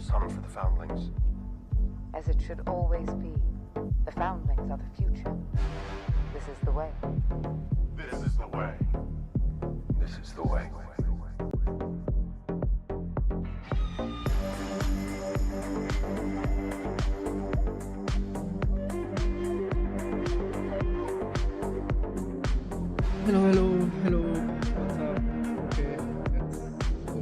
some for the foundlings. As it should always be. The foundlings are the future. This is the way. This is the way. This is the way. Hello. What's up? Okay, let's go.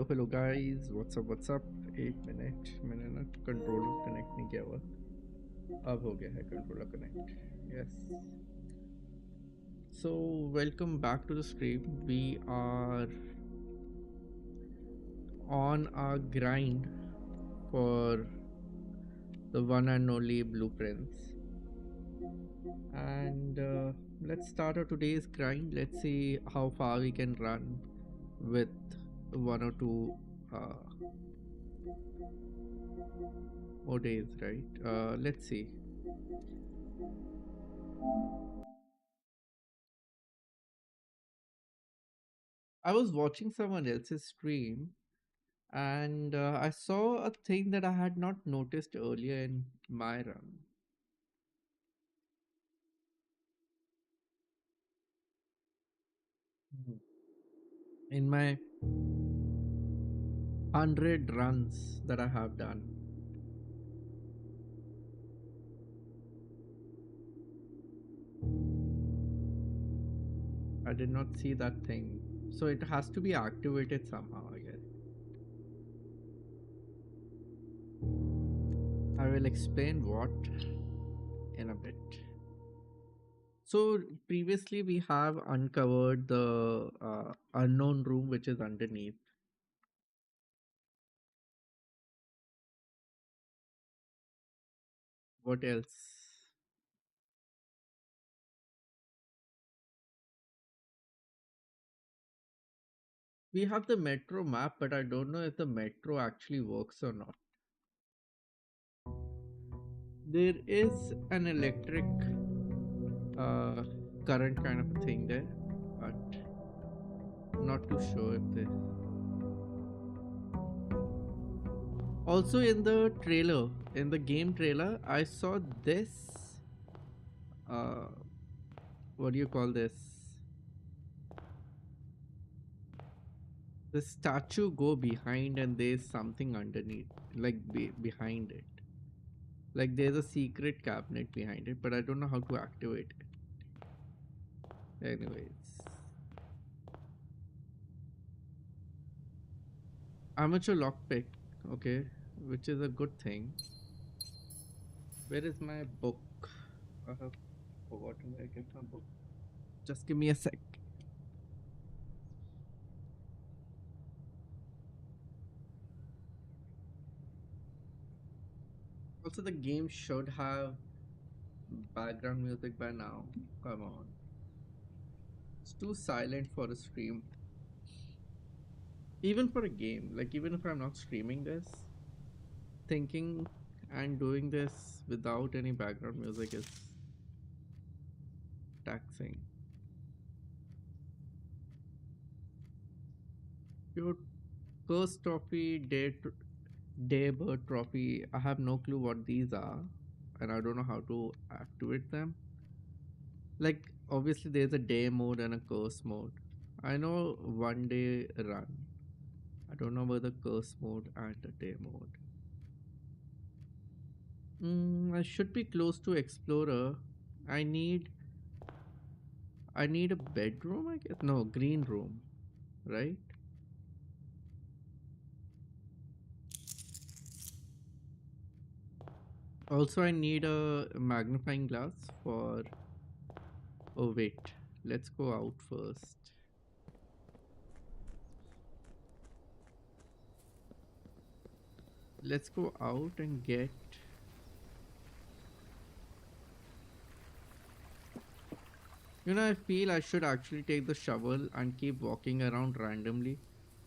Hello guys. What's up? 1 minute मैंने ना controller connect नहीं किया हुआ. अब हो गया है controller connect. Yes. So welcome back to the stream. We are on our grind for the one and only blueprints. And let's start our today's grind. Let's see how far we can run with one or two more days, right? Let's see. I was watching someone else's stream and I saw a thing that I had not noticed earlier in my run. In my 100 runs that I have done. I did not see that thing. So it has to be activated somehow, I guess. I will explain what in a bit. So previously we have uncovered the unknown room which is underneath. What else? We have the metro map, but I don't know if the metro actually works or not. There is an electric current kind of a thing there, but I'm not too sure if they. Also in the trailer, in the game trailer, I saw this. What do you call this? The statue go behind and there's something underneath, like behind it. Like there's a secret cabinet behind it, but I don't know how to activate it. Anyways. Amateur lockpick, okay, which is a good thing. Where is my book? I have forgotten where I kept my book. Just give me a sec. Also, the game should have background music by now. Come on. It's too silent for a stream. Even for a game, like even if I'm not streaming this, thinking and doing this without any background music is taxing. Your curse trophy, daybird trophy, I have no clue what these are and I don't know how to activate them. Like obviously there's a day mode and a curse mode. I know one day run. I don't know about the curse mode and the day mode. I should be close to explorer. I need a bedroom, I guess. No, green room, right? Also I need a magnifying glass for. Oh wait, let's go out first. Let's go out and get. You know, I feel I should actually take the shovel and keep walking around randomly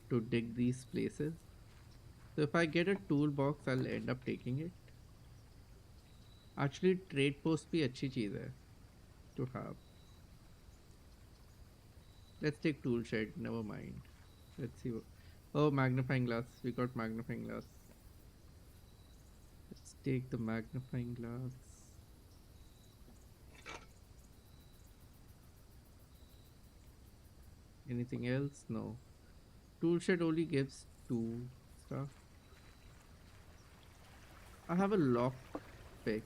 to dig these places. So if I get a toolbox, I'll end up taking it. Actually, trade post भी अच्छी चीज़ है to have. Let's take tool shed, never mind. Let's see. Oh, magnifying glass. We got magnifying glass. Let's take the magnifying glass. Anything else? No. Toolshed only gives two stuff. I have a lock pick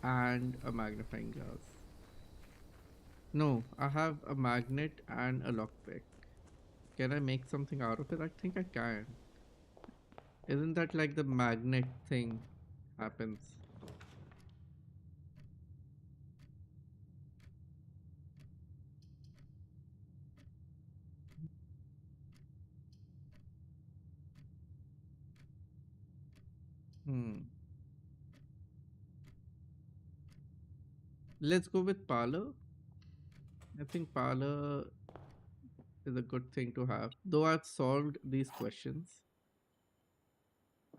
and a magnifying glass. No, I have a magnet and a lockpick. Can I make something out of it? I think I can. Isn't that like the magnet thing happens? Hmm. Let's go with parlor. I think parlor is a good thing to have. Though I've solved these questions.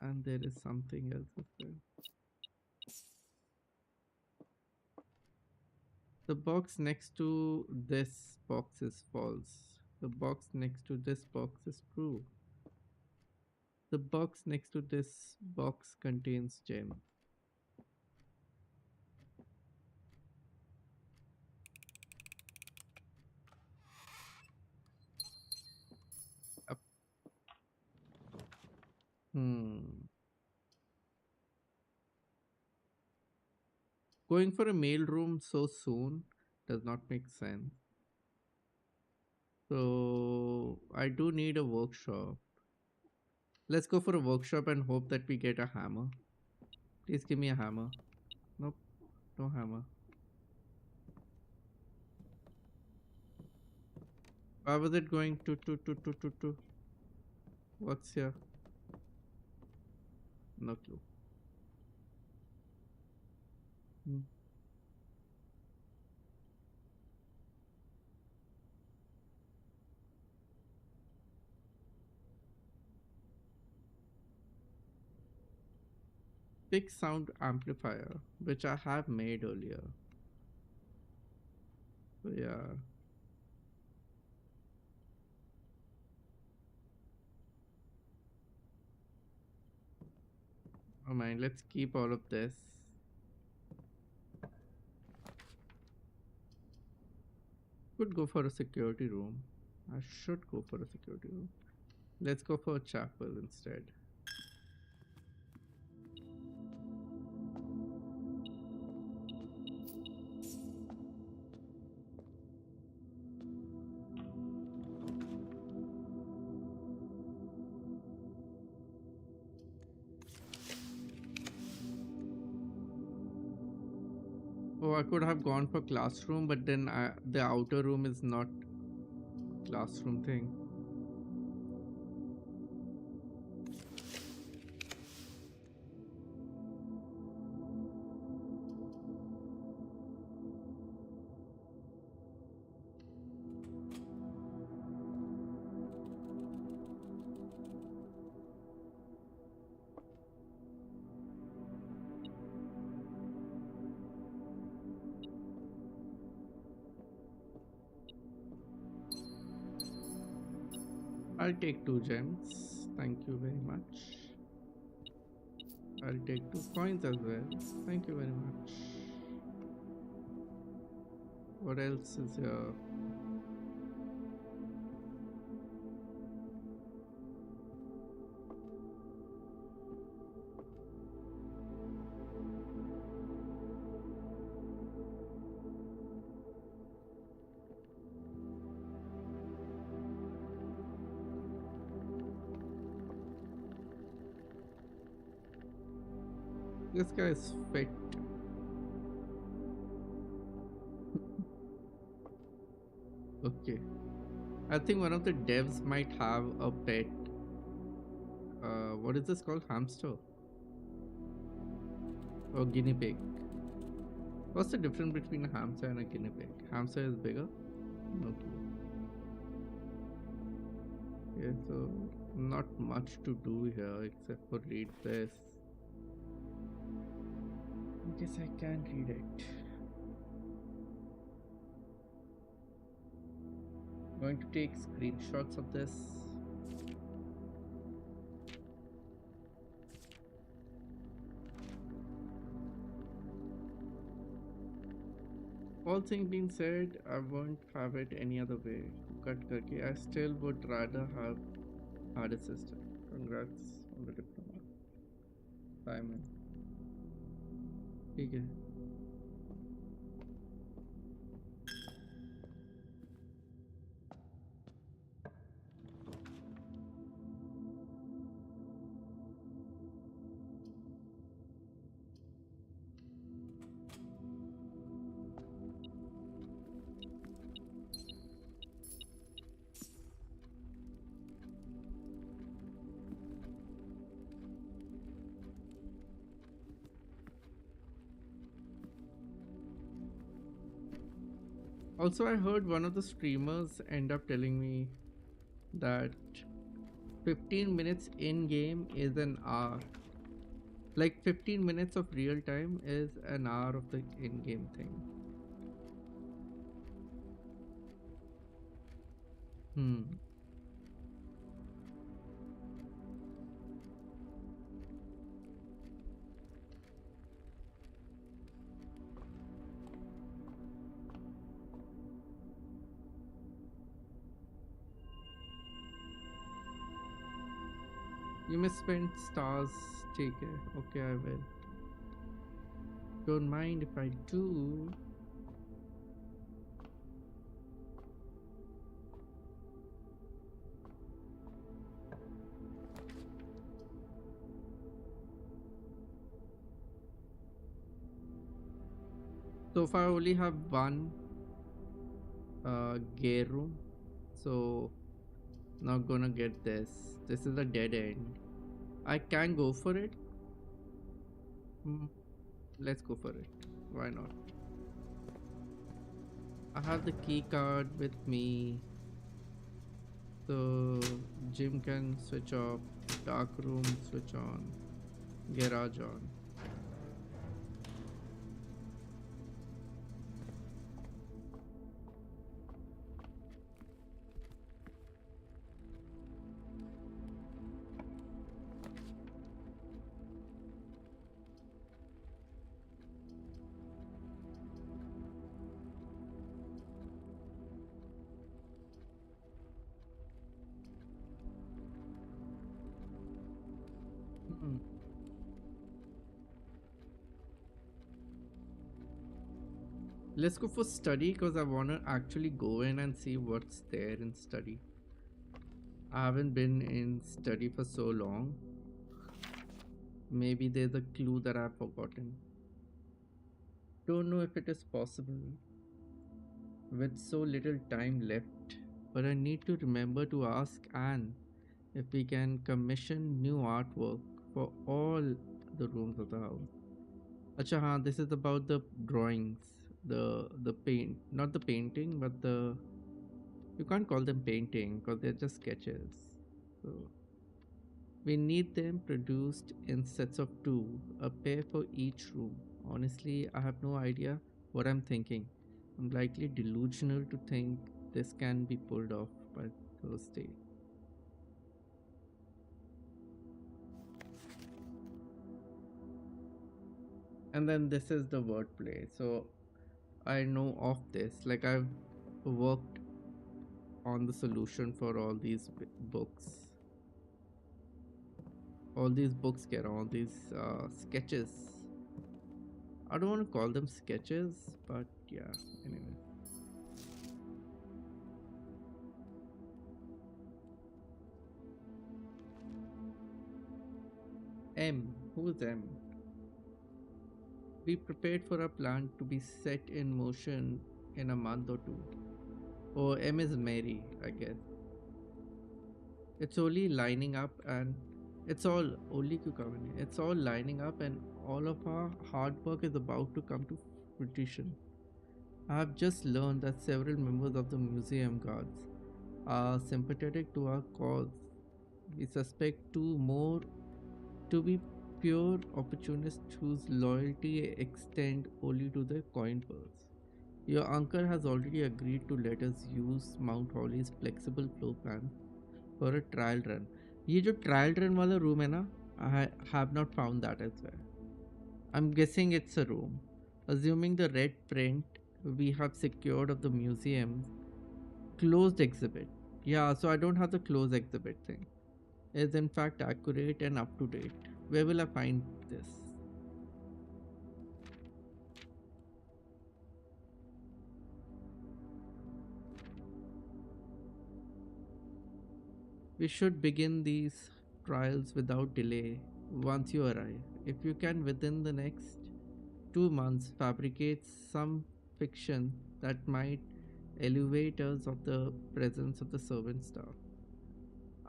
And there is something else as well. The box next to this box is false. The box next to this box is true. The box next to this box contains gem. Up. Hmm. Going for a mail room so soon does not make sense. So I do need a workshop. Let's go for a workshop and hope that we get a hammer. Please give me a hammer. Nope, no hammer. Why was it going to? What's here? No clue. Hmm. Big sound amplifier, which I have made earlier. So yeah. Oh mind, let's keep all of this. Could go for a security room. I should go for a security room. Let's go for a chapel instead. Oh, I could have gone for classroom, but then the outer room is not classroom thing. I'll take 2 gems. Thank you very much. I'll take 2 coins as well. Thank you very much. What else is here? This guy is fit. Okay. I think one of the devs might have a pet. What is this called? Hamster or guinea pig? What's the difference between a hamster and a guinea pig? Hamster is bigger? No clue. Okay, so not much to do here except for read this. I guess I can read it. Going to take screenshots of this. All things being said, I won't have it any other way. Cut करके, I still would rather have had a sister. Congrats on the diploma, Simon. ठीक है. Also, I heard one of the streamers end up telling me that 15 minutes in game is an hour. Like 15 minutes of real time is an hour of the in game thing. Hmm. You misspent stars. Take it. Okay, I will. Don't mind if I do. So if I only have one gear room, so not gonna get this. This is a dead end. I can go for it. Let's go for it. Why not? I have the key card with me. So gym can switch off, dark room switch on, garage on. Let's go for study because I want to actually go in and see what's there in study. I haven't been in study for so long. Maybe there's a clue that I've forgotten. Don't know if it is possible with so little time left, but I need to remember to ask Anne if we can commission new artwork for all the rooms of the house. Acha, haan, this is about the drawings, the paint, not the painting, but the, you can't call them painting because they're just sketches. So we need them produced in sets of two, a pair for each room. Honestly, I have no idea what I'm thinking. I'm likely delusional to think this can be pulled off by Thursday. And then this is the wordplay. So I know of this. Like I've worked on the solution for all these books. All these books get all these sketches. I don't want to call them sketches, but yeah, anyway. M. Who's M? We prepared for a plan to be set in motion in a month or two. Oh, M is Mary, I guess. It's only lining up and it's all It's all lining up and all of our hard work is about to come to fruition. I have just learned that several members of the museum guards are sympathetic to our cause. We suspect two more to be pure opportunists whose loyalty extend only to the coin purse. Your uncle has already agreed to let us use Mount Holly's flexible floor plan for a trial run. ये जो trial run वाला room है ना, I have not found that as well. I'm guessing it's a room. Assuming the red print we have secured of the museum. Closed exhibit. Yeah, so I don't have the closed exhibit thing. Is in fact accurate and up to date. Where will I find this? We should begin these trials without delay once you arrive. If you can within the next 2 months fabricate some fiction that might elevate us of the presence of the servant staff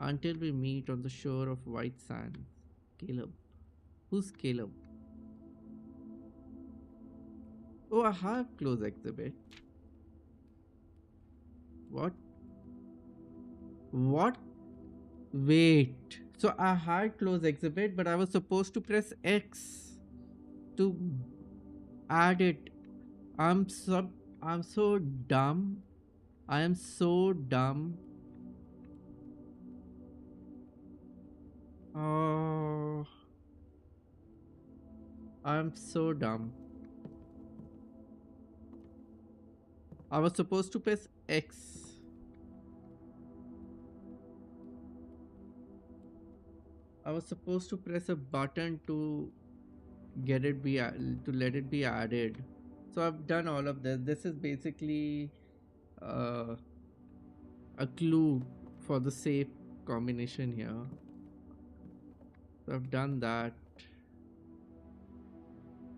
until we meet on the shore of white sands. Caleb. Who's Caleb? Oh, I have close exhibit. What? What? Wait. So I had close exhibit, but I was supposed to press X to add it. I'm sub. I'm so dumb. I am so dumb. Oh, I'm so dumb. I was supposed to press X. I was supposed to press a button to get it be to let it be added. So I've done all of this. This is basically uh, a clue for the safe combination here. So I've done that.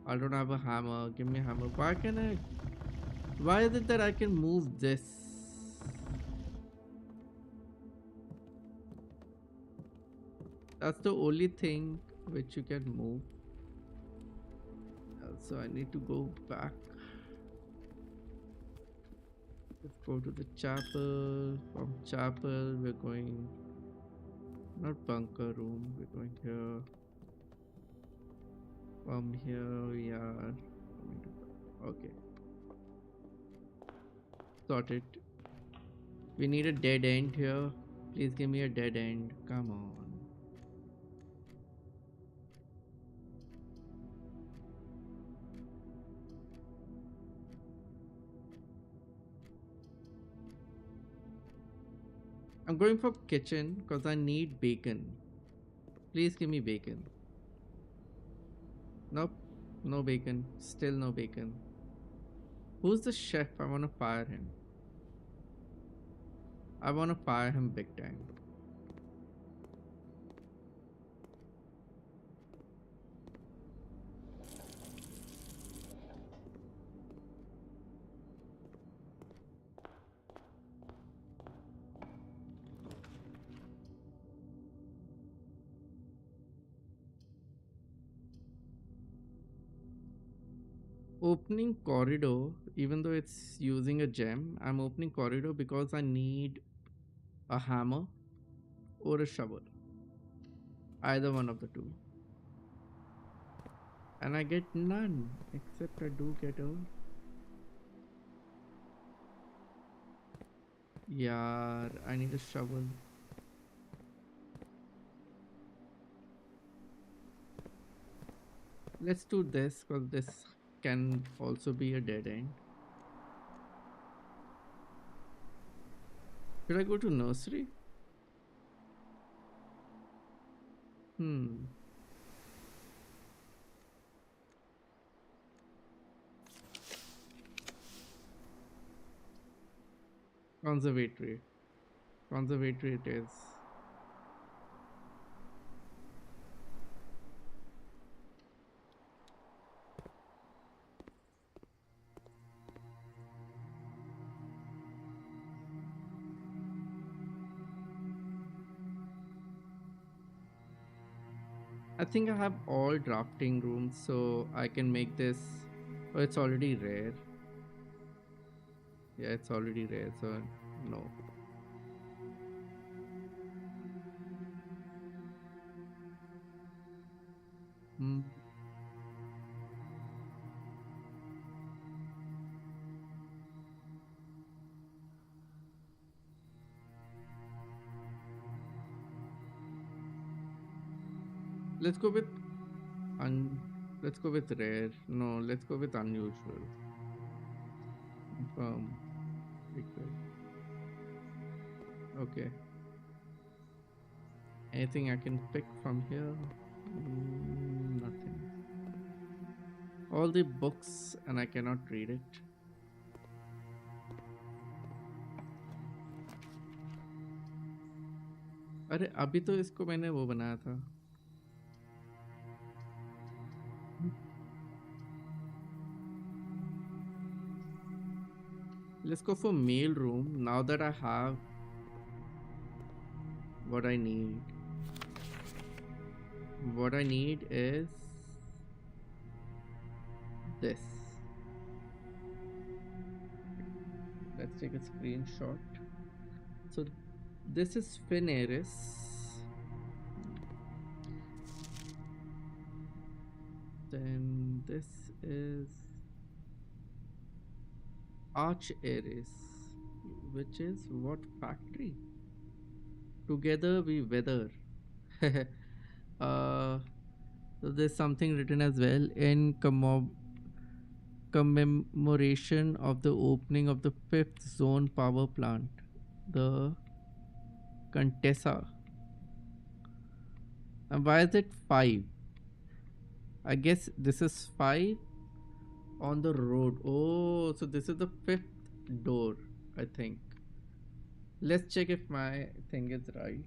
I don't have a hammer. Give me a hammer. Why can I? Why is it that I can move this? That's the only thing which you can move. So I need to go back. Let's go to the chapel. From chapel, we're going not bunker room. We're going here. From here, we are coming to okay. Sorted. We need a dead end here. Please give me a dead end. Come on. I'm going for kitchen because I need bacon. Please give me bacon. Nope. No bacon. Still no bacon. Who's the chef? I want to fire him. I want to fire him big time. Opening corridor, even though it's using a gem, I'm opening corridor because I need a hammer or a shovel. Either one of the two. And I get none, except I do get a... Yeah, I need a shovel. Let's do this because this can also be a dead end. Should I go to nursery? Conservatory. Conservatory it is. I think I have all drafting rooms, so I can make this. Oh, it's already rare. Yeah, it's already rare, so no. Hmm. Let's go with let's go with rare. No, let's go with unusual. Confirm. Request. Okay. Anything I can pick from here? Nothing. All the books and I cannot read it. अरे अभी तो इसको मैंने वो बनाया था. Let's go for mail room now that I have what I need. What I need is this. Let's take a screenshot. So this is Finaris. Then this is Arch Ares, which is what factory? Together we weather. So there's something written as well in commemoration of the opening of the fifth zone power plant, the Contessa. And why is it 5? I guess this is 5 on the road. Oh, so this is the 5th door, I think. Let's check if my thing is right.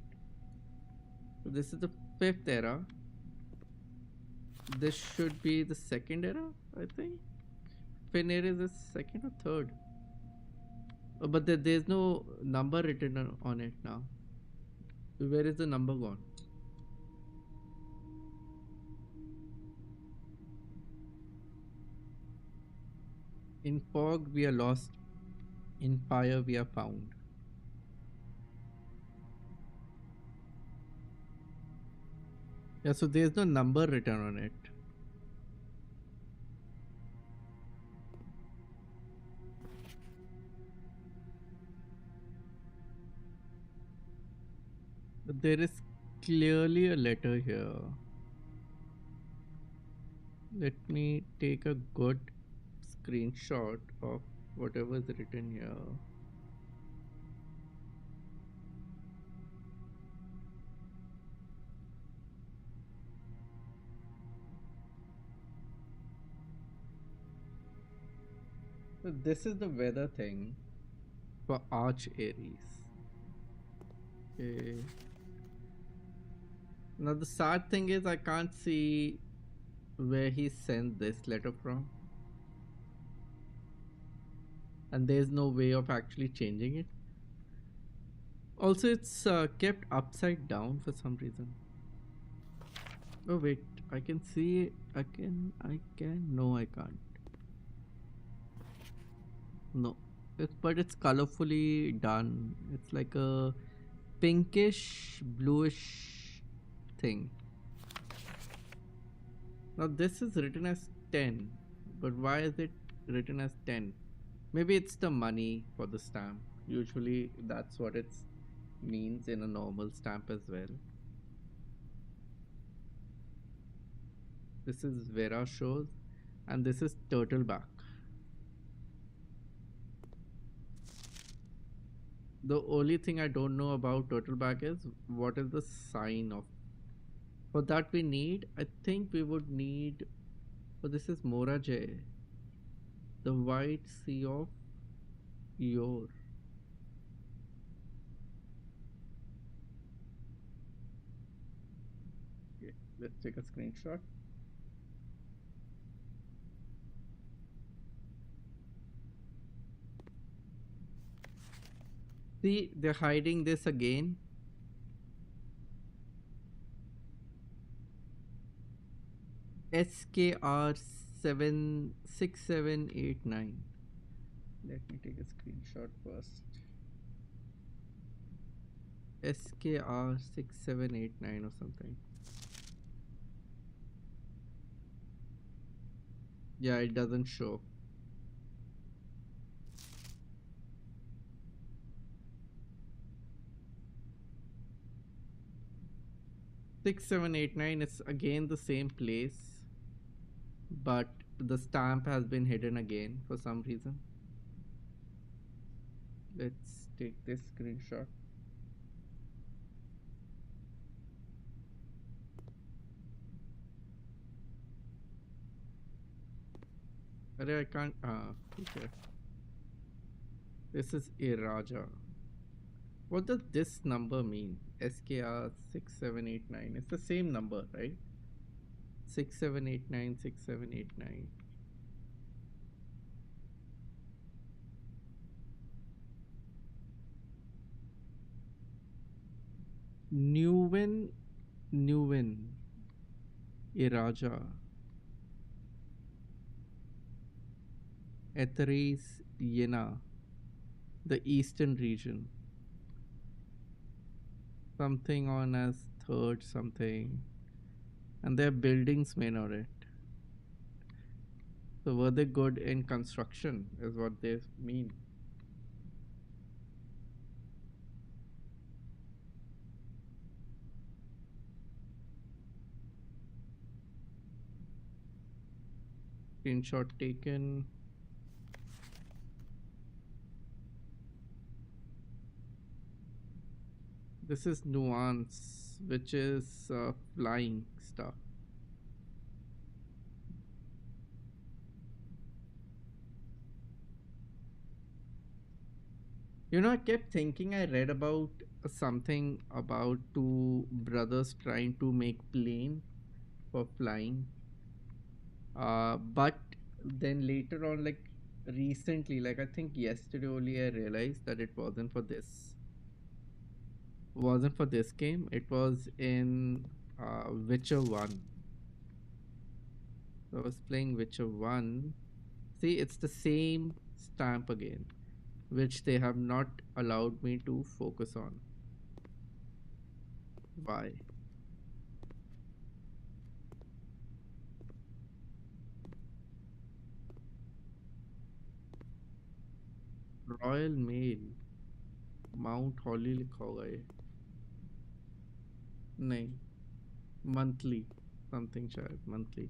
So this is the 5th era. This should be the 2nd era, I think. Finnair is the 2nd or 3rd. Oh, but there's no number written on it now. Where is the number gone? In fog we are lost. In fire we are found. Yeah, so there's no number written on it. But there is clearly a letter here. Let me take a good screenshot of whatever is written here. So this is the weather thing for Arch Aries. Okay. Now the sad thing is I can't see where he sent this letter from. And there's no way of actually changing it. Also, it's kept upside down for some reason. Oh wait, I can see. I can. No, I can't. No, but it's colorfully done. It's like a pinkish, bluish thing. Now this is written as 10, but why is it written as 10? Maybe it's the money for the stamp. Usually that's what it means in a normal stamp as well. This is Vera shows and this is Turtleback. The only thing I don't know about Turtleback is what is the sign of. For that we need, I think we would need, so this is Morajay, the white sea of Yor. Okay, let's take a screenshot. See, they're hiding this again. SKR 76789. Let me take a screenshot first. SKR 6789 or something. Yeah, it doesn't show. Six, 789 is again the same place, but the stamp has been hidden again for some reason. Let's take this screenshot. Arey, I can't. Okay. This is Iraja. What does this number mean? SKR 6789. It's the same number, right? 6789, 6789. Newen, Newen, Iraja, Etheres, Yena, the eastern region. Something on as third something. And their buildings manor it. So were they good in construction is what they mean. Screenshot taken. This is nuance, which is flying stuff. You know, I kept thinking I read about something about two brothers trying to make plane for flying. But then later on, like recently, like I think yesterday only, I realized that it wasn't for this. Wasn't for this game. It was in Witcher 1. So I was playing Witcher 1. See, it's the same stamp again, which they have not allowed me to focus on. Why? Royal Mail Mount Holly लिखा होगा ये नहीं monthly something शायद monthly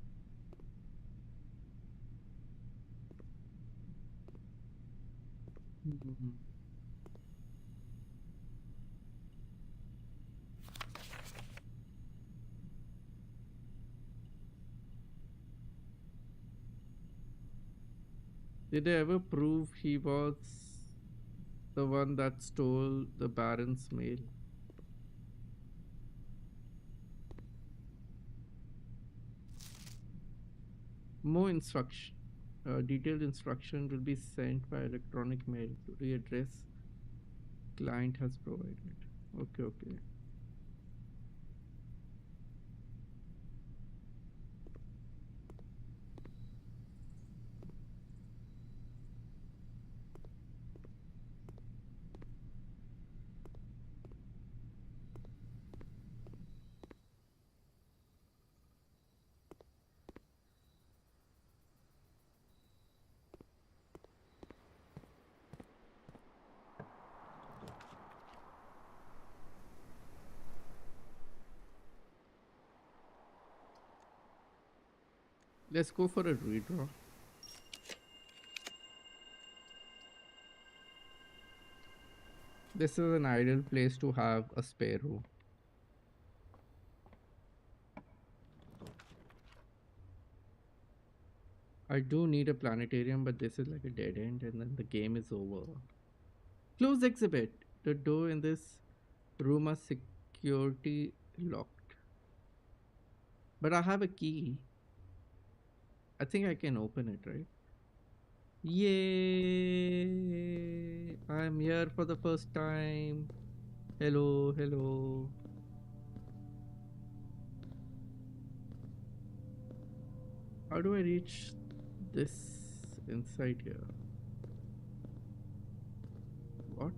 Did they ever prove he was the one that stole the Baron's mail? More instruction. Detailed instruction will be sent by electronic mail to the address client has provided. Okay, okay. Let's go for a redraw. This is an ideal place to have a sparrow. I do need a planetarium, but this is like a dead end and then the game is over. Close exhibit. The door in this room is security locked. But I have a key. I think I can open it, right? Yay! I'm here for the first time. Hello, hello. How do I reach this inside here? What?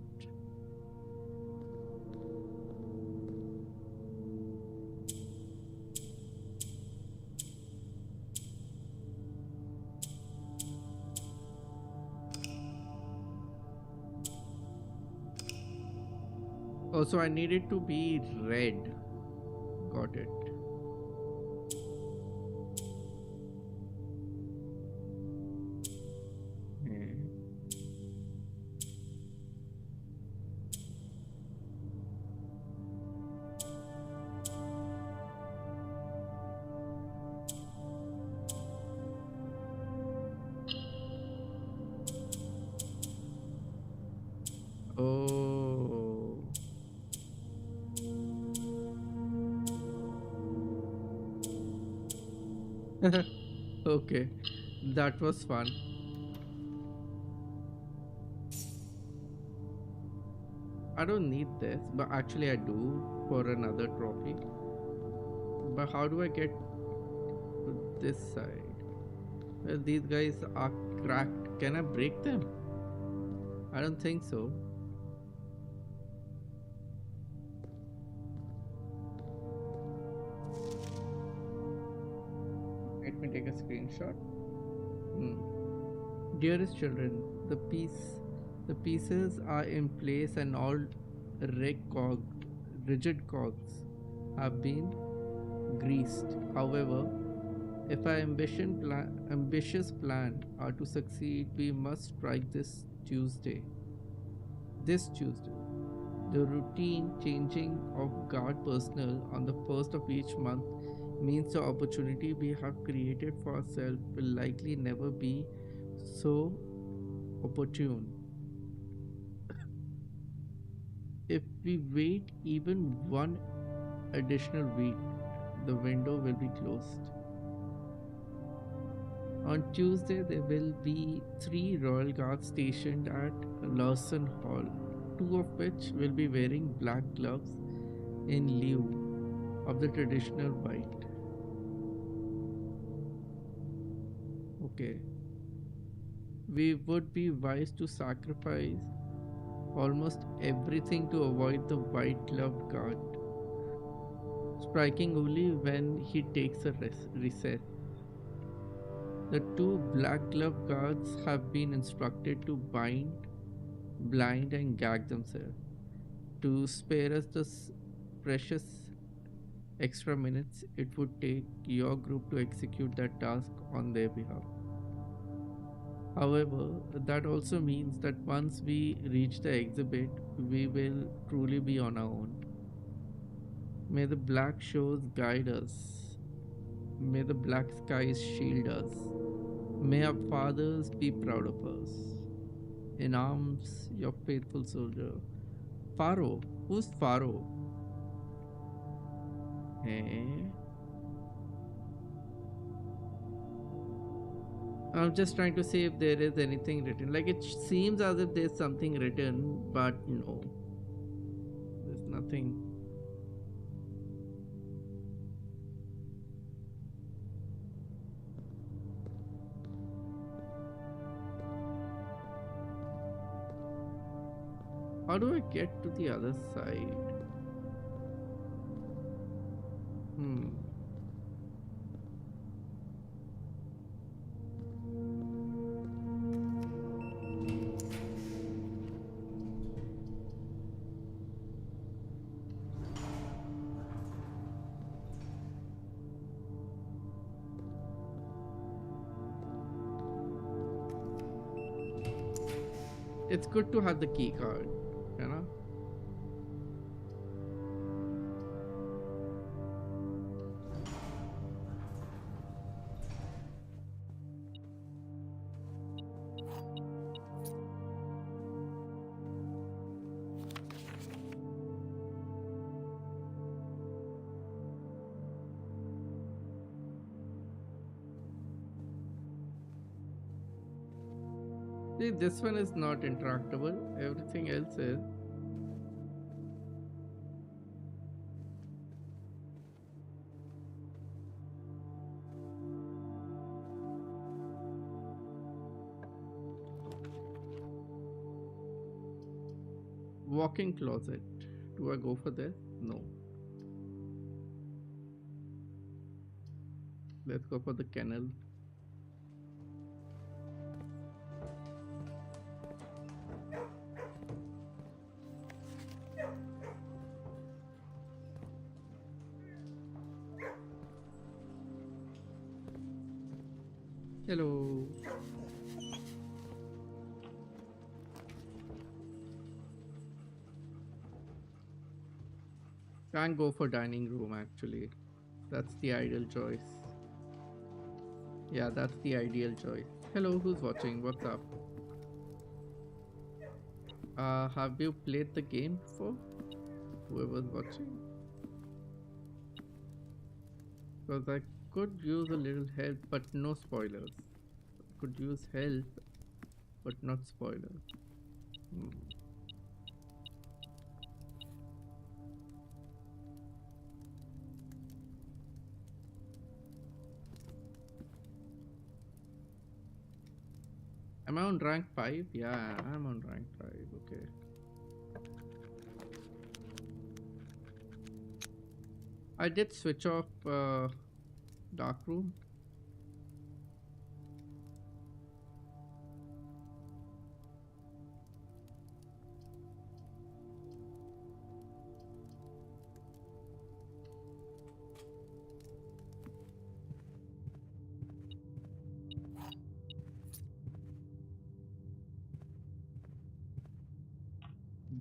Oh, so I need it to be red. Got it. Okay, that was fun. I don't need this, but actually I do for another trophy. But how do I get to this side? Well, these guys are cracked. Can I break them? I don't think so. Let me take a screenshot. Hmm. Dearest children, the pieces are in place and all rigid cogs have been greased. However, if our ambitious plan are to succeed, we must strike Tuesday. This Tuesday. The routine changing of guard personnel on the first of each month means the opportunity we have created for ourselves will likely never be so opportune. If we wait even one additional week, the window will be closed. On Tuesday, there will be three Royal Guards stationed at Lawson Hall, two of which will be wearing black gloves in lieu of the traditional white. Okay. We would be wise to sacrifice almost everything to avoid the white gloved guard, striking only when he takes a recess. The two black glove guards have been instructed to bind, blind, and gag themselves to spare us the precious extra minutes it would take your group to execute that task on their behalf. However, that also means that once we reach the exhibit, we will truly be on our own. May the black shores guide us. May the black skies shield us. May our fathers be proud of us. In arms, your faithful soldier. Pharaoh? Who's Pharaoh? Eh? I'm just trying to see if there is anything written. Like it seems as if there's something written, but no. There's nothing. How do I get to the other side? Hmm. It's good to have the key card, you know? See, this one is not interactable. Everything else is. Walk-in closet. Do I go for this? No. Let's go for the kennel. Hello. Can't go for dining room actually. That's the ideal choice. Yeah, that's the ideal choice. Hello, who's watching? What's up? Have you played the game before? Whoever's watching? Because I Could use a little help, but no spoilers. Could use help, but not spoilers. Hmm. Am I on rank 5? Yeah, I'm on rank 5. Okay. I did switch off dark room.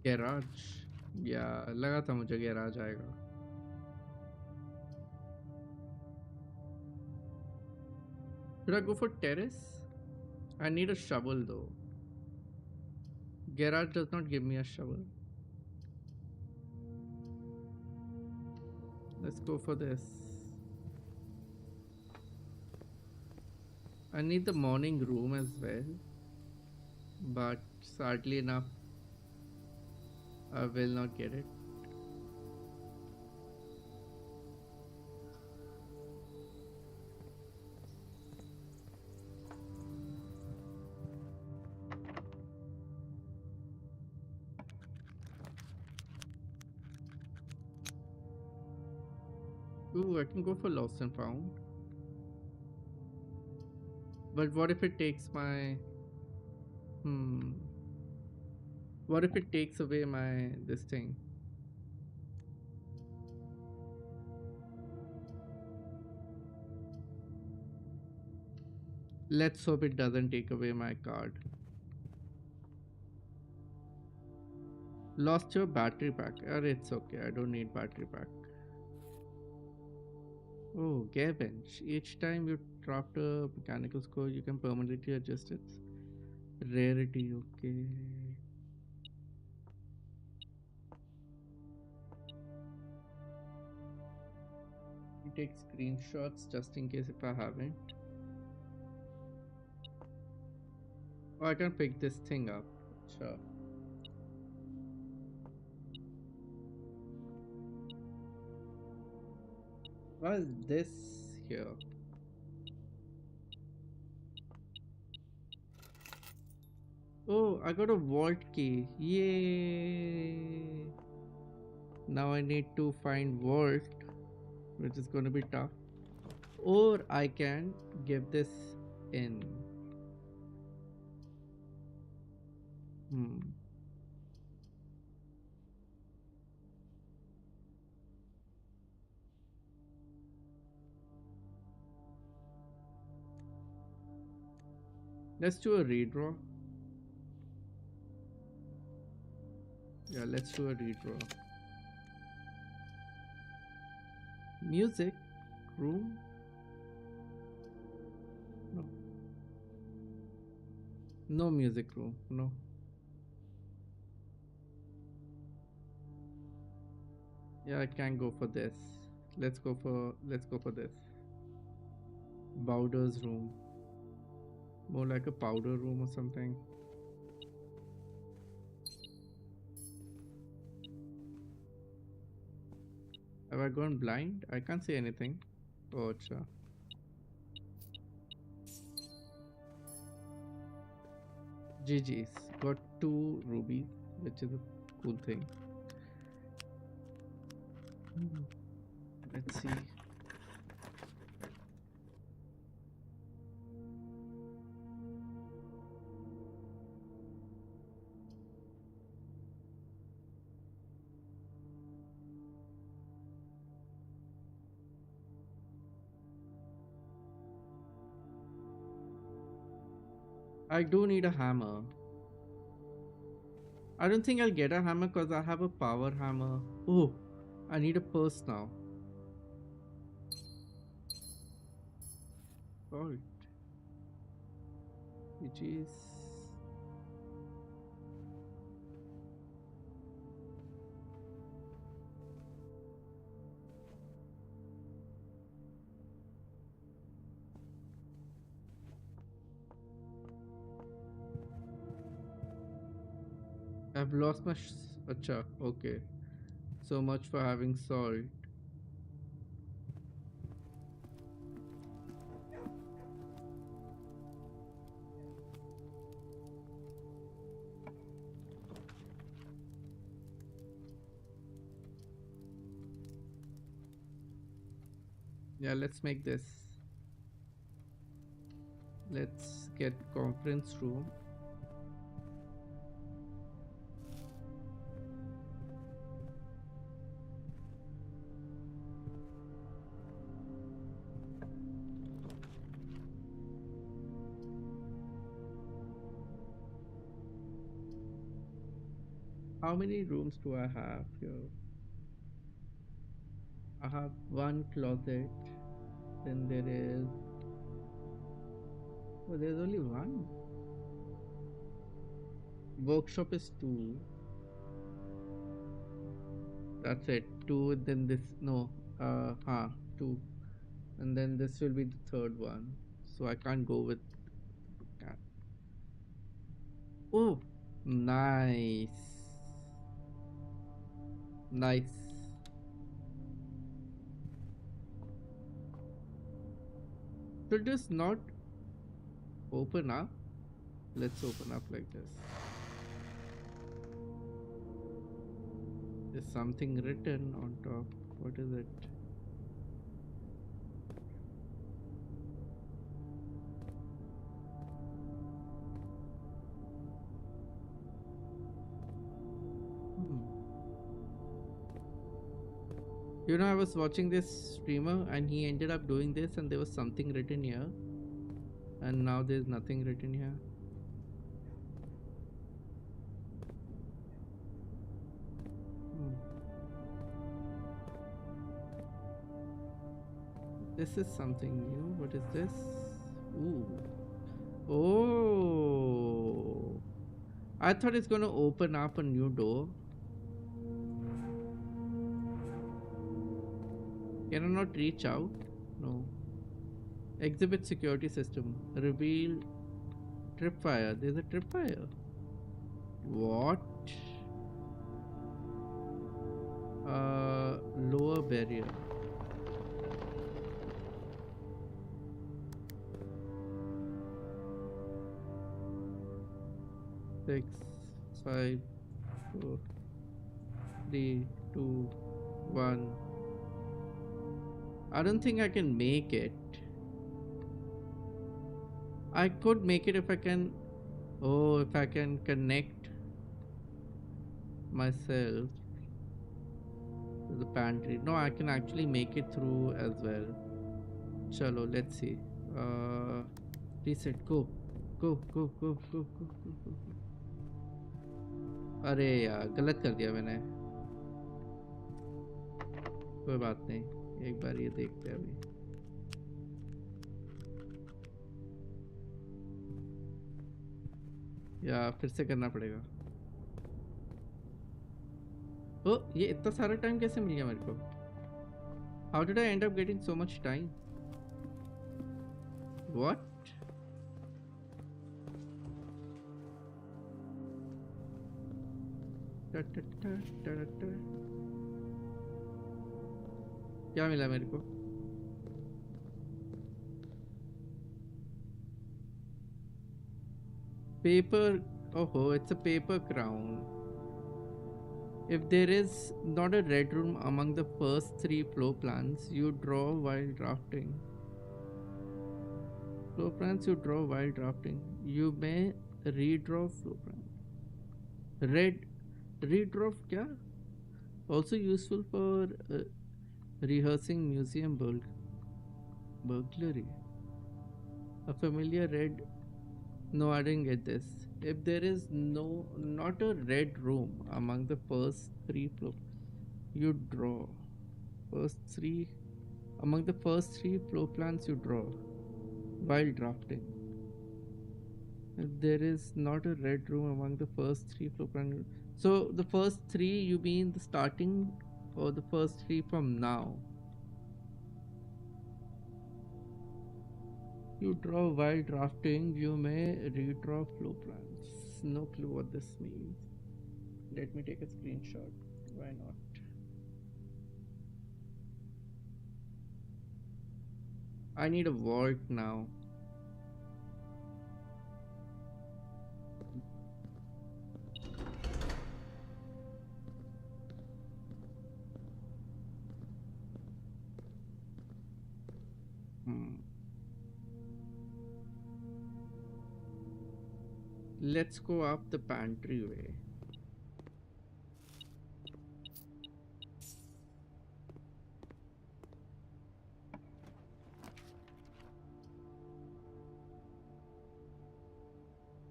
Garage या लगा था मुझे garage आएगा. Should I go for terrace? I need a shovel though. Garage does not give me a shovel. Let's go for this. I need the morning room as well, but sadly enough I will not get it. Ooh, I can go for lost and found. But what if it takes my... What if it takes away my... this thing? Let's hope it doesn't take away my card. Lost your battery pack. It's okay. I don't need battery pack. Oh, gear bench. Each time you draft a mechanical score, you can permanently adjust its rarity. Okay. You take screenshots just in case if I haven't. Oh, I can pick this thing up. Sure. Why is this here? Oh, I got a vault key. Yay! Now I need to find vault, which is gonna be tough. Or I can give this in. Let's do a redraw. Yeah, let's do a redraw. Music room? No. No music room. No. Yeah, I can go for this. Let's go for this. Bowder's room. More like a powder room or something. Have I gone blind? I can't see anything. Oh, acha. GG's. Got 2 rubies, which is a cool thing. Let's see. I do need a hammer. I don't think I'll get a hammer because I have a power hammer. Oh, I need a purse now. Alright. GG's. I've lost my. Acha, okay. So much for having salt. Yeah, let's make this. Let's get conference room. How many rooms do I have here? I have one closet. Then there is. Oh, there's only one. Workshop is two. That's it. Two. Then this. No. Two. And then this will be the third one. So I can't go with. Cat. Oh, nice. Nice. Should this not open up? Let's open up like this. There's something written on top. What is it? Hmm. You know, I was watching this streamer and he ended up doing this, and there was something written here, and now there's nothing written here. Hmm. This is something new. What is this? Ooh. Oh. I thought it's gonna open up a new door. Can I not reach out? No. Exhibit security system. Reveal tripwire. There's a tripwire. What? Lower barrier. Six, five, four, three, two, one. I don't think I can make it. I could make it if I can. Oh, if I can connect myself to the pantry. No, I can actually make it through as well. Chalo, let's see. Reset. Go. Go, go, go, go, go, go, go. अरे यार गलत कर दिया मैंने. कोई बात नहीं, एक बार ये देखते हैं अभी. या फिर से करना पड़ेगा. ओ, ये इतना सारा टाइम कैसे मिल गया मेरे को? How did I end up getting so much time? What? क्या मिला मेरे को? Paper. Oh, it's a paper crown. If there is not a red room among the first three floor plans, you draw while drafting. Floor plans you draw while drafting. You may redraw floor plan. Redraw क्या? Also useful for rehearsing museum burglary. A familiar red. No, I didn't get this. If there is not a red room among the first three floor, you draw. First three among the first three floor plans you draw while drafting. If there is not a red room among the first three floor plans, so the first three you mean the starting or the first three from now? You draw while drafting, you may redraw floor plans. No clue what this means. Let me take a screenshot. Why not? I need a vault now. Let's go up the pantry way.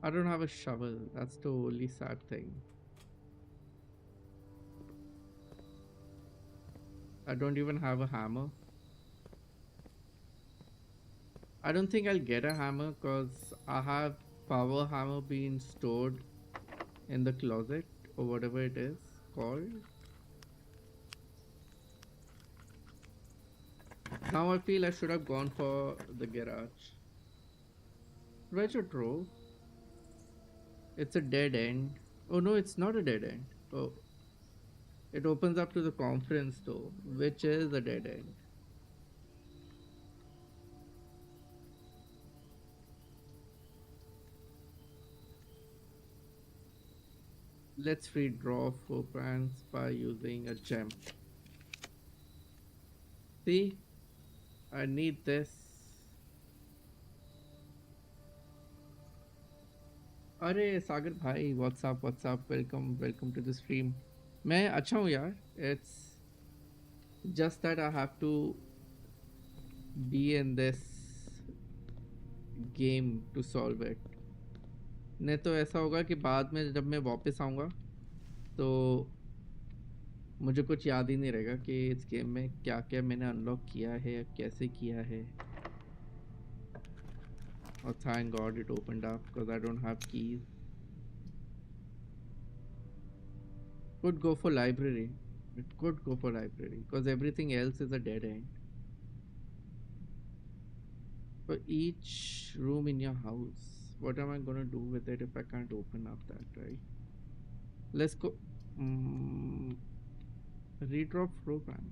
I don't have a shovel. That's the only sad thing. I don't even have a hammer. I don't think I'll get a hammer because I have power hammer being stored in the closet or whatever it is called. Now I feel I should have gone for the garage. Treasure trove. It's a dead end. Oh no, it's not a dead end. Oh, it opens up to the conference though, which is a dead end. Let's redraw 4 plans by using a gem. See, I need this. अरे सागर भाई what's up welcome to the stream. मैं अच्छा हूँ यार. It's just that I have to be in this game to solve it. नहीं तो ऐसा होगा कि बाद में जब मैं वापस आऊँगा तो मुझे कुछ याद ही नहीं रहेगा कि इस गेम में क्या क्या मैंने अनलॉक किया है या कैसे किया है. Oh, thank God it opened up because I don't have keys. Could go for library. It could go for library because everything else is a dead end. For each room in your house, what am I gonna do with it if I can't open up that, right? Let's go. Redraw program.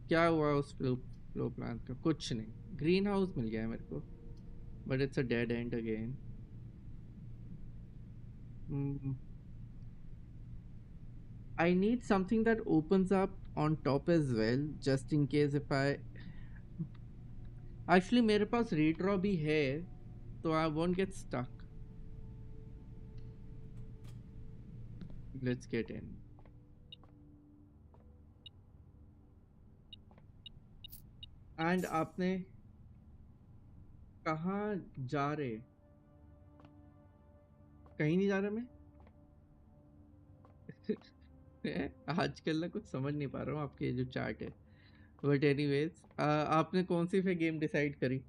क्या हुआ उस flow plan का? कुछ नहीं. Green house मिल गया है मेरे को, but it's a dead end again. I need something that opens up on top as well, just in case if I. Actually, मेरे पास redraw भी है, so I won't get stuck. Let's get in. And आपने कहाँ जा रहे? कहीं नहीं जा रहा मैं. आजकल ना कुछ समझ नहीं पा रहा हूँ आपके जो चार्ट है. बट एनीवेज, आपने कौन सी फिर गेम डिसाइड करी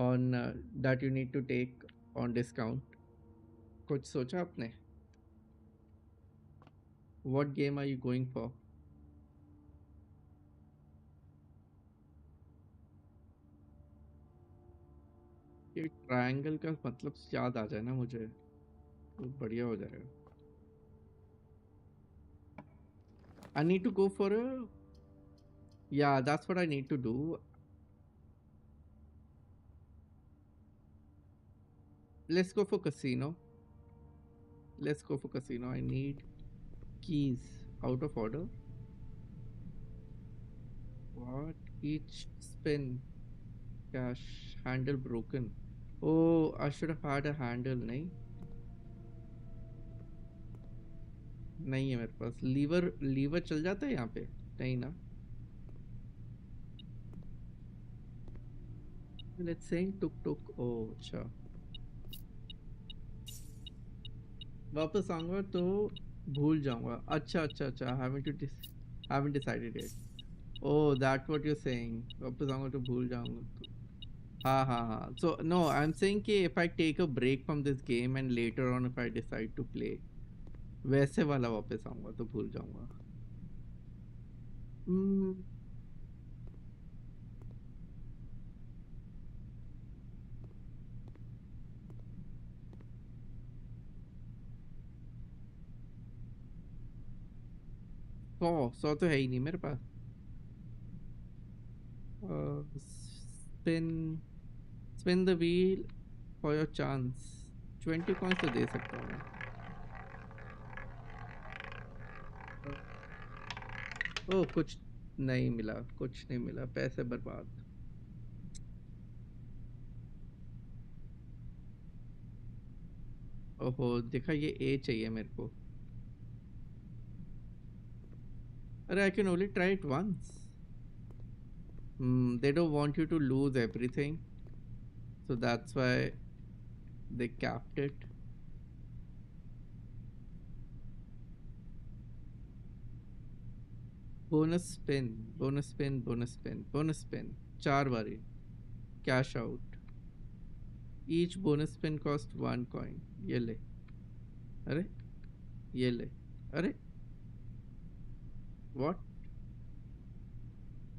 on that you need to take on discount? कुछ सोचा आपने? What game are you going for? ये ट्रायंगल का मतलब याद आ जाए ना मुझे तो बढ़िया हो जाएगा. I need to go for a. Yeah, that's what I need to do. Let's go for casino. Let's go for casino. I need keys. Out of order. What? Each spin. Cash. Handle broken. Oh, I should have had a handle, नहीं? नहीं है मेरे पास. Liver चल जाता है यहाँ पे? नहीं ना. Let's say took. Oh, अच्छा. वापस आऊँगा तो भूल जाऊँगा. अच्छा. haven't decided yet. Oh, that's what you're saying. वापस आऊँगा तो भूल जाऊँगा. हाँ. So no, I'm saying कि if I take a break from this game and later on if I decide to play, वैसे वाला वापस आऊँगा तो भूल जाऊँगा. Hmm. 100 तो है ही नहीं मेरे पास. Spin spin the wheel for your chance. 20 coins तो दे सकता हूँ मैं. ओ कुछ नहीं मिला, कुछ नहीं मिला, पैसे बर्बाद. ओहो देखा, ये ए चाहिए मेरे को. अरे I can only try it once. They don't want you to lose everything, so that's why they capped it. Bonus spin, bonus spin, bonus spin, bonus spin. 4 बारी. Cash out. Each bonus spin cost 1 coin. ये ले. अरे ये ले. अरे what?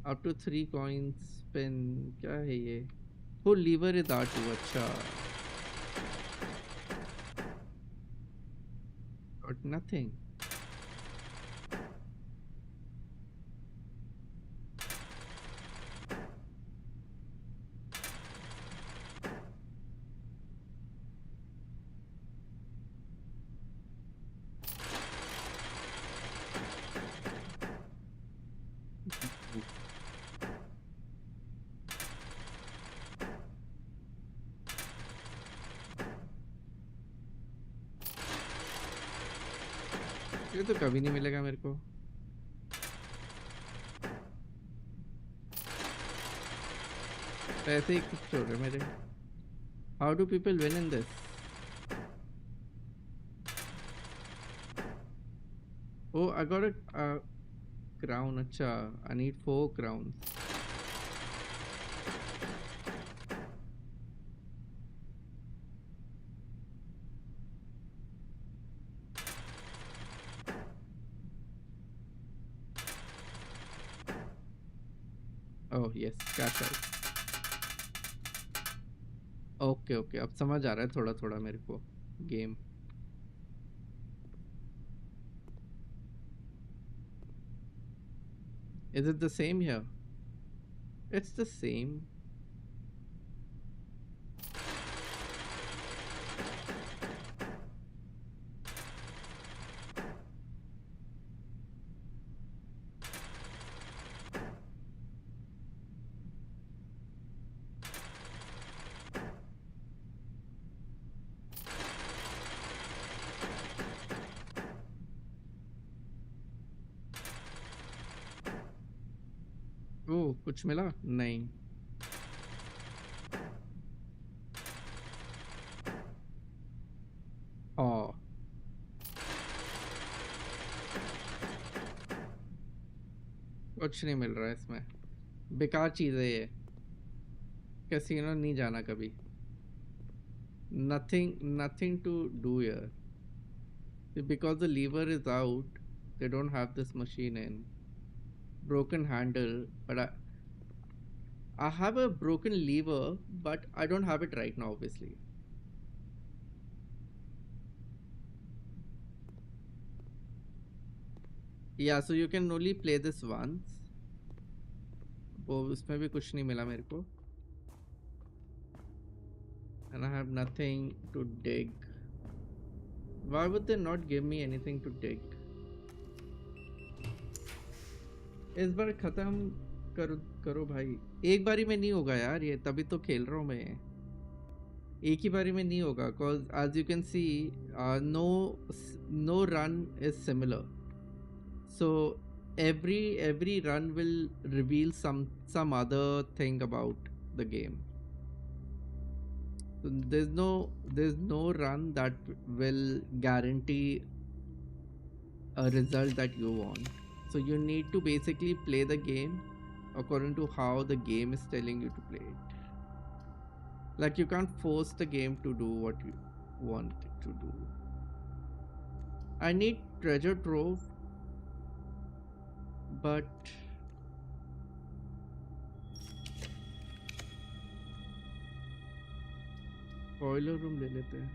Up to 3 coins spin. क्या है ये? Oh, lever is R2. अच्छा. Got nothing. ये तो कभी नहीं मिलेगा मेरे को. पैसे ही कुछ छोड़ रहे मेरे. How do people win in this? Oh, I got a crown. अच्छा, I need 4 crowns. Oh yes, cash out. Okay okay, अब समझ आ रहा है थोड़ा थोड़ा मेरे को game. Is it the same here? It's the same. ओह कुछ मिला नहीं. ओ कुछ नहीं मिल रहा है इसमें. बेकार चीज़ है ये. कैसीनो नहीं जाना कभी. Nothing to do here. Because the lever is out, they don't have this machine in. Broken handle, but I have a broken lever, but I don't have it right now, obviously. Yeah, so you can only play this once. वो उसमें भी कुछ नहीं मिला मेरे को. And I have nothing to dig. Why would they not give me anything to dig? इस बार खत्म करो भाई. एक बारी में नहीं होगा यार ये, तभी तो खेल रहा हूँ मैं. एक ही बारी में नहीं होगा, cause as you can see, no run is similar. So every run will reveal some other thing about the game. So there's no run that will guarantee a result that you want. So you need to basically play the game according to how the game is telling you to play it. Like you can't force the game to do what you want it to do. I need treasure trove, but boiler room ले लेते हैं.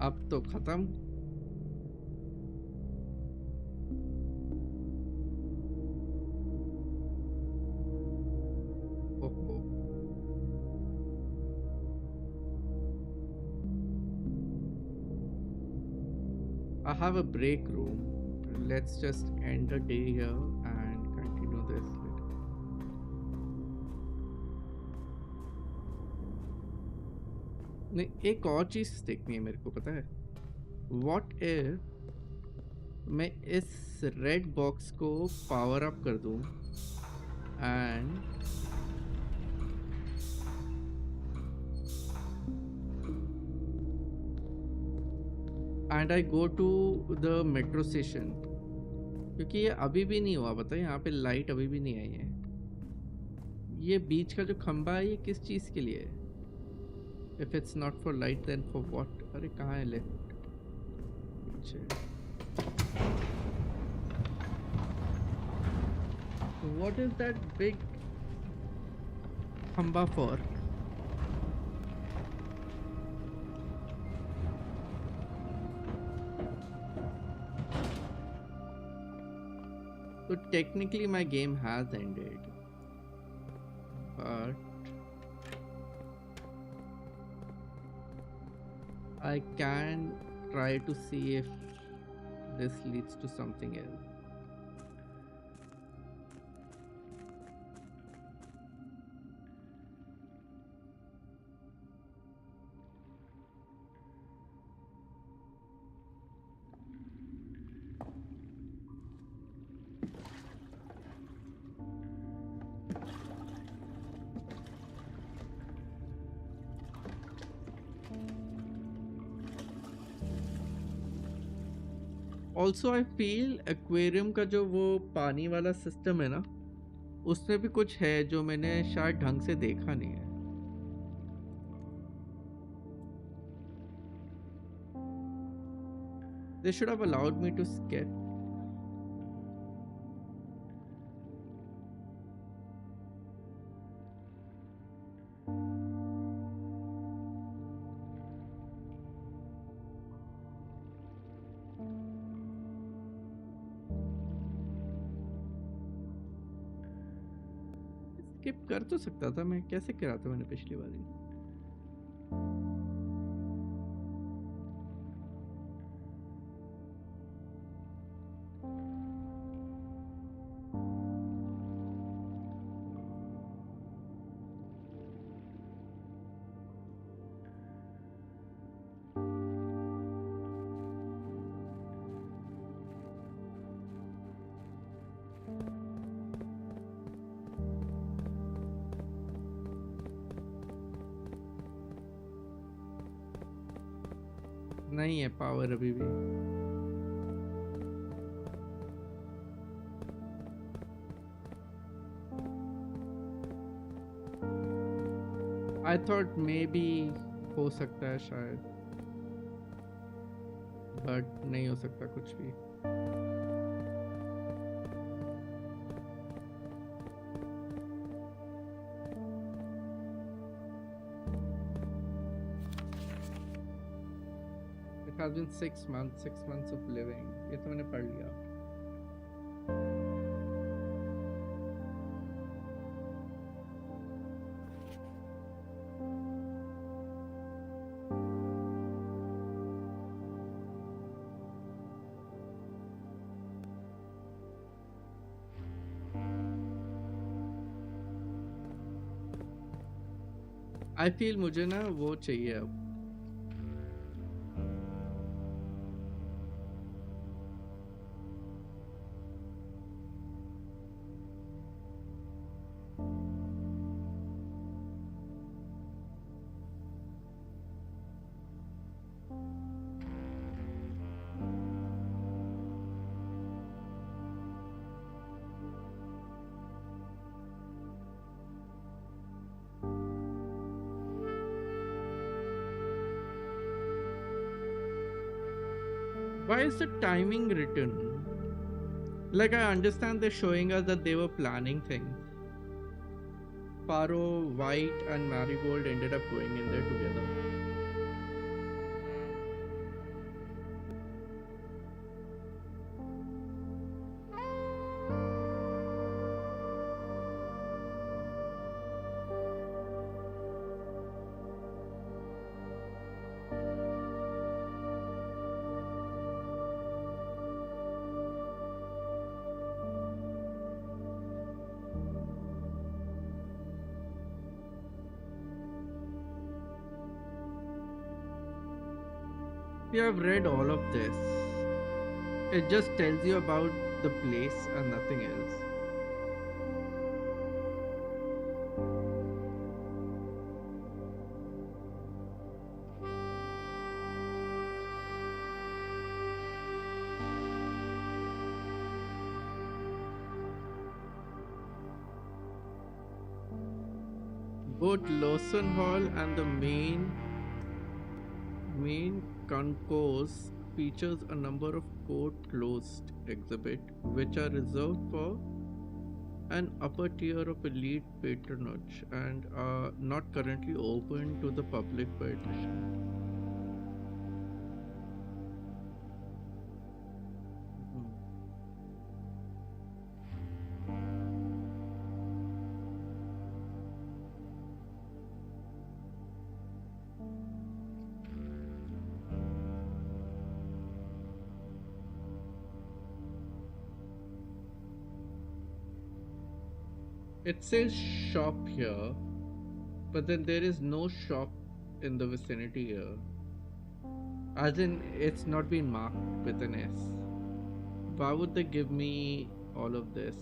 अब तो खत्म। ओहो, I have a break room. Let's just end the day here and continue this later. नहीं, एक और चीज देखनी है मेरे को, पता है? What if मैं इस रेड बॉक्स को पावर अप कर दूं and I go to the metro station, क्योंकि ये अभी भी नहीं हुआ, पता है? यहाँ पे लाइट अभी भी नहीं आई है। ये बीच का जो खंबा है, ये किस चीज़ के लिए है? If it's not for light then for what? अरे कहाँ है लेफ्ट? पीछे। व्हाट इज दैट बिग खंबा for? So technically my game has ended, but I can try to see if this leads to something else. Also I feel aquarium का जो वो पानी वाला सिस्टम है ना, उसमें भी कुछ है जो मैंने शायद ढंग से देखा नहीं है। They should have allowed me to skip. Skip कर तो सकता था मैं, कैसे करा था मैंने पिछली बारी? नहीं है पावर अभी भी। आई थॉट मे बी हो सकता है शायद, बट नहीं हो सकता कुछ भी। It has been 6 months of living. ये तो मैंने पढ़ लिया। I feel मुझे ना वो चाहिए अब। Why is the timing written? Like, I understand they're showing us that they were planning things. Paro, White and Marigold ended up going in there together. You have read all of this. It just tells you about the place and nothing else. Both Lawson Hall and the main concourse features a number of court closed exhibit which are reserved for an upper tier of elite patronage and are not currently open to the public by admission. Hmm. It says shop here, but then there is no shop in the vicinity here. As in, it's not been marked with an S. Why would they give me all of this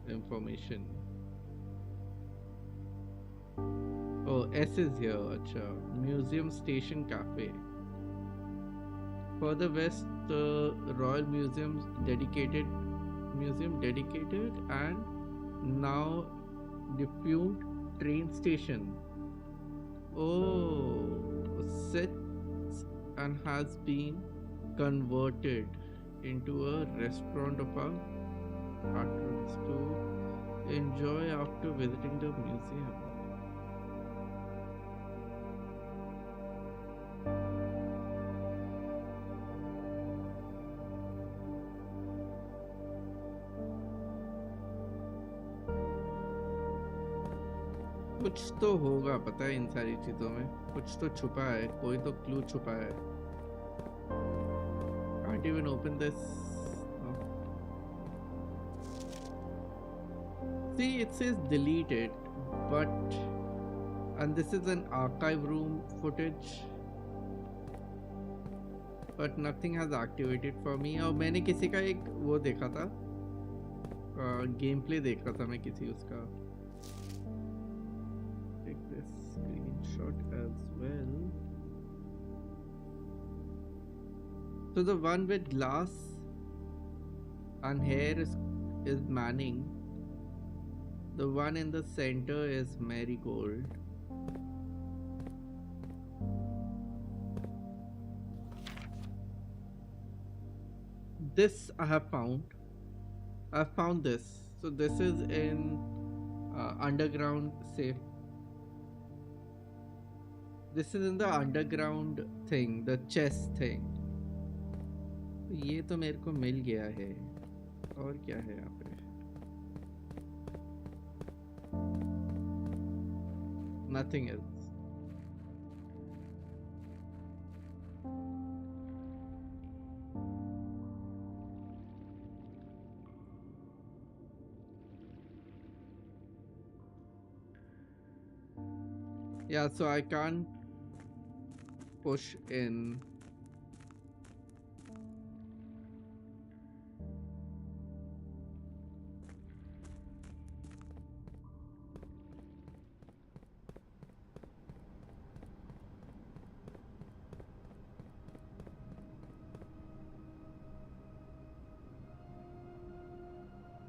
information? Oh, S is here, acha. Museum Station Cafe. Further west, the Royal Museum dedicated and now defunct train station. Oh, sits and has been converted into a restaurant of our patrons to enjoy after visiting the museum. कुछ तो होगा पता है इन सारी चीजों में कुछ तो छुपा है कोई तो क्लू छुपा है can't even open this oh. See it says deleted but and this is an archive room footage but nothing has activated for me और मैंने किसी का एक वो देखा था गेम प्ले देखा था मैं किसी उसका screenshot as well. So the one with glass and hair is Manning. The one in the center is Marigold. This I have found. I found this. So this is in underground safe. This is in the underground thing, the chest thing. ये तो मेरे को मिल गया है और क्या है यहाँ पे nothing else. Yeah, so I can't push in.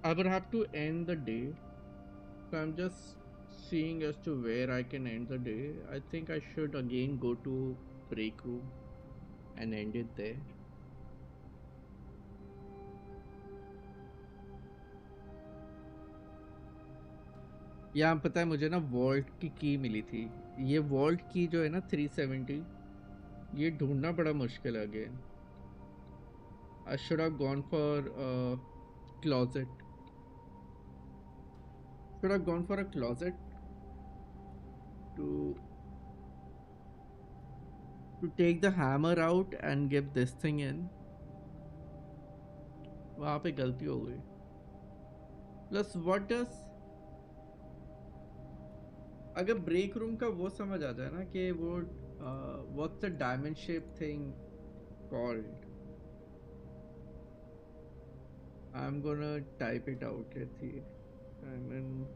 I would have to end the day, so I'm just seeing as to where I can end the day. I think I should again go to break room and end it there. यहाँ पता है मुझे ना vault की मिली थी ये vault की जो है ना 370 ये ढूंढना बड़ा मुश्किल है again I should have gone for a closet. Should have gone for a closet to take the hammer out and give this thing in. वहाँ पे गलती हो गई. Plus what does अगर ब्रेक रूम का वो समझ आ जाए ना कि वो what's the diamond shape thing called? I'm gonna type it out. Let's see. I'm in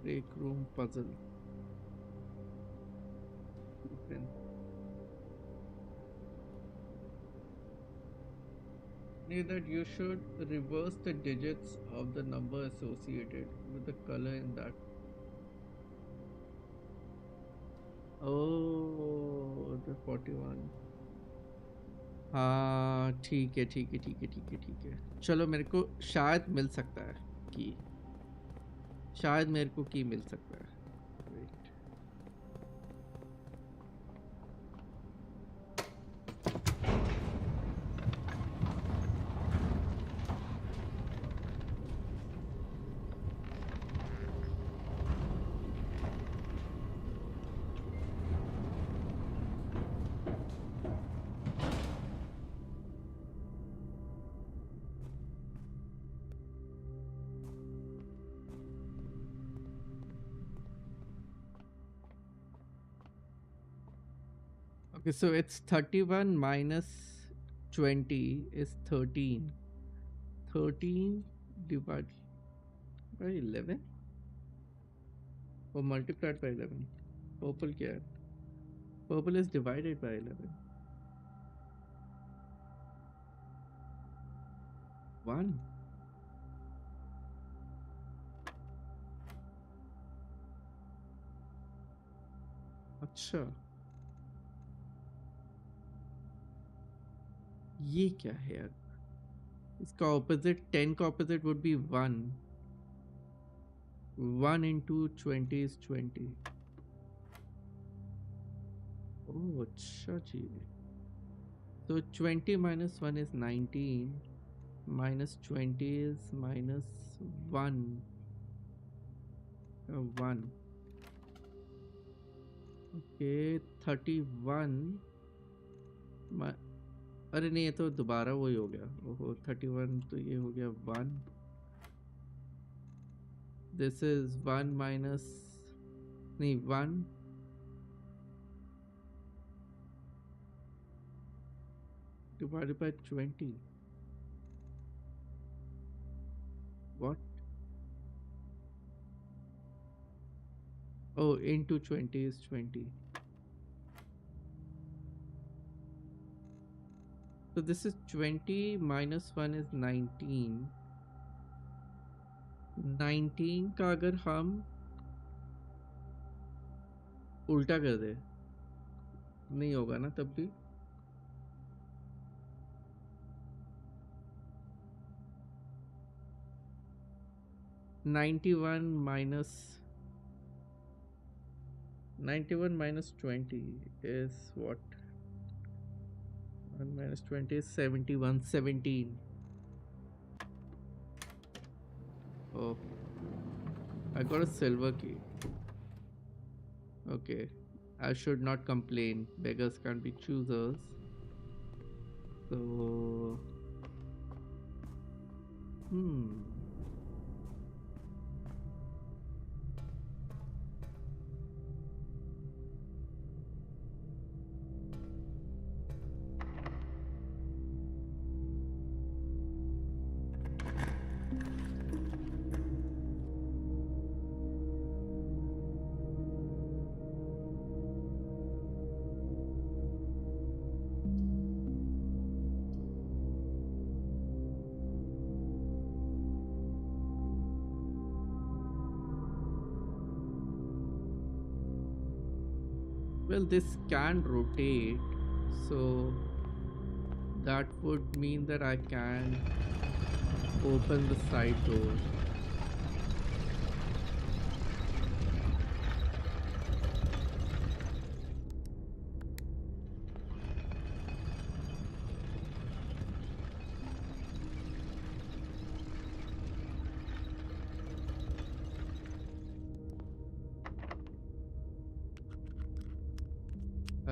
break room puzzle. Open. Near that you should reverse the digits of the number associated with the color in that. Oh, the 41. हाँ ठीक है ठीक है ठीक है ठीक है ठीक है चलो मेरे को शायद मिल सकता है की शायद मेरे को की मिल सकता है Wait. Okay, so it's 31 minus 20 is 13. 13 divided by 11 or multiplied by 11. Purple क्या है? Purple is divided by 11. 1. अच्छा ये क्या है यार इसका ऑपोजिट 10 का opposite would be 1 1 into 20 is 20 oh अच्छा जी so 20 minus 1 is 19 minus 20 is minus 1 1 okay 31 अरे नहीं ये तो दोबारा वही हो गया ओहो 31 तो ये हो गया 1 दिस इज 1 माइनस नहीं 1 divided by 20 what oh into 20 is 20 so this is 20 minus 1 is 19 19 का अगर हम उल्टा कर दे नहीं होगा ना तब भी 91 minus 91 minus 20 is what 1 minus 20 is 71 17 oh I got a silver key okay I should not complain beggars can't be choosers so well this can rotate so that would mean that I can open the side door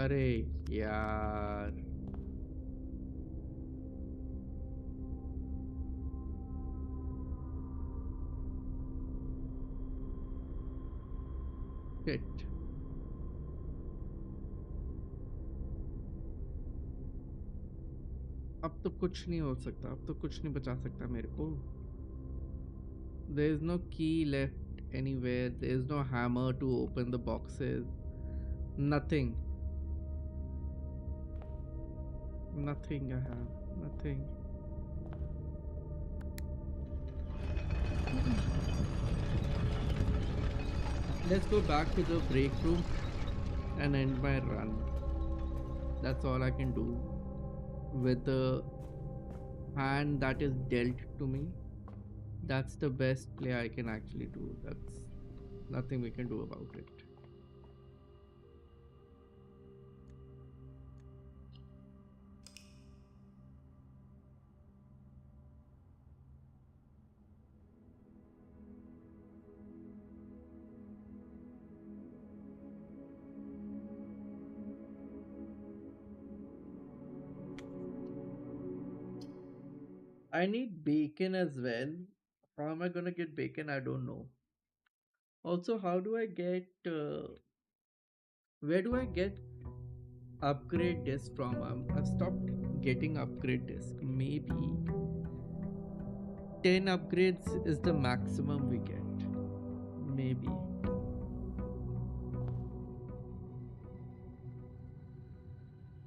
अरे यार Shit. अब तो कुछ नहीं हो सकता, अब तो कुछ नहीं बचा सकता मेरे को. There is no key left anywhere. There is no hammer to open the boxes. Nothing. Nothing I have. Nothing. Let's go back to the break room and end my run. That's all I can do with the hand that is dealt to me. That's the best play I can actually do. That's nothing we can do about it. I need bacon as well. How am I gonna get bacon? I don't know. Also, how do I get? Where do I get upgrade disc from? I've stopped getting upgrade disc. Maybe 10 upgrades is the maximum we get. Maybe.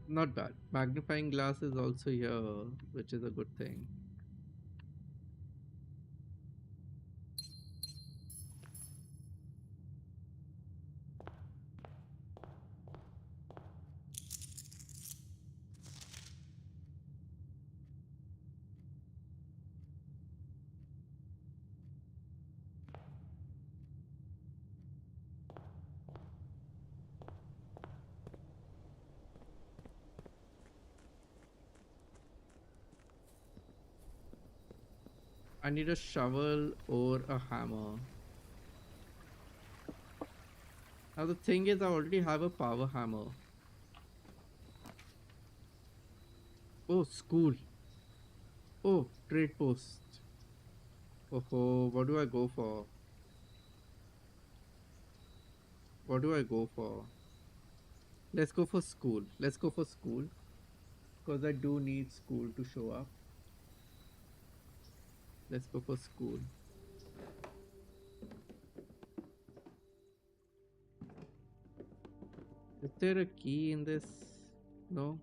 Not bad. Magnifying glass is also here, which is a good thing. I need a shovel or a hammer. Now the thing is, I already have a power hammer. Oh, school. Oh, trade post. Oh, what do I go for? What do I go for? Let's go for school. Let's go for school. Because I do need school to show up. Let's go for school. Is there a key in this? No?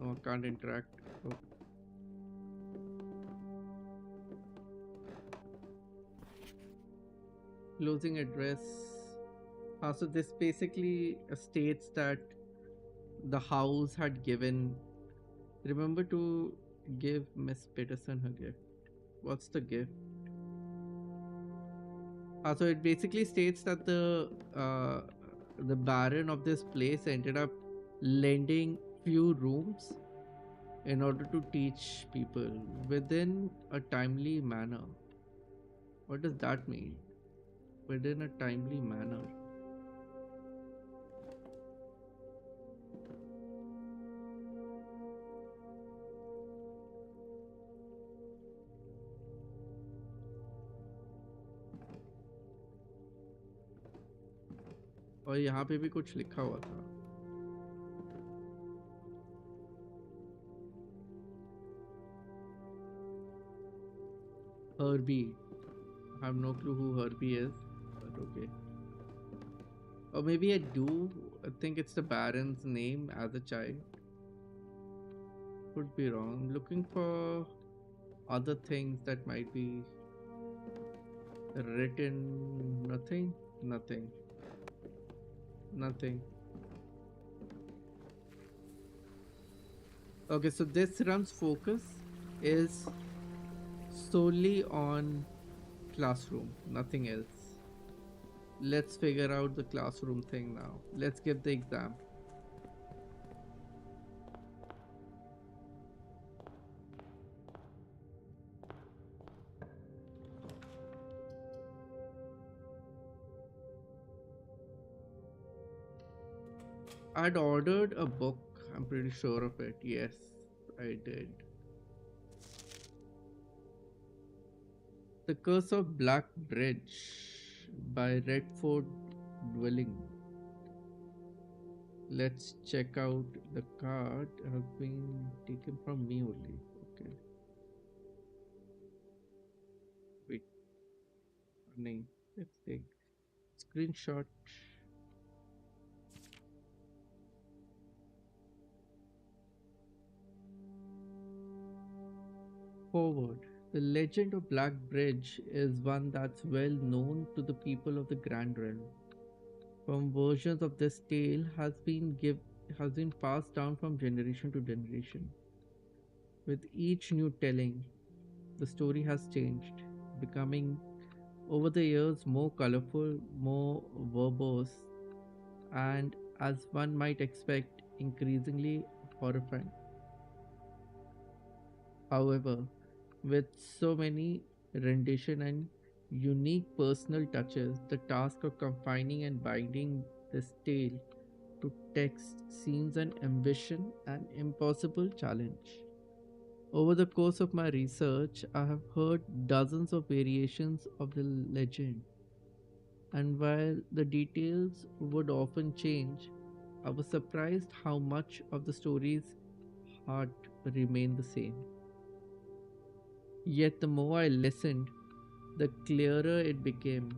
No, I can't interact. Oh. Closing address. So this basically states that the house had given. Remember to give Miss Peterson her gift. What's the gift? So it basically states that the baron of this place ended up lending few rooms in order to teach people within a timely manner. What does that mean? Within a timely manner. और यहाँ पे भी कुछ लिखा हुआ था. Herbie. I have no clue who Herbie is, but okay. Or maybe I do. I think it's the Baron's name as a child. Could be wrong. I'm looking for other things that might be written. Nothing. Nothing. Nothing. Okay, so this run's focus is solely on classroom, nothing else. Let's figure out the classroom thing now. Let's give the exam. I'd ordered a book, I'm pretty sure of it. Yes, I did. The Curse of Black Bridge by Redford Dwelling. Let's check out the card has been taken from me only. Okay, wait, name. Let's take screenshot. Forward. The legend of Black Bridge is one that's well known to the people of the Grand Realm. From versions of this tale has been passed down from generation to generation. With each new telling, the story has changed, becoming over the years more colorful, more verbose, and as one might expect, increasingly horrifying. However, with so many rendition and unique personal touches, the task of confining and binding this tale to text seems an ambition and impossible challenge. Over the course of my research, I have heard dozens of variations of the legend, and while the details would often change, I was surprised how much of the story's heart remained the same. Yet, the more I listened, the clearer it became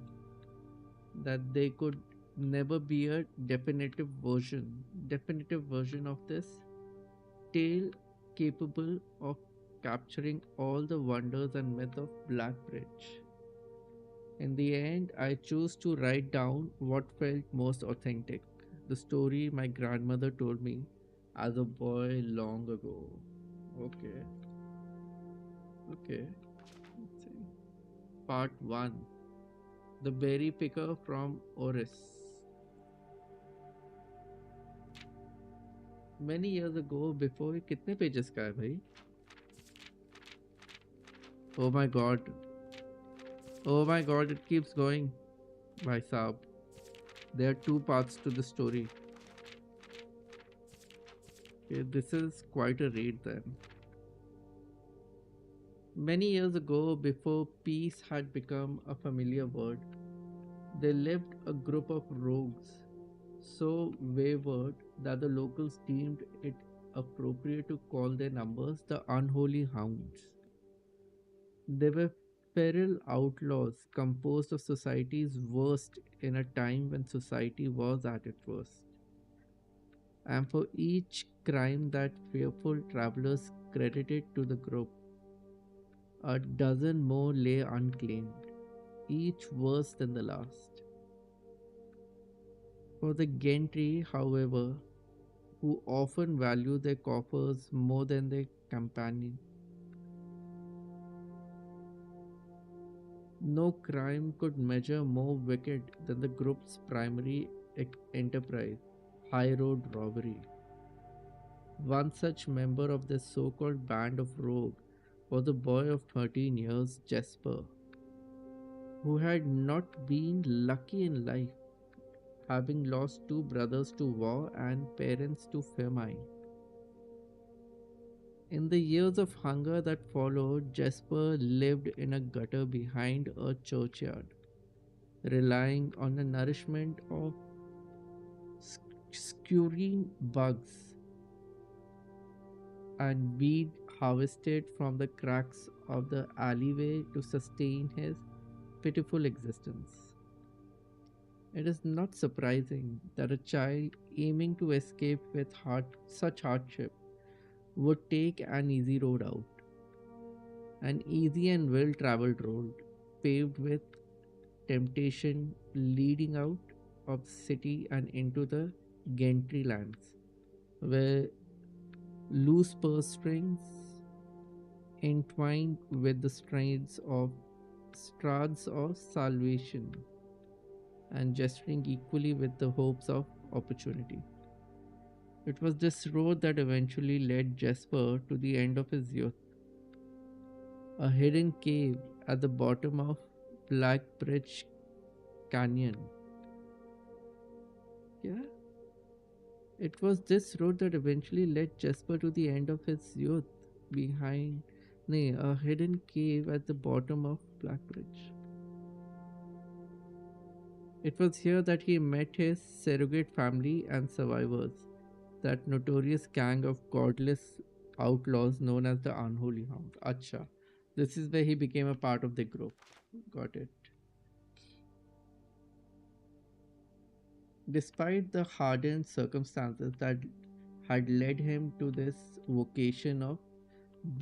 that there could never be a definitive version of this tale capable of capturing all the wonders and myth of Blackbridge. In the end, I chose to write down what felt most authentic, the story my grandmother told me as a boy long ago. Okay, okay. Let's see. Part 1. The Berry Picker from Oris. Many years ago, before कितने pages का है भाई? Oh my god. Oh my god, it keeps going. Bhai Saab. There are two parts to the story. Okay, this is quite a read then. Many years ago, before peace had become a familiar word, there lived a group of rogues so wayward that the locals deemed it appropriate to call their numbers the Unholy Hounds. They were feral outlaws composed of society's worst in a time when society was at its worst. And for each crime that fearful travelers credited to the group, a dozen more lay unclaimed, each worse than the last. For the gentry, however, who often value their coffers more than their companion, no crime could measure more wicked than the group's primary enterprise, high road robbery. One such member of this so called band of rogue was a boy of 13 years, Jesper, who had not been lucky in life, having lost two brothers to war and parents to famine. In the years of hunger that followed, Jesper lived in a gutter behind a churchyard, relying on the nourishment of scurrying bugs and weed harvested from the cracks of the alleyway to sustain his pitiful existence. It is not surprising that a child aiming to escape with such hardship would take an easy road out, an easy and well traveled road paved with temptation leading out of the city and into the gentry lands, where loose purse strings entwined with the strads of salvation and gesturing equally with the hopes of opportunity. It was this road that eventually led Jesper to the end of his youth, a hidden cave at the bottom of Black Bridge Canyon. Yeah, it was this road that eventually led Jesper to the end of his youth, behind a hidden cave at the bottom of Black Bridge. It was here that he met his surrogate family and survivors, that notorious gang of godless outlaws known as the Unholy Hound. Acha. This is where he became a part of the group. Got it. Despite the hardened circumstances that had led him to this vocation of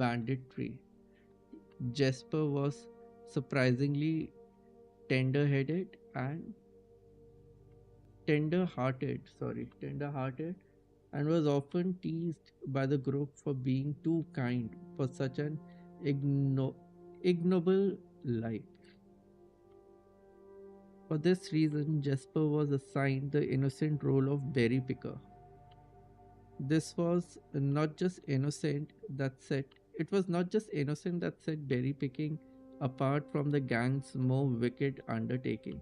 banditry, Jesper was surprisingly tender-headed and tender-hearted, and was often teased by the group for being too kind for such an igno- ignoble life. For this reason, Jesper was assigned the innocent role of berry picker. This was not just innocent that set it was not just innocent that set berry picking apart from the gang's more wicked undertaking,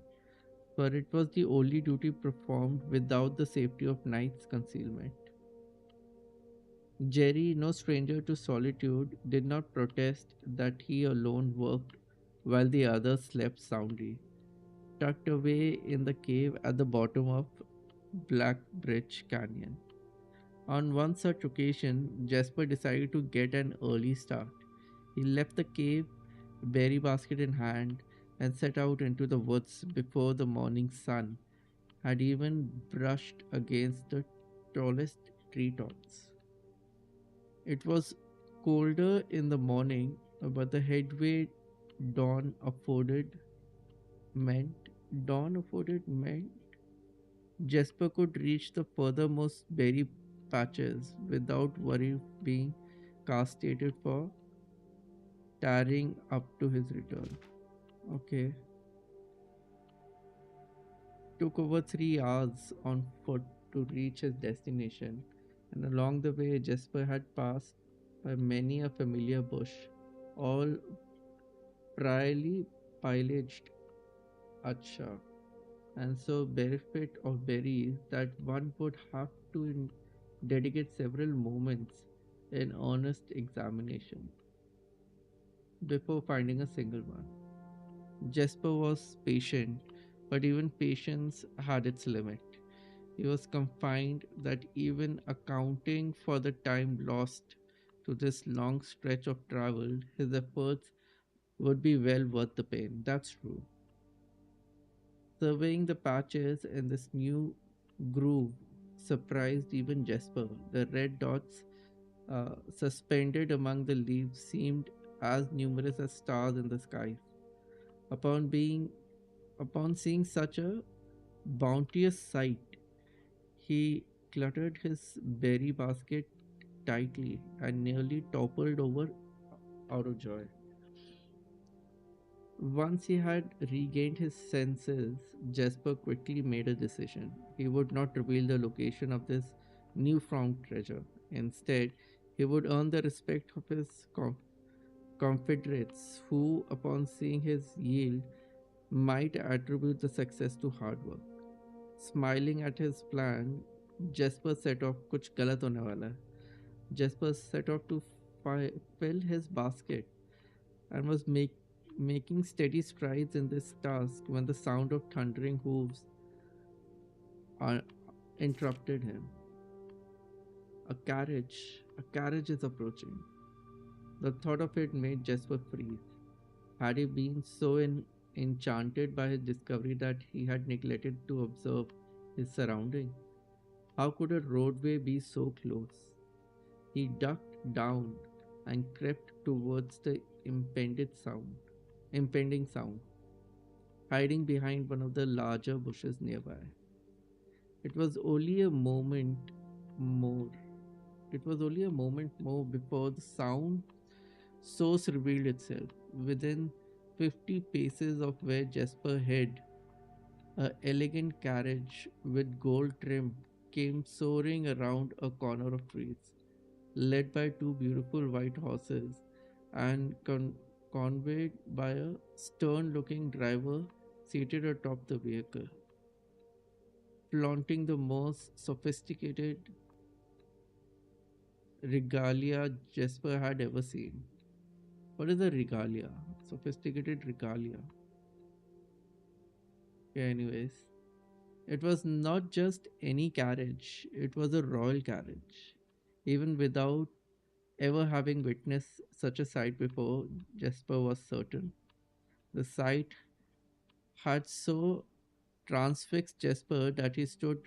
for it was the only duty performed without the safety of night's concealment. Jerry, no stranger to solitude, did not protest that he alone worked while the others slept soundly, tucked away in the cave at the bottom of Black Bridge Canyon. On one such occasion, Jasper decided to get an early start. He left the cave, berry basket in hand, and set out into the woods before the morning sun had even brushed against the tallest treetops. It was colder in the morning, but the headway dawn afforded meant dawn afforded meant Jesper could reach the furthermost berry patches without worry of being castrated for tarrying up to his return. Okay. Took over 3 hours on foot to reach his destination, and along the way, Jesper had passed by many a familiar bush, all priorly pillaged. Acha. And so berefit of berries that one would have to dedicate several moments in earnest examination before finding a single one. Jesper was patient, but even patience had its limit. He was confined that even accounting for the time lost to this long stretch of travel, his efforts would be well worth the pain. That's true. Surveying the patches in this new groove surprised even Jesper. The red dots suspended among the leaves seemed as numerous as stars in the skies. Upon being upon seeing such a bounteous sight, he cluttered his berry basket tightly and nearly toppled over out of joy. Once he had regained his senses, Jesper quickly made a decision. He would not reveal the location of this newfound treasure. Instead, he would earn the respect of his confederates, who, upon seeing his yield, might attribute the success to hard work. Smiling at his plan, Jesper set off कुछ गलत होने वाला है. Jesper set off to fill his basket and was making steady strides in this task when the sound of thundering hooves uh, interrupted him. A carriage is approaching. The thought of it made Jesper freeze. Had he been so enchanted by his discovery that he had neglected to observe his surroundings? How could a roadway be so close? He ducked down and crept towards the impending sound, hiding behind one of the larger bushes nearby. It was only a moment more. It was only a moment more before the sound source revealed itself. Within 50 paces of where Jesper hid, a elegant carriage with gold trim came soaring around a corner of trees, led by two beautiful white horses and conveyed by a stern looking driver seated atop the vehicle, flaunting the most sophisticated regalia Jesper had ever seen. What is a regalia? Sophisticated regalia. Yeah, anyways. It was not just any carriage, it was a royal carriage. Even without ever having witnessed such a sight before, Jesper was certain. The sight had so transfixed Jesper that he stood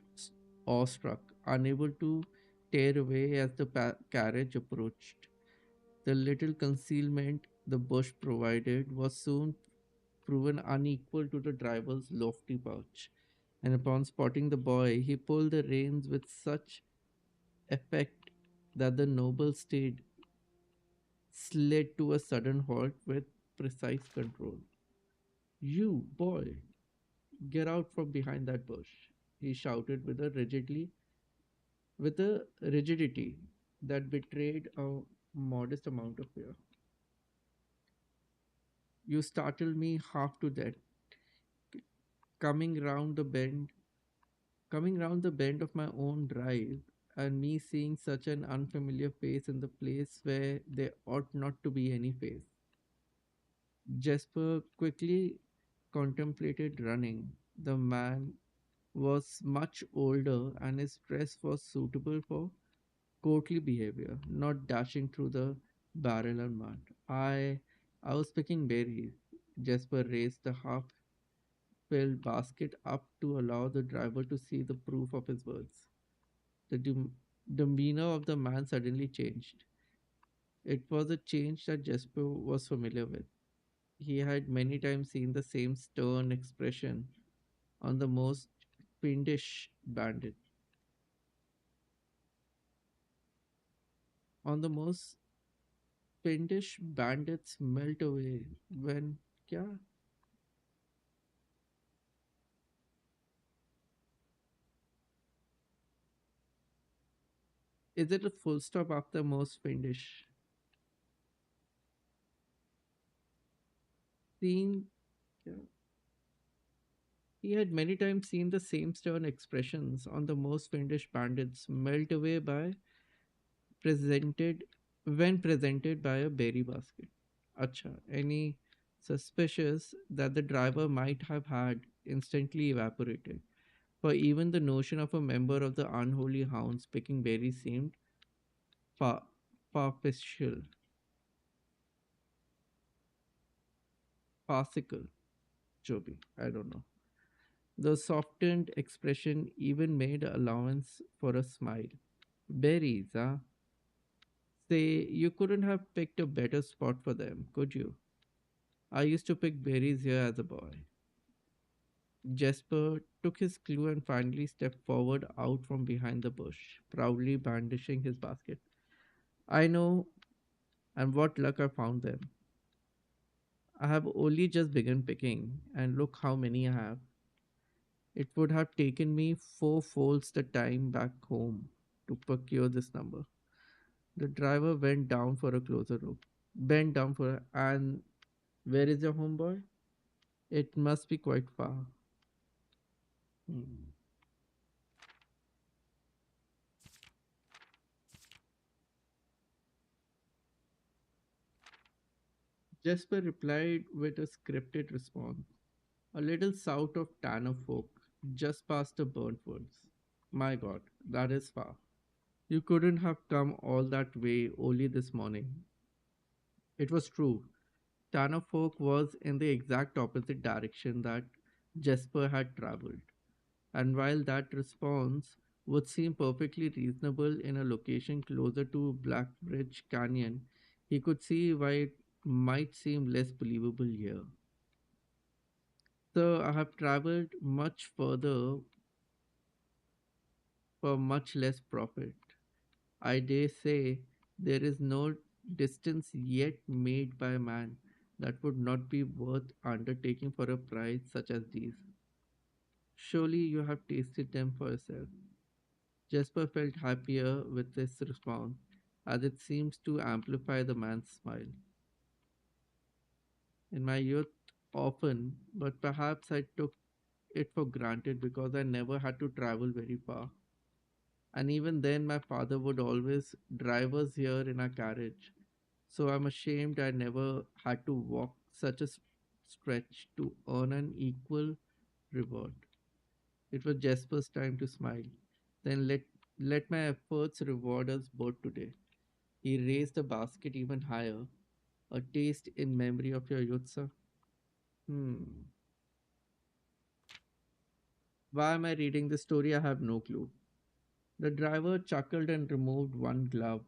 awestruck, unable to tear away as the carriage approached. The little concealment the bush provided was soon proven unequal to the driver's lofty perch, and upon spotting the boy, he pulled the reins with such effect that the noble steed slid to a sudden halt with precise control. You, boy, get out from behind that bush, he shouted with a rigidity that betrayed a modest amount of fear. You startled me half to death. Coming round the bend, coming round the bend of my own drive, and me seeing such an unfamiliar face in the place where there ought not to be any face. Jesper quickly contemplated running. The man was much older, and his dress was suitable for courtly behavior, not dashing through the barrel and mud. I was picking berries. Jesper raised the half filled basket up to allow the driver to see the proof of his words. The demeanor of the man suddenly changed. It was a change that Jesper was familiar with. He had many times seen the same stern expression on the most fiendish bandit, on the most fiendish bandits melt away when, kya? Is it a full stop after most fiendish? Seen, kya? He had many times seen the same stern expressions on the most fiendish bandits melt away presented presented by a berry basket. Acha, any suspicious that the driver might have had instantly evaporated, for even the notion of a member of the unholy hounds picking berries seemed far farcical, farcical, Joby. I don't know. The softened expression even made allowance for a smile. Berries, huh? Say, you couldn't have picked a better spot for them, could you? I used to pick berries here as a boy. Jesper took his clue and finally stepped forward out from behind the bush, proudly brandishing his basket. I know, and what luck I found them. I have only just begun picking, and look how many I have. It would have taken me four folds the time back home to procure this number. The driver went down for a closer look. Bent down for and where is your homeboy? It must be quite far. Hmm. Jesper replied with a scripted response. A little south of Tanner Folk, just past the burnt woods. My god, that is far. You couldn't have come all that way only this morning. It was true. Tanner Folk was in the exact opposite direction that Jesper had traveled. And while that response would seem perfectly reasonable in a location closer to Blackbridge Canyon, he could see why it might seem less believable here. So I have traveled much further for much less profit. I dare say there is no distance yet made by man that would not be worth undertaking for a price such as these. Surely you have tasted them for yourself. Jesper felt happier with this response, as it seems to amplify the man's smile. In my youth, often, but perhaps I took it for granted because I never had to travel very far. And even then, my father would always drive us here in a carriage. So I'm ashamed I never had to walk such a stretch to earn an equal reward. It was Jasper's time to smile. Then let my efforts reward us both today. He raised the basket even higher. A taste in memory of your youth, sir. Hmm. Why am I reading this story? I have no clue. The driver chuckled and removed one glove,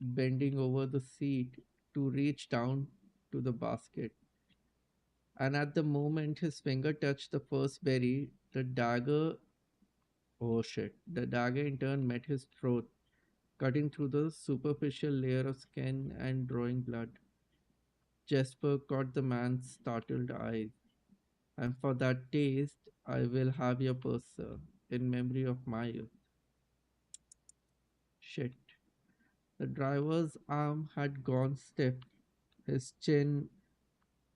bending over the seat to reach down to the basket. And at the moment his finger touched the first berry, the dagger, oh shit, the dagger in turn met his throat, cutting through the superficial layer of skin and drawing blood. Jesper caught the man's startled eyes. And for that taste, I will have your purse, sir, in memory of my youth. Shit. The driver's arm had gone stiff, his chin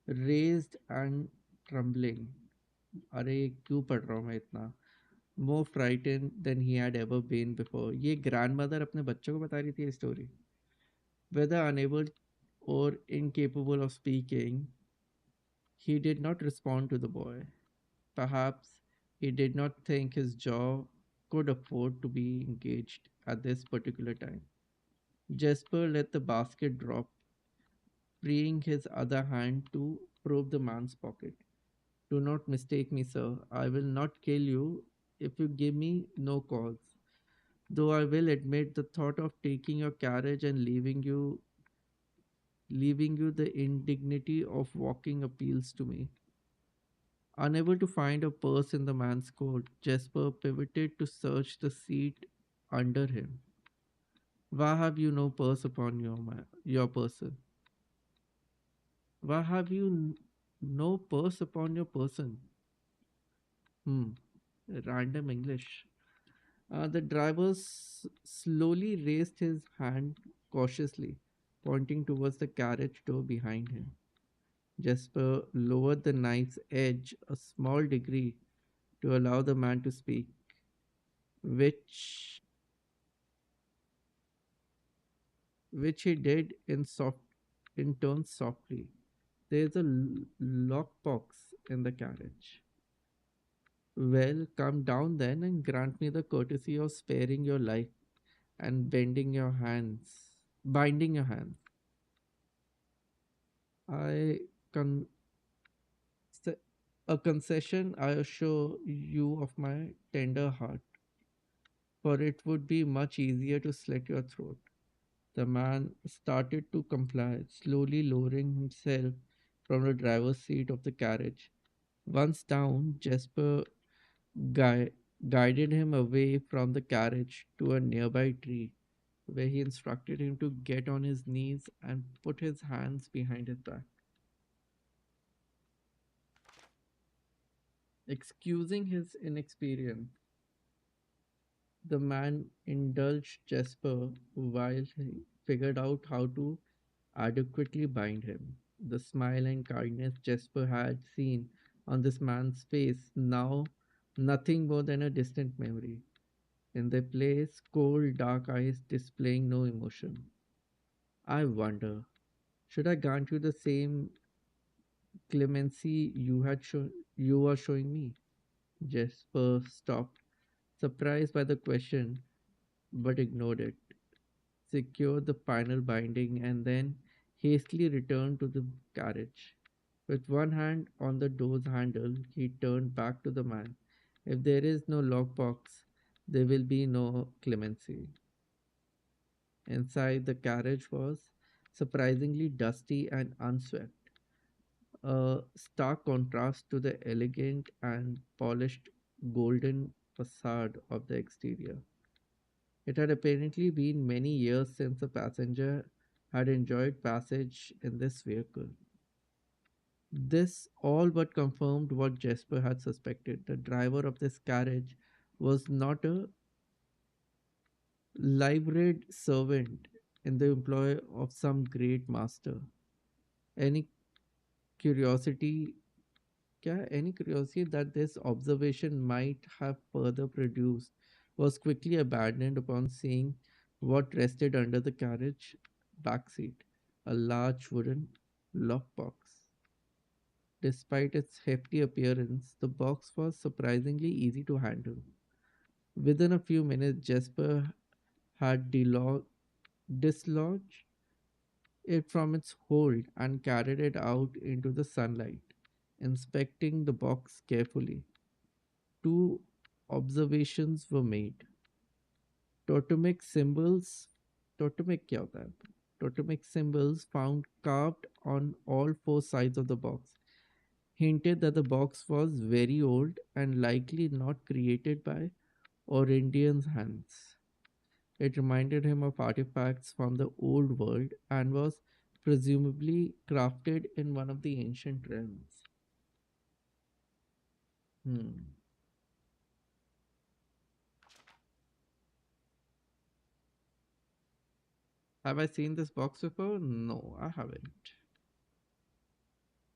raised and trembling. अरे क्यों पढ़ रहा हूँ मैं इतना? More frightened than he had ever been before. ये grandmother अपने बच्चों को बता रही थी ये story. Whether unable or incapable of speaking, he did not respond to the boy. Perhaps he did not think his jaw could afford to be engaged at this particular time. Jesper let the basket drop, freeing his other hand to probe the man's pocket. Do not mistake me, sir. I will not kill you if you give me no cause. Though I will admit the thought of taking your carriage and leaving you the indignity of walking appeals to me. Unable to find a purse in the man's coat, Jesper pivoted to search the seat under him. Why have you no purse upon your person? Why have you no purse upon your person? Hmm. Random English. The driver slowly raised his hand cautiously, pointing towards the carriage door behind him. Jesper lowered the knife's edge a small degree to allow the man to speak, which he did in tones softly. There is a lockbox in the carriage. Well, come down then and grant me the courtesy of sparing your life and binding your hands. I con a concession I assure you of my tender heart, for it would be much easier to slit your throat. The man started to comply, slowly lowering himself from the driver's seat of the carriage. Once down, Jesper gui- guided him away from the carriage to a nearby tree, where he instructed him to get on his knees and put his hands behind his back. Excusing his inexperience, the man indulged Jesper while he figured out how to adequately bind him. The smile and kindness Jesper had seen on this man's face now nothing more than a distant memory. In their place, cold, dark eyes displaying no emotion. I wonder, should I grant you the same clemency you are showing me? Jesper stopped, surprised by the question, but ignored it, secured the final binding, and then hastily returned to the carriage. With one hand on the door's handle, he turned back to the man. If there is no lockbox, there will be no clemency. Inside, the carriage was surprisingly dusty and unswept, a stark contrast to the elegant and polished golden facade of the exterior. It had apparently been many years since a passenger had enjoyed passage in this vehicle. This all but confirmed what Jesper had suspected. The driver of this carriage was not a liveried servant in the employ of some great master. Any curiosity, any curiosity that this observation might have further produced was quickly abandoned upon seeing what rested under the carriage back seat, a large wooden lockbox. Despite its hefty appearance, the box was surprisingly easy to handle. Within a few minutes, Jesper had dislodged it from its hold and carried it out into the sunlight, inspecting the box carefully. Two observations were made. Totemic symbols totemic क्या होता है? Totemic symbols found carved on all four sides of the box hinted that the box was very old and likely not created by Orindians' hands. It reminded him of artifacts from the old world and was presumably crafted in one of the ancient realms. Hmm. Have I seen this box before? No, I haven't.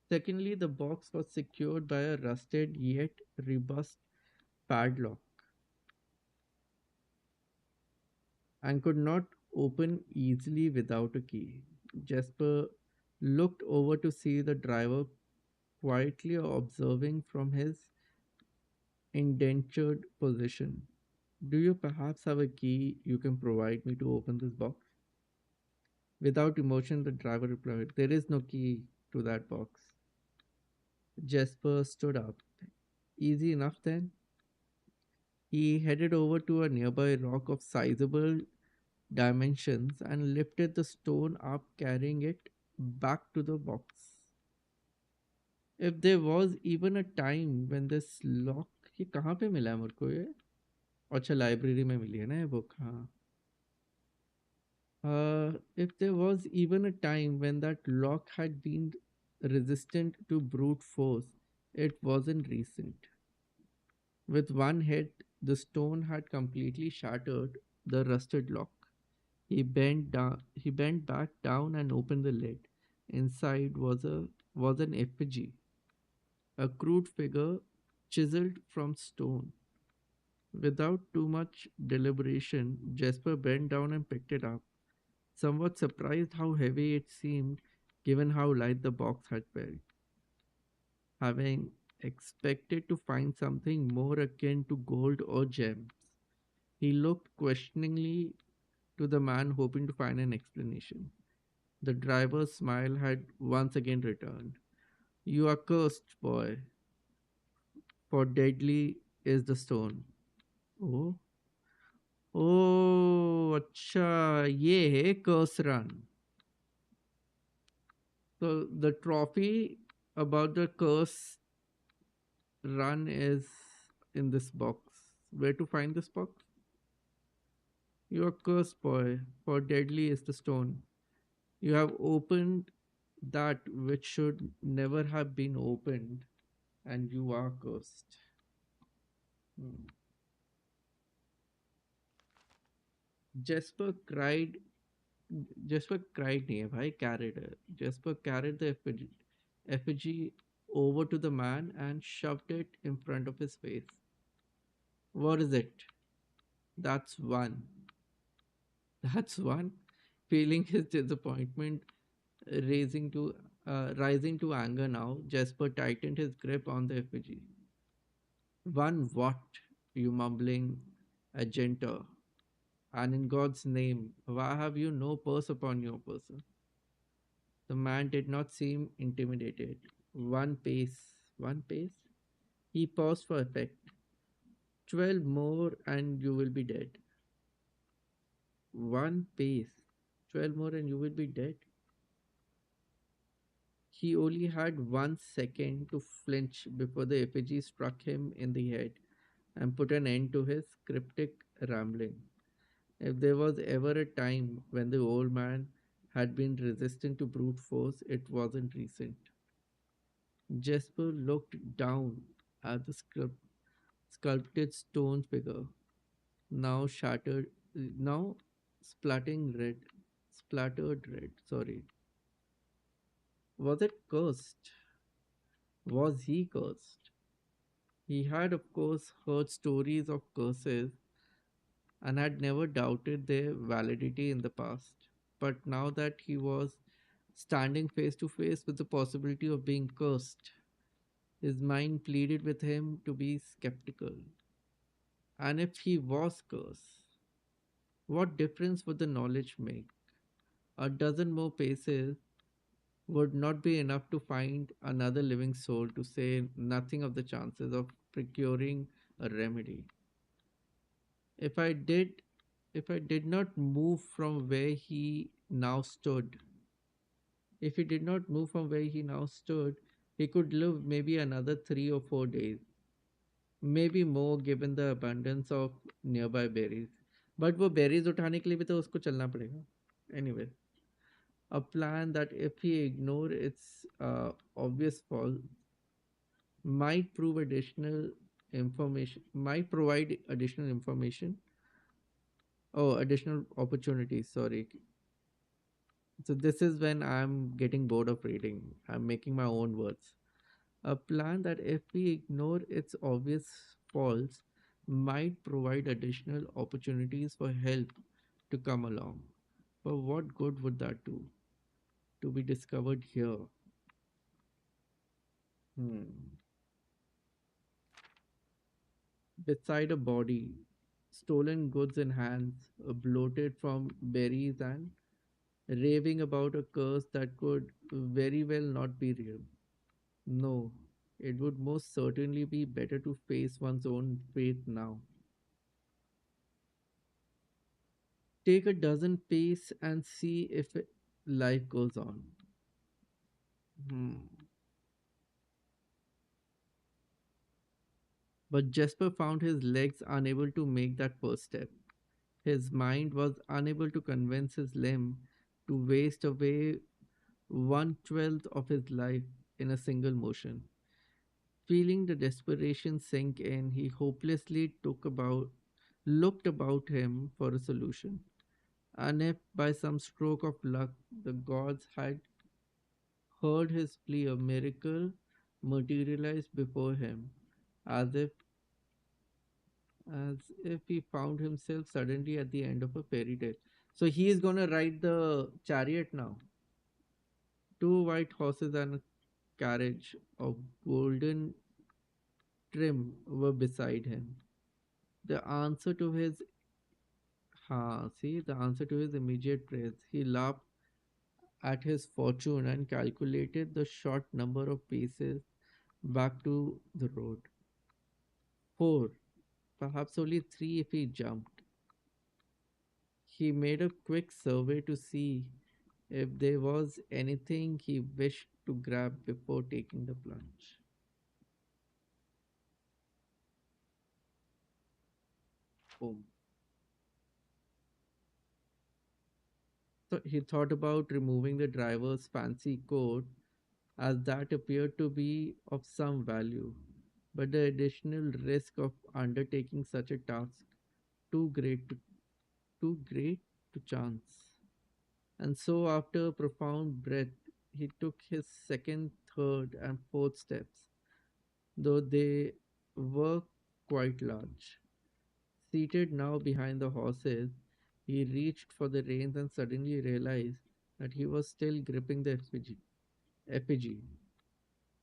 Secondly, the box was secured by a rusted yet robust padlock and could not open easily without a key. Jasper looked over to see the driver quietly observing from his indentured position. Do you perhaps have a key you can provide me to open this box? Without emotion, the driver replied, there is no key to that box. Jasper stood up. Easy enough then. He headed over to a nearby rock of sizable dimensions and lifted the stone up, carrying it back to the box. If there was even a time when this lock, ये कहाँ पे मिला है मेरे को ये? अच्छा library में मिली है ना ये बुक हाँ. If there was even a time when that lock had been resistant to brute force, it wasn't recent. With one hit, the stone had completely shattered the rusted lock. He bent back down and opened the lid. Inside was an effigy, a crude figure chiseled from stone. Without too much deliberation, Jasper bent down and picked it up, somewhat surprised how heavy it seemed given how light the box had felt. Having expected to find something more akin to gold or gems, he looked questioningly to the man, hoping to find an explanation. The driver's smile had once again returned. You are cursed, boy, for deadly is the stone. Oh, oh, अच्छा ये है curse run. So the trophy about the curse run is in this box. Where to find this box? You are cursed, boy, for deadly is the stone. You have opened that which should never have been opened, and you are cursed. Hmm. Jesper cried. Jesper cried नहीं है भाई carried है. Jesper carried the effigy over to the man and shoved it in front of his face. What is it? That's one. That's one. Feeling his disappointment rising to anger now, Jesper tightened his grip on the effigy. One what? You mumbling agenter. And in God's name, why have you no purse upon your person? The man did not seem intimidated. One pace. One pace? He paused for effect. 12 more and you will be dead. One pace. 12 more and you will be dead. He only had 1 second to flinch before the effigy struck him in the head and put an end to his cryptic rambling. If there was ever a time when the old man had been resistant to brute force, it wasn't recent. Jesper looked down at the sculpted stone figure, now shattered, now splattered red. Sorry. Was it cursed? Was he cursed? He had, of course, heard stories of curses and had never doubted their validity in the past. But now that he was standing face to face with the possibility of being cursed, His mind pleaded with him to be skeptical. And if he was cursed, what difference would the knowledge make? A dozen more paces would not be enough to find another living soul, to say nothing of the chances of procuring a remedy. If I did if I did not move from where he now stood, if he did not move from where he now stood, he could live maybe another 3 or 4 days, maybe more given the abundance of nearby berries. But वो berries उठाने के लिए भी तो उसको चलना पड़ेगा. Anyway, a plan that if he ignored its obvious fault might prove additional information, might provide additional information. Oh, additional opportunities. Sorry. So this is when I'm getting bored of reading. I'm making my own words. A plan that, if we ignore its obvious faults, might provide additional opportunities for help to come along. But what good would that do? To be discovered here. Hmm. Beside a body, stolen goods in hands, bloated from berries, and raving about a curse that could very well not be real. No, it would most certainly be better to face one's own fate now. Take a dozen pace and see if life goes on. Hmm. But Jesper found his legs unable to make that first step. His mind was unable to convince his limb to waste away 1/12 of his life in a single motion. Feeling the desperation sink in, he hopelessly looked about him for a solution. And if by some stroke of luck the gods had heard his plea, a miracle materialized before him, as if he found himself suddenly at the end of a fairy tale. So he is gonna ride the chariot now. Two white horses and a carriage of golden trim were beside him. The answer to his the answer to his immediate praise. He laughed at his fortune and calculated the short number of paces back to the road. Four, perhaps only three if he jumped. He made a quick survey to see if there was anything he wished to grab before taking the plunge. Boom. So he thought about removing the driver's fancy coat, as that appeared to be of some value, but the additional risk of undertaking such a task too great to, too great to chance. And so, after a profound breath, he took his second, third, and fourth steps, though they were quite large. Seated now behind the horses, he reached for the reins and suddenly realized that he was still gripping the effigy.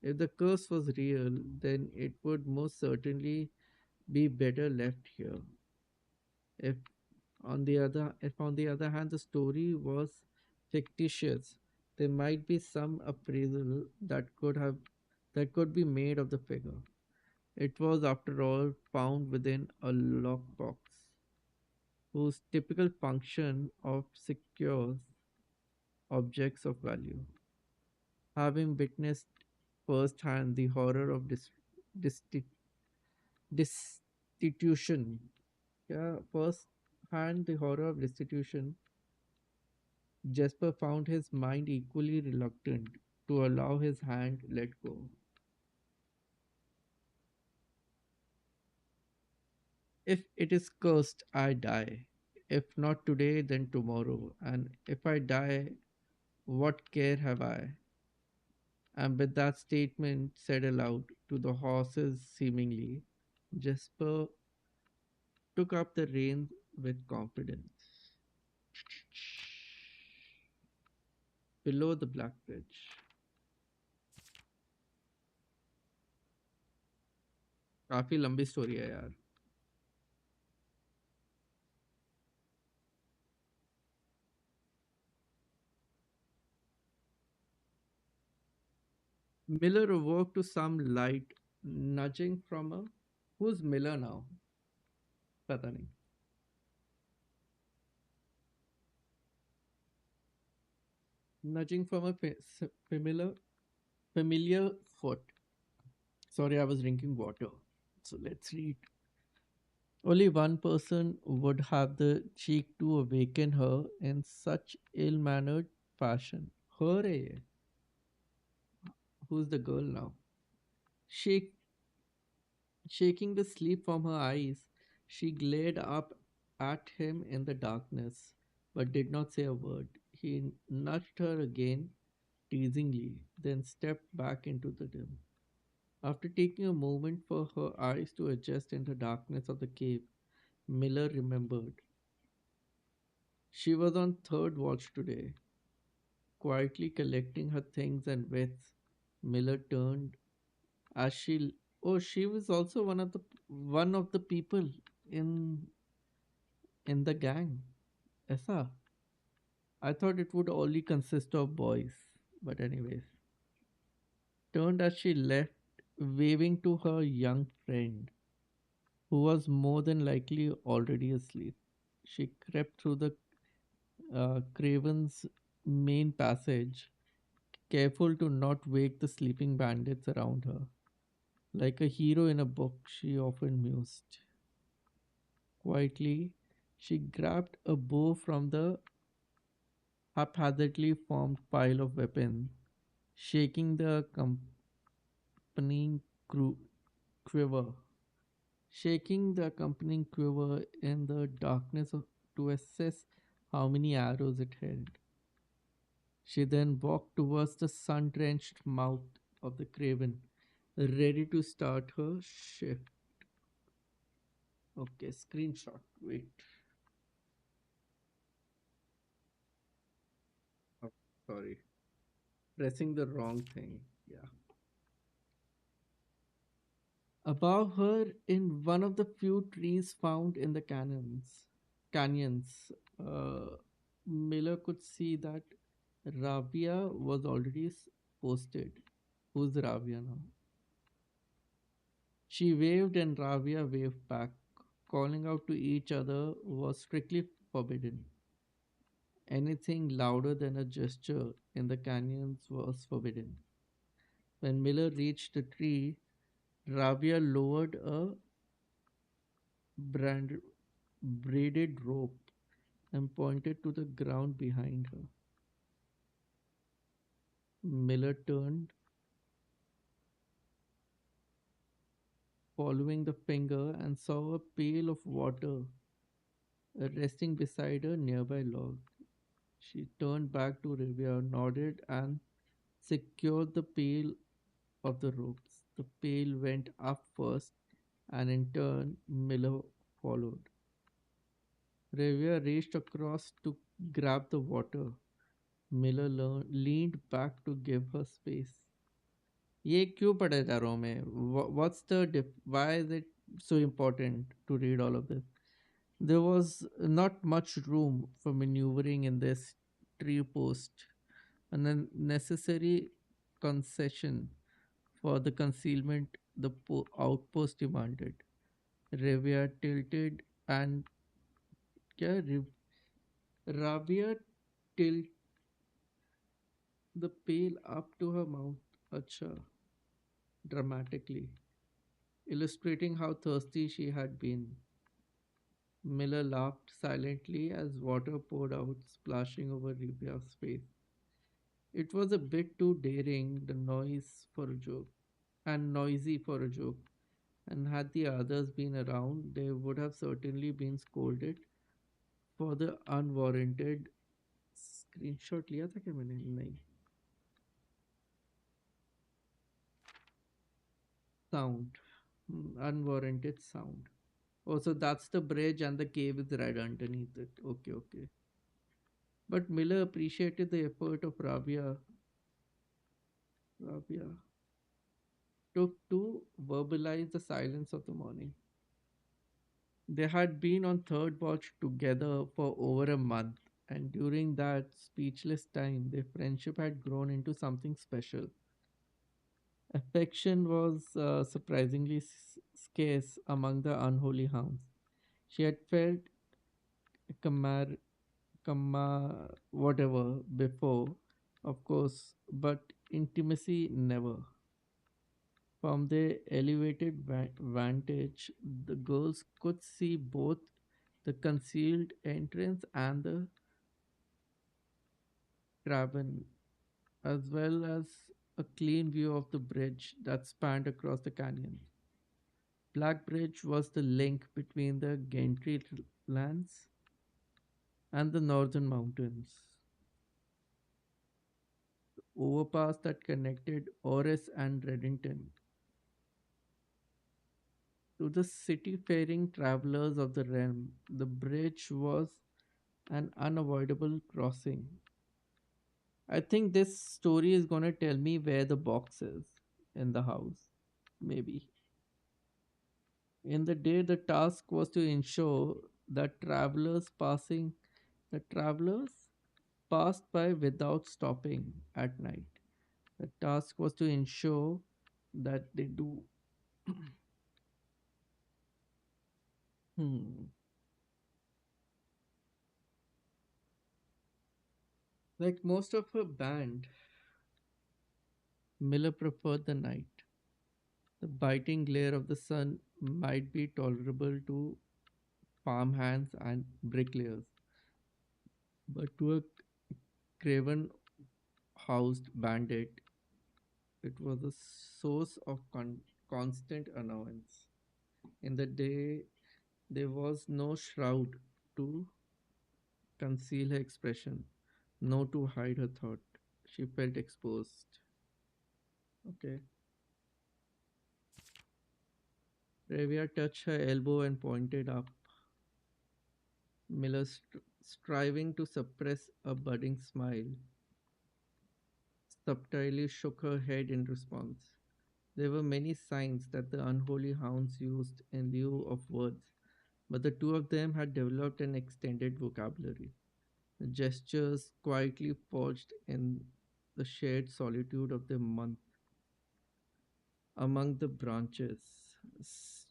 If the curse was real, then it would most certainly be better left here. If on the other hand the story was fictitious, there might be some appraisal that could be made of the figure. It was, after all, found within a lockbox, whose typical function of secures objects of value. Having witnessed firsthand the horror of dis- destitution, yeah, firsthand the horror of destitution, Jesper found his mind equally reluctant to allow his hand let go. If it is cursed, I die. If not today, then tomorrow. And if I die, what care have I? And with that statement said aloud to the horses, seemingly, Jesper took up the reins with confidence. Below the Black Bridge. काफी लंबी story है यार. Miller awoke to some light nudging from a. Who's Miller now? पता नहीं. Nudging from a familiar foot. Sorry, I was drinking water. So let's read. Only one person would have the cheek to awaken her in such ill mannered fashion. Her, eh? Who's the girl now? Shake, shaking the sleep from her eyes, she glared up at him in the darkness, but did not say a word. He nudged her again, teasingly, then stepped back into the dim. After taking a moment for her eyes to adjust in the darkness of the cave, Miller remembered. She was on third watch today, quietly collecting her things and wits. Miller turned as she. Oh, she was also one of the people in in the gang. Essa. I thought it would only consist of boys. But anyways. Turned as she left, waving to her young friend, who was more than likely already asleep. She crept through the Craven's main passage, careful to not wake the sleeping bandits around her. Like a hero in a book, she often mused. Quietly, she grabbed a bow from the haphazardly formed pile of weapons, shaking the accompanying quiver, shaking the accompanying quiver in the darkness to assess how many arrows it held. She then walked towards the sun drenched mouth of the craven, ready to start her shift. Okay, screenshot. Wait. Oh, sorry. Pressing the wrong thing. Yeah. Above her, in one of the few trees found in the canyons, Miller could see that Rabia was already posted. Who's Rabia now? She waved and Rabia waved back. Calling out to each other was strictly forbidden. Anything louder than a gesture in the canyons was forbidden. When Miller reached the tree, Rabia lowered a brand- braided rope and pointed to the ground behind her. Miller turned, following the finger, and saw a pail of water resting beside a nearby log. She turned back to Rivia, nodded, and secured the pail of the ropes. The pail went up first, and in turn, Miller followed. Rivia reached across to grab the water. Miller leaned back to give her space. ये क्यों पढ़े जा रहा हूँ मैं? What's the why is it so important to read all of this? There was not much room for maneuvering in this tree post, and a necessary concession for the concealment the outpost demanded. Revia tilted and क्या Rabia tilted the pail up to her mouth. Acha, dramatically, illustrating how thirsty she had been. Miller laughed silently as water poured out, splashing over Ribia's face. It was a bit too daring, the noise for a joke, and noisy for a joke. And had the others been around, they would have certainly been scolded for the unwarranted screenshot लिया था क्या मैंने नहीं sound unwarranted sound. Oh, so that's the bridge and the cave is right underneath it. Okay, okay. But Miller appreciated the effort of Rabia. took to verbalize the silence of the morning. They had been on third watch together for over a month, and during that speechless time, their friendship had grown into something special. Affection was surprisingly scarce among the unholy hounds. She had felt camar whatever before, of course, but intimacy never. From their elevated vantage, the girls could see both the concealed entrance and the cavern, as well as a clean view of the bridge that spanned across the canyon. Black Bridge was the link between the Gentry lands and the northern mountains, overpass that connected Oris and Reddington. To the city-faring travelers of the realm, the bridge was an unavoidable crossing. I think this story is gonna tell me where the box is in the house. Maybe. In the day, the task was to ensure that travelers passed by without stopping at night. The task was to ensure that they do. Hmm. Like most of her band, Miller preferred the night. The biting glare of the sun might be tolerable to farmhands and bricklayers, but to a craven housed bandit, it was a source of constant annoyance. In the day, there was no shroud to conceal her expression, no to hide her thought. She felt exposed. Okay. Revia touched her elbow and pointed up. Miller, striving to suppress a budding smile, subtly shook her head in response. There were many signs that the unholy hounds used in lieu of words, but the two of them had developed an extended vocabulary. The gestures quietly forged in the shared solitude of the month among the branches.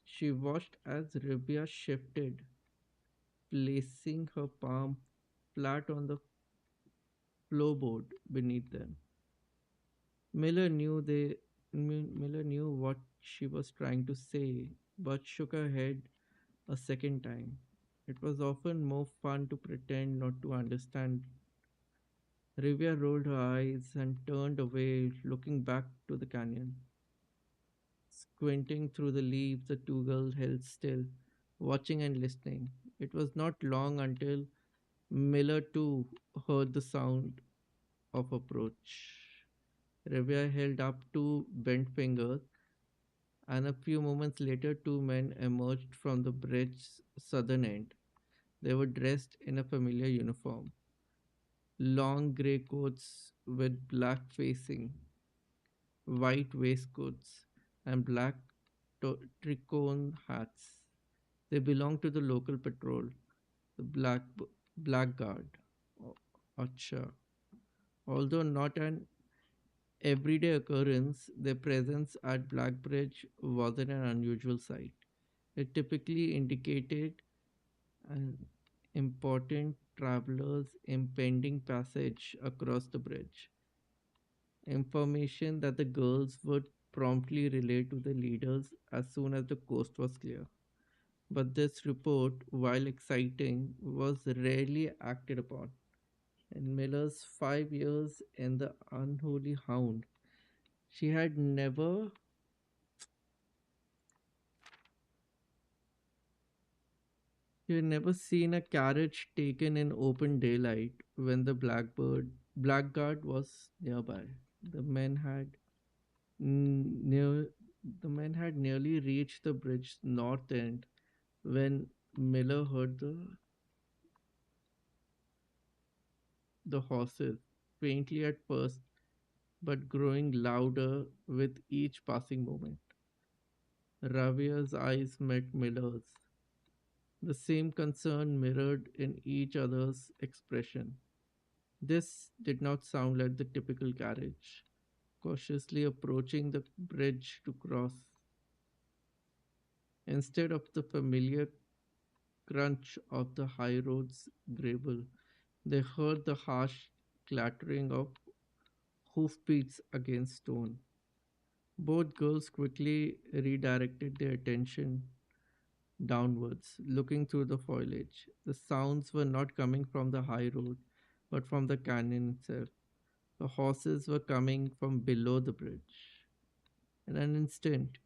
She watched as Ribia shifted, placing her palm flat on the floorboard beneath them. Miller knew Miller knew what she was trying to say, but shook her head a second time. It was often more fun to pretend not to understand. Rivia rolled her eyes and turned away, looking back to the canyon. Squinting through the leaves, the two girls held still, watching and listening. It was not long until Miller too heard the sound of approach. Rivia held up two bent fingers, and a few moments later, two men emerged from the bridge's southern end. They were dressed in a familiar uniform, long grey coats with black facing, white waistcoats, and black tricorn hats. They belonged to the local patrol, the Black Guard. Oh, Acha. Although not an everyday occurrence, their presence at Blackbridge wasn't an unusual sight. It typically indicated an important traveler's impending passage across the bridge, information that the girls would promptly relay to the leaders as soon as the coast was clear. But this report, while exciting, was rarely acted upon. In Miller's 5 years in the Unholy Hound, she had never she had never seen a carriage taken in open daylight when the blackguard was nearby. The men had near the men had nearly reached the bridge's north end when Miller heard the horses, faintly at first, but growing louder with each passing moment. Ravia's eyes met Miller's. The same concern mirrored in each other's expression. This did not sound like the typical carriage. Cautiously approaching the bridge to cross, instead of the familiar crunch of the high road's gravel, they heard the harsh clattering of hoofbeats against stone. Both girls quickly redirected their attention downwards, looking through the foliage. The sounds were not coming from the high road, but from the canyon itself. The horses were coming from below the bridge. In an instant,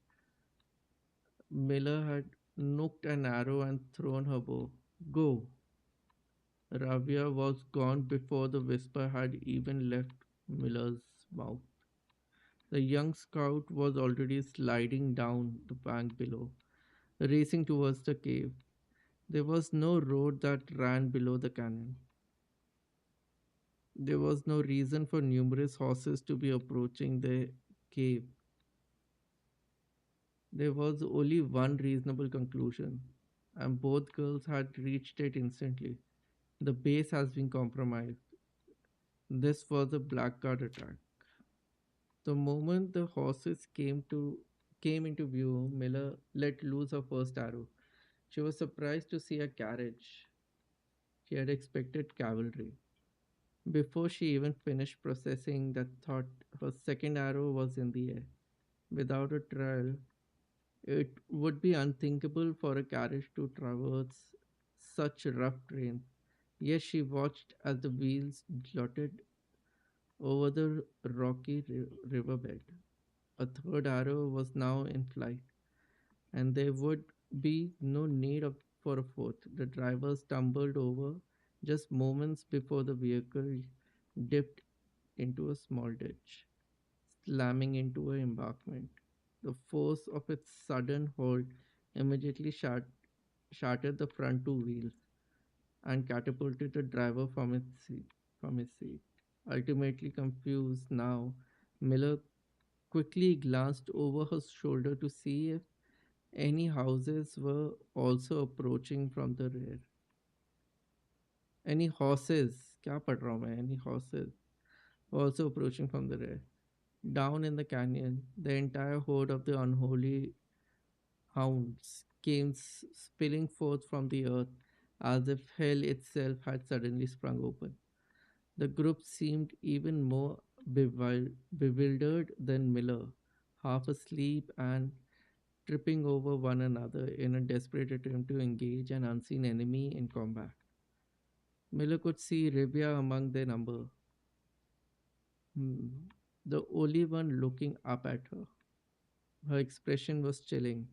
Miller had nooked an arrow and thrown her bow. Go! Ravia was gone before the whisper had even left Miller's mouth. The young scout was already sliding down the bank below, racing towards the cave. There was no road that ran below the canyon. There was no reason for numerous horses to be approaching the cave. There was only one reasonable conclusion, and both girls had reached it instantly. The base has been compromised. This was a blackguard attack. The moment the horses came into view, Miller let loose her first arrow. She was surprised to see a carriage. She had expected cavalry. Before she even finished processing that thought, her second arrow was in the air. Without a trail, it would be unthinkable for a carriage to traverse such rough terrain. Yet she watched as the wheels glotted over the rocky riverbed. A third arrow was now in flight, and there would be no need for a fourth. The driver stumbled over just moments before the vehicle dipped into a small ditch, slamming into an embankment. The force of its sudden halt immediately shattered the front two wheels and catapulted the driver from his seat. Ultimately confused now, Miller quickly glanced over her shoulder to see if any houses were also approaching from the rear. Any horses? क्या पढ़ रहा हूँ मैं? Any horses were also approaching from the rear. Down in the canyon, the entire horde of the unholy hounds came spilling forth from the earth as if hell itself had suddenly sprung open. The group seemed even more bewildered than Miller, half asleep and tripping over one another in a desperate attempt to engage an unseen enemy in combat. Miller could see Rivia among their number, the only one looking up at her. Her expression was chilling.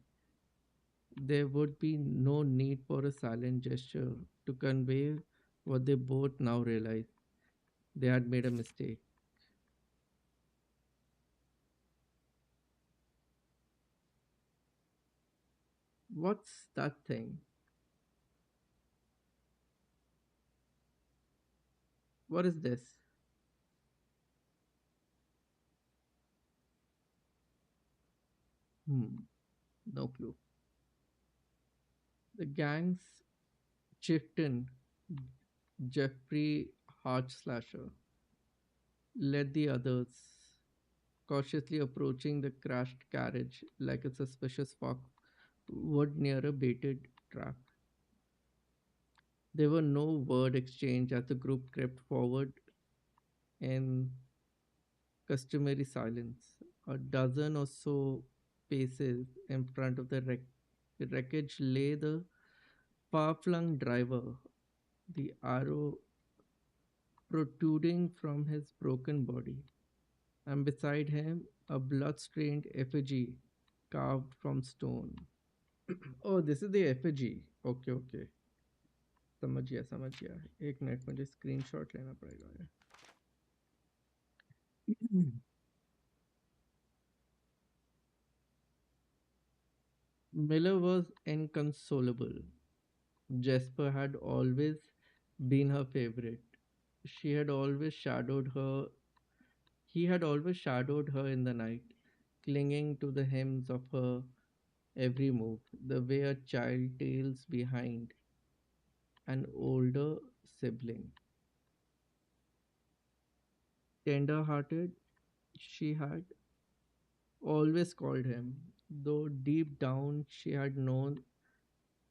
There would be no need for a silent gesture to convey what they both now realized. They had made a mistake. What's that thing? What is this? Hmm, no clue. The gang's chieftain, Jeffrey Heartslasher, led the others, cautiously approaching the crashed carriage like a suspicious fox would near a baited trap. There were no word exchange as the group crept forward in customary silence. A dozen or so paces in front of the wreckage lay the far-flung driver, the arrow protruding from his broken body, and beside him a blood-stained effigy carved from stone. Oh, this is the effigy. Okay, okay. समझ गया एक minute मुझे screenshot लेना पड़ेगा ये Miller was inconsolable. Jasper had always been her favorite. She had always shadowed her He had always shadowed her in the night, clinging to the hems of her every move, the way a child tails behind an older sibling. Tender hearted, she had always called him, though deep down she had known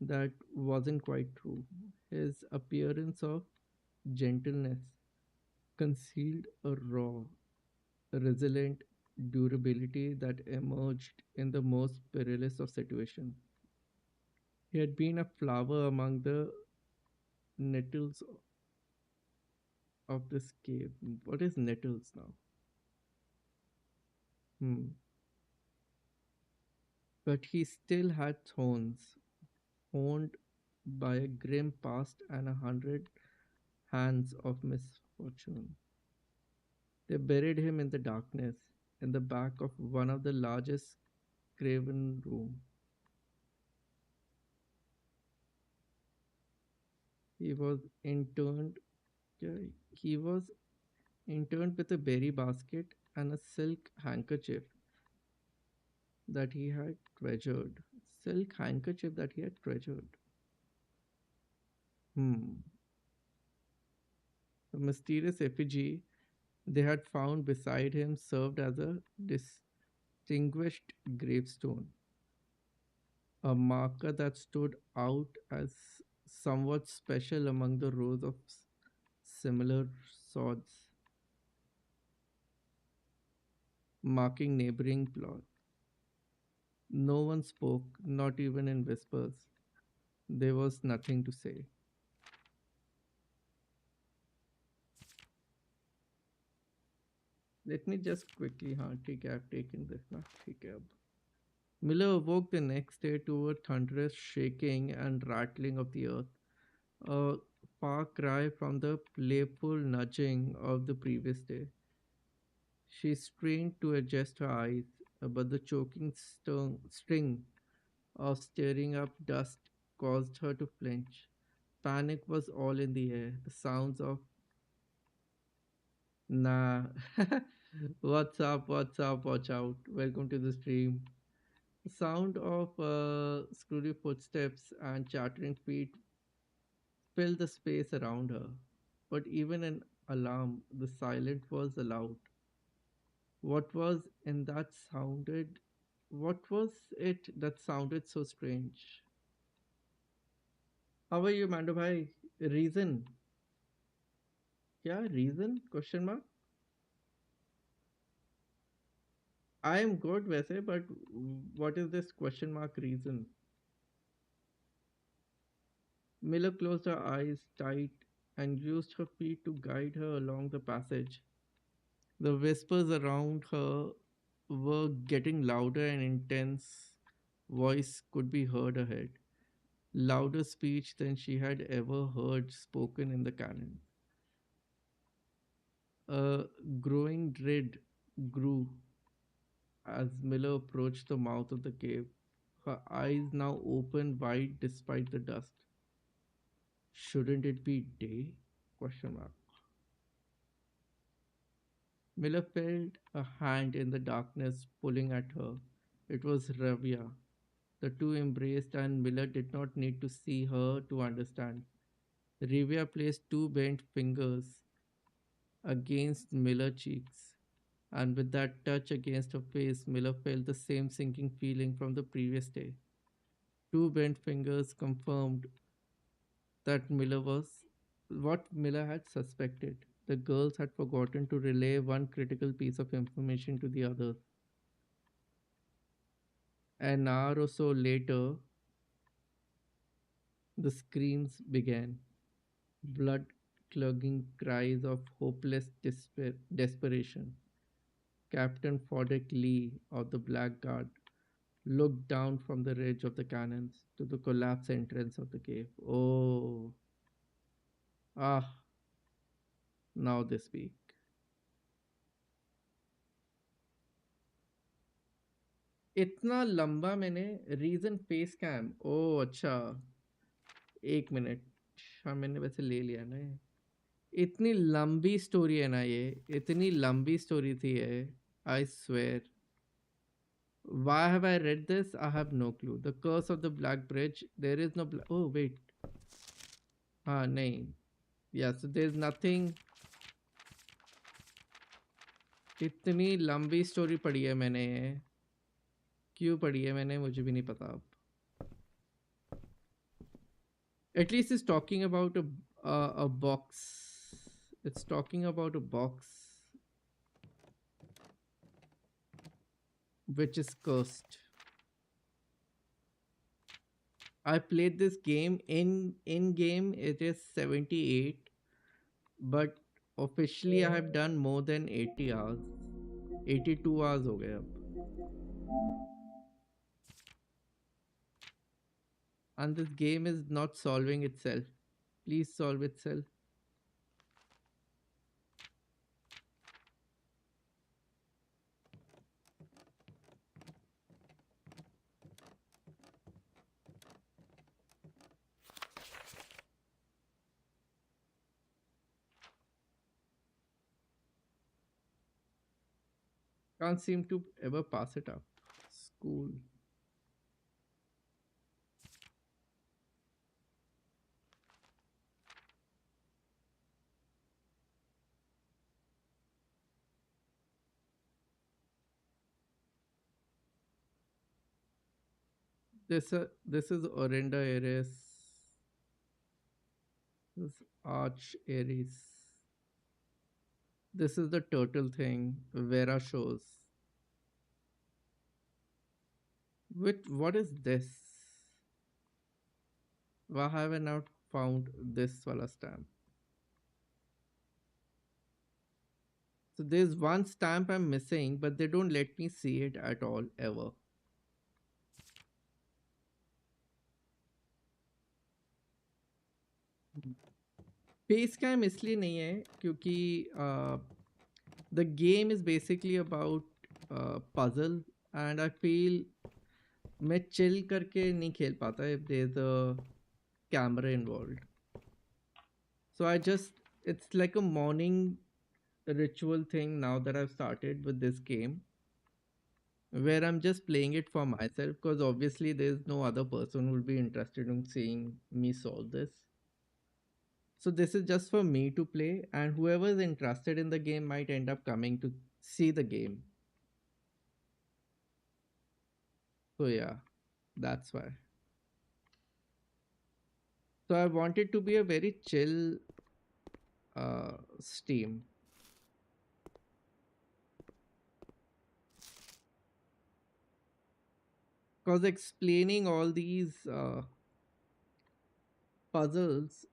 that wasn't quite true. His appearance of gentleness concealed a raw, resilient durability that emerged in the most perilous of situations. He had been a flower among the nettles of this cave. What is nettles now? Hmm. But he still had thorns, honed by a grim past and 100 hands of misfortune. They buried him in the darkness, in the back of one of the largest craven room. He was interned. Yeah, he was interned with a berry basket and a silk handkerchief that he had treasured. Silk handkerchief that he had treasured. Hmm. The mysterious effigy they had found beside him served as a distinguished gravestone, a marker that stood out as somewhat special among the rows of similar swords marking neighboring plots. No one spoke, not even in whispers. There was nothing to say. Let me just quickly, ठीक है, I've taken this now. ठीक है अब. Miller awoke the next day to a thunderous shaking and rattling of the earth, a far cry from the playful nudging of the previous day. She strained to adjust her eyes, but the choking string of stirring up dust caused her to flinch. Panic was all in the air. The sounds of nah, what's up, what's up, watch out, welcome to the stream. The sound of screwy footsteps and chattering feet filled the space around her. But even an alarm, the silence was loud. What was in that sounded? What was it that sounded so strange? How are you, Mando bhai? Reason? Yeah, reason? Question mark. I am good, वैसे, but what is this question mark reason? Miller closed her eyes tight and used her feet to guide her along the passage. The whispers around her were getting louder and intense voice could be heard ahead. Louder speech than she had ever heard spoken in the canon. A growing dread grew as Miller approached the mouth of the cave, her eyes now open wide despite the dust. Shouldn't it be day? Question mark. Miller felt a hand in the darkness pulling at her. It was Ravia. The two embraced, and Miller did not need to see her to understand. Rivia placed two bent fingers against Miller's cheeks, and with that touch against her face, Miller felt the same sinking feeling from the previous day. Two bent fingers confirmed that Miller was what Miller had suspected. The girls had forgotten to relay one critical piece of information to the others. An hour or so later, the screams began. Blood clogging cries of hopeless desperation. Captain Fodek Lee of the Black Guard looked down from the ridge of the cannons to the collapsed entrance of the cave. Oh, ah, now they speak. इतना लंबा मैंने reason face cam ओ अच्छा एक minute हाँ मैंने वैसे ले लिया ना ये। इतनी लंबी स्टोरी है ना ये, इतनी लंबी स्टोरी थी ये, I swear. Why have I read this? I have no clue. The Curse of the Black Bridge. There is no. Oh wait. हाँ नहीं. Yeah. So there's nothing. इतनी लंबी स्टोरी पढ़ी है मैंने ये. क्यों पढ़ी है मैंने मुझे भी नहीं पता अब. At least it's talking about a box. It's talking about a box which is cursed. I played this game in game. It is 78, but officially I have done more than 80 hours. 82 hours हो गए अब. And this game is not solving itself. Please solve itself. Can't seem to ever pass it up. School. This is Orinda Aries. This is Arch Aries. This is the turtle thing. Vera shows. What is this? Why have I not found this wala stamp? So there's one stamp I'm missing, but they don't let me see it at all ever. Face cam इसलिए नहीं है क्योंकि the game is basically about puzzle and I feel मैं chill करके नहीं खेल पाता if there's a camera involved. So it's like a morning ritual thing now that I've started with this game where I'm just playing it for myself because obviously there's no other person who will be interested in seeing me solve this. So this is just for me to play, and whoever is interested in the game might end up coming to see the game. So yeah, that's why. So I want it to be a very chill stream. Because explaining all these puzzles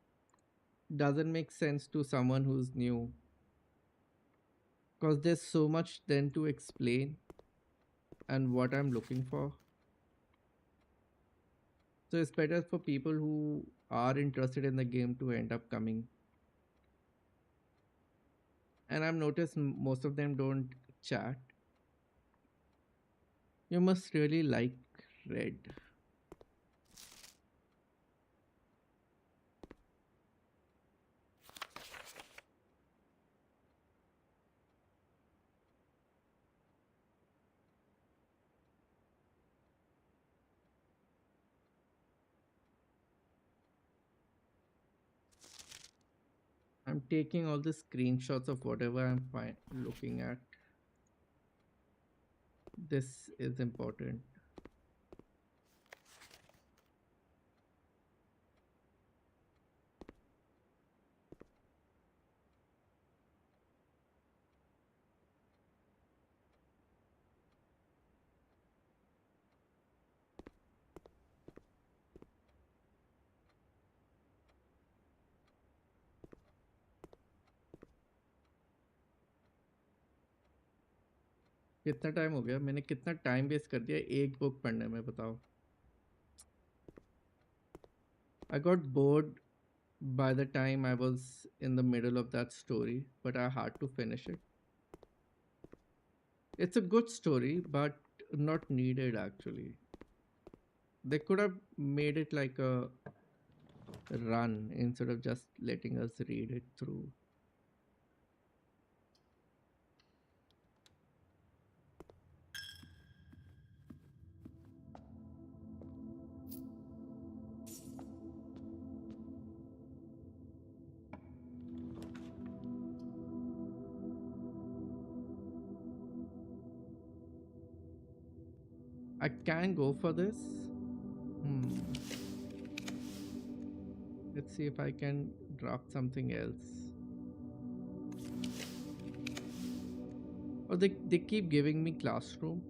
doesn't make sense to someone who's new. Because there's so much then to explain and what I'm looking for. So it's better for people who are interested in the game to end up coming. And I've noticed most of them don't chat. You must really like red. I'm taking all the screenshots of whatever I'm looking at. This is important. कितना time हो गया? मैंने कितना time waste कर दिया एक book पढ़ने में, बताओ. I got bored by the time I was in the middle of that story, but I had to finish it. It's a good story, but not needed actually. They could have made it like a run instead of just letting us read it through. I can go for this. Let's see if I can draft something else. Oh, they keep giving me classroom.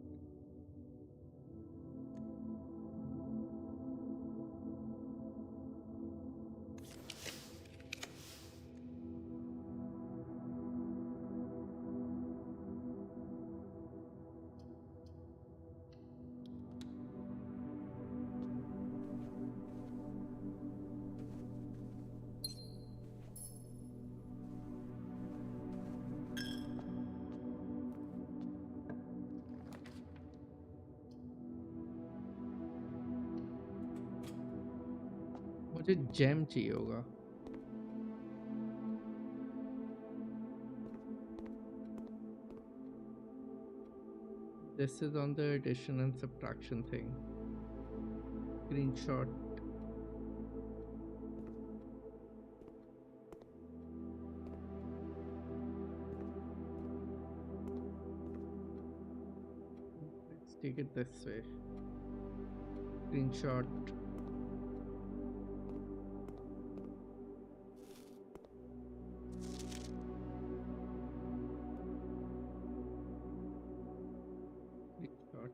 मुझे GeM चाहिए होगा. This is on the addition and subtraction thing. Screenshot. Let's take it this way. Screenshot. Screenshot.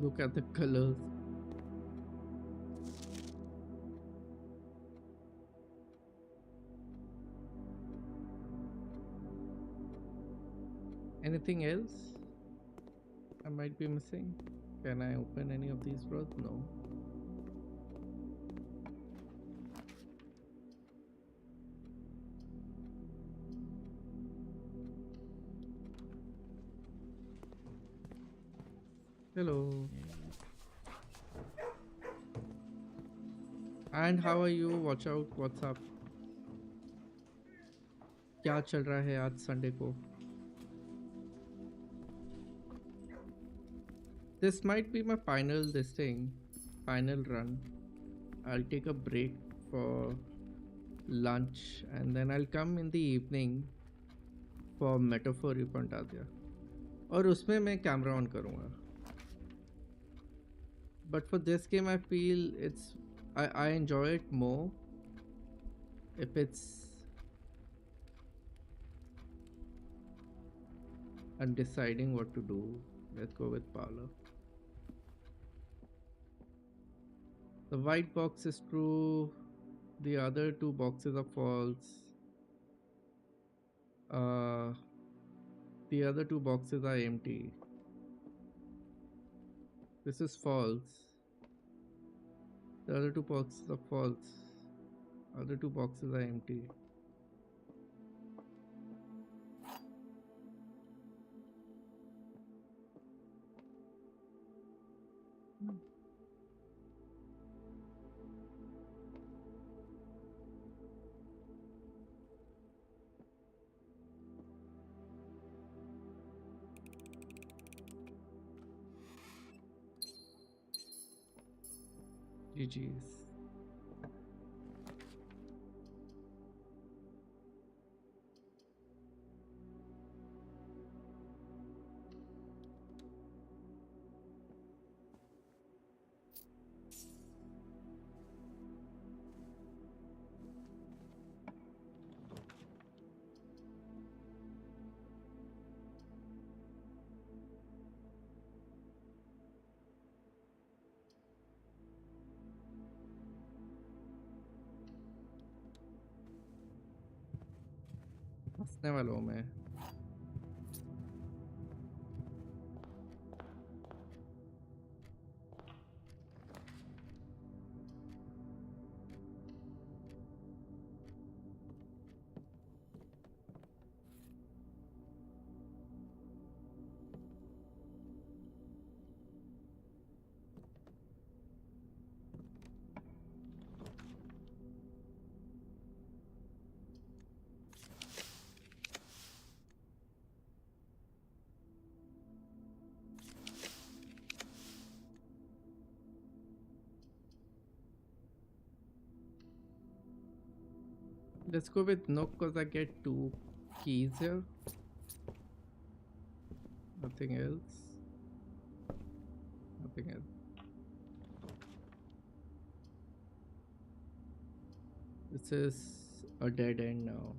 Look at the colors. Anything else I might be missing? Can I open any of these bros? No. Hello. And how are you? Watch out. What's up? क्या चल रहा है आज Sunday को? This might be my final run. I'll take a break for lunch and then I'll come in the evening for metaphor you बता दिया और उसमें मैं कैमरा ऑन करूँगा. But for this game I feel I enjoy it more if I'm deciding what to do. Let's go with parlor. The white box is true. The other two boxes are false. The other two boxes are empty. This is false. The other two boxes are false. Other two boxes are empty. GG's. हंसने वाला हूँ मैं. Let's go with Nook because I get 2 keys here. Nothing else. Nothing else. This is a dead end now.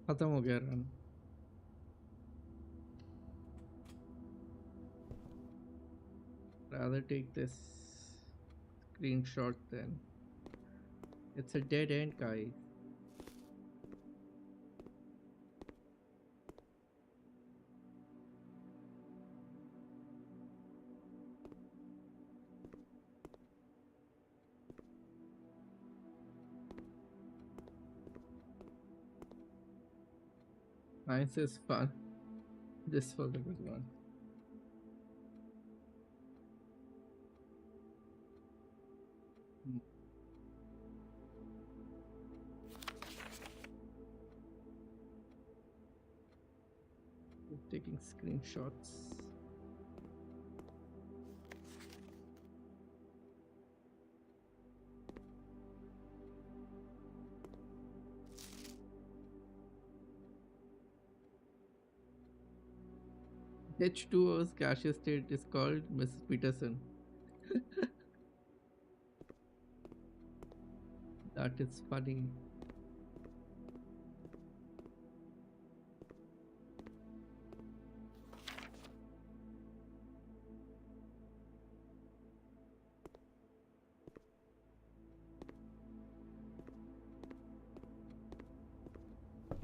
खत्म हो गया run. Rather take this screenshot then. It's a dead end, guys. Science is fun. This was a good one. Taking screenshots. H2O's cashier state is called Mrs. Peterson. That is funny.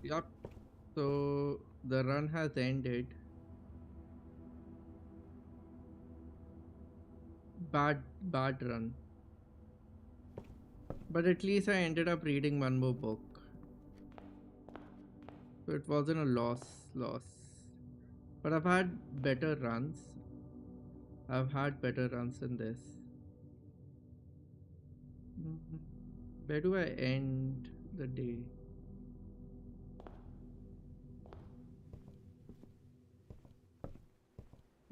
Yup. So the run has ended. Bad run. But at least I ended up reading one more book. So it wasn't a loss. But I've had better runs. I've had better runs than this. Where do I end the day?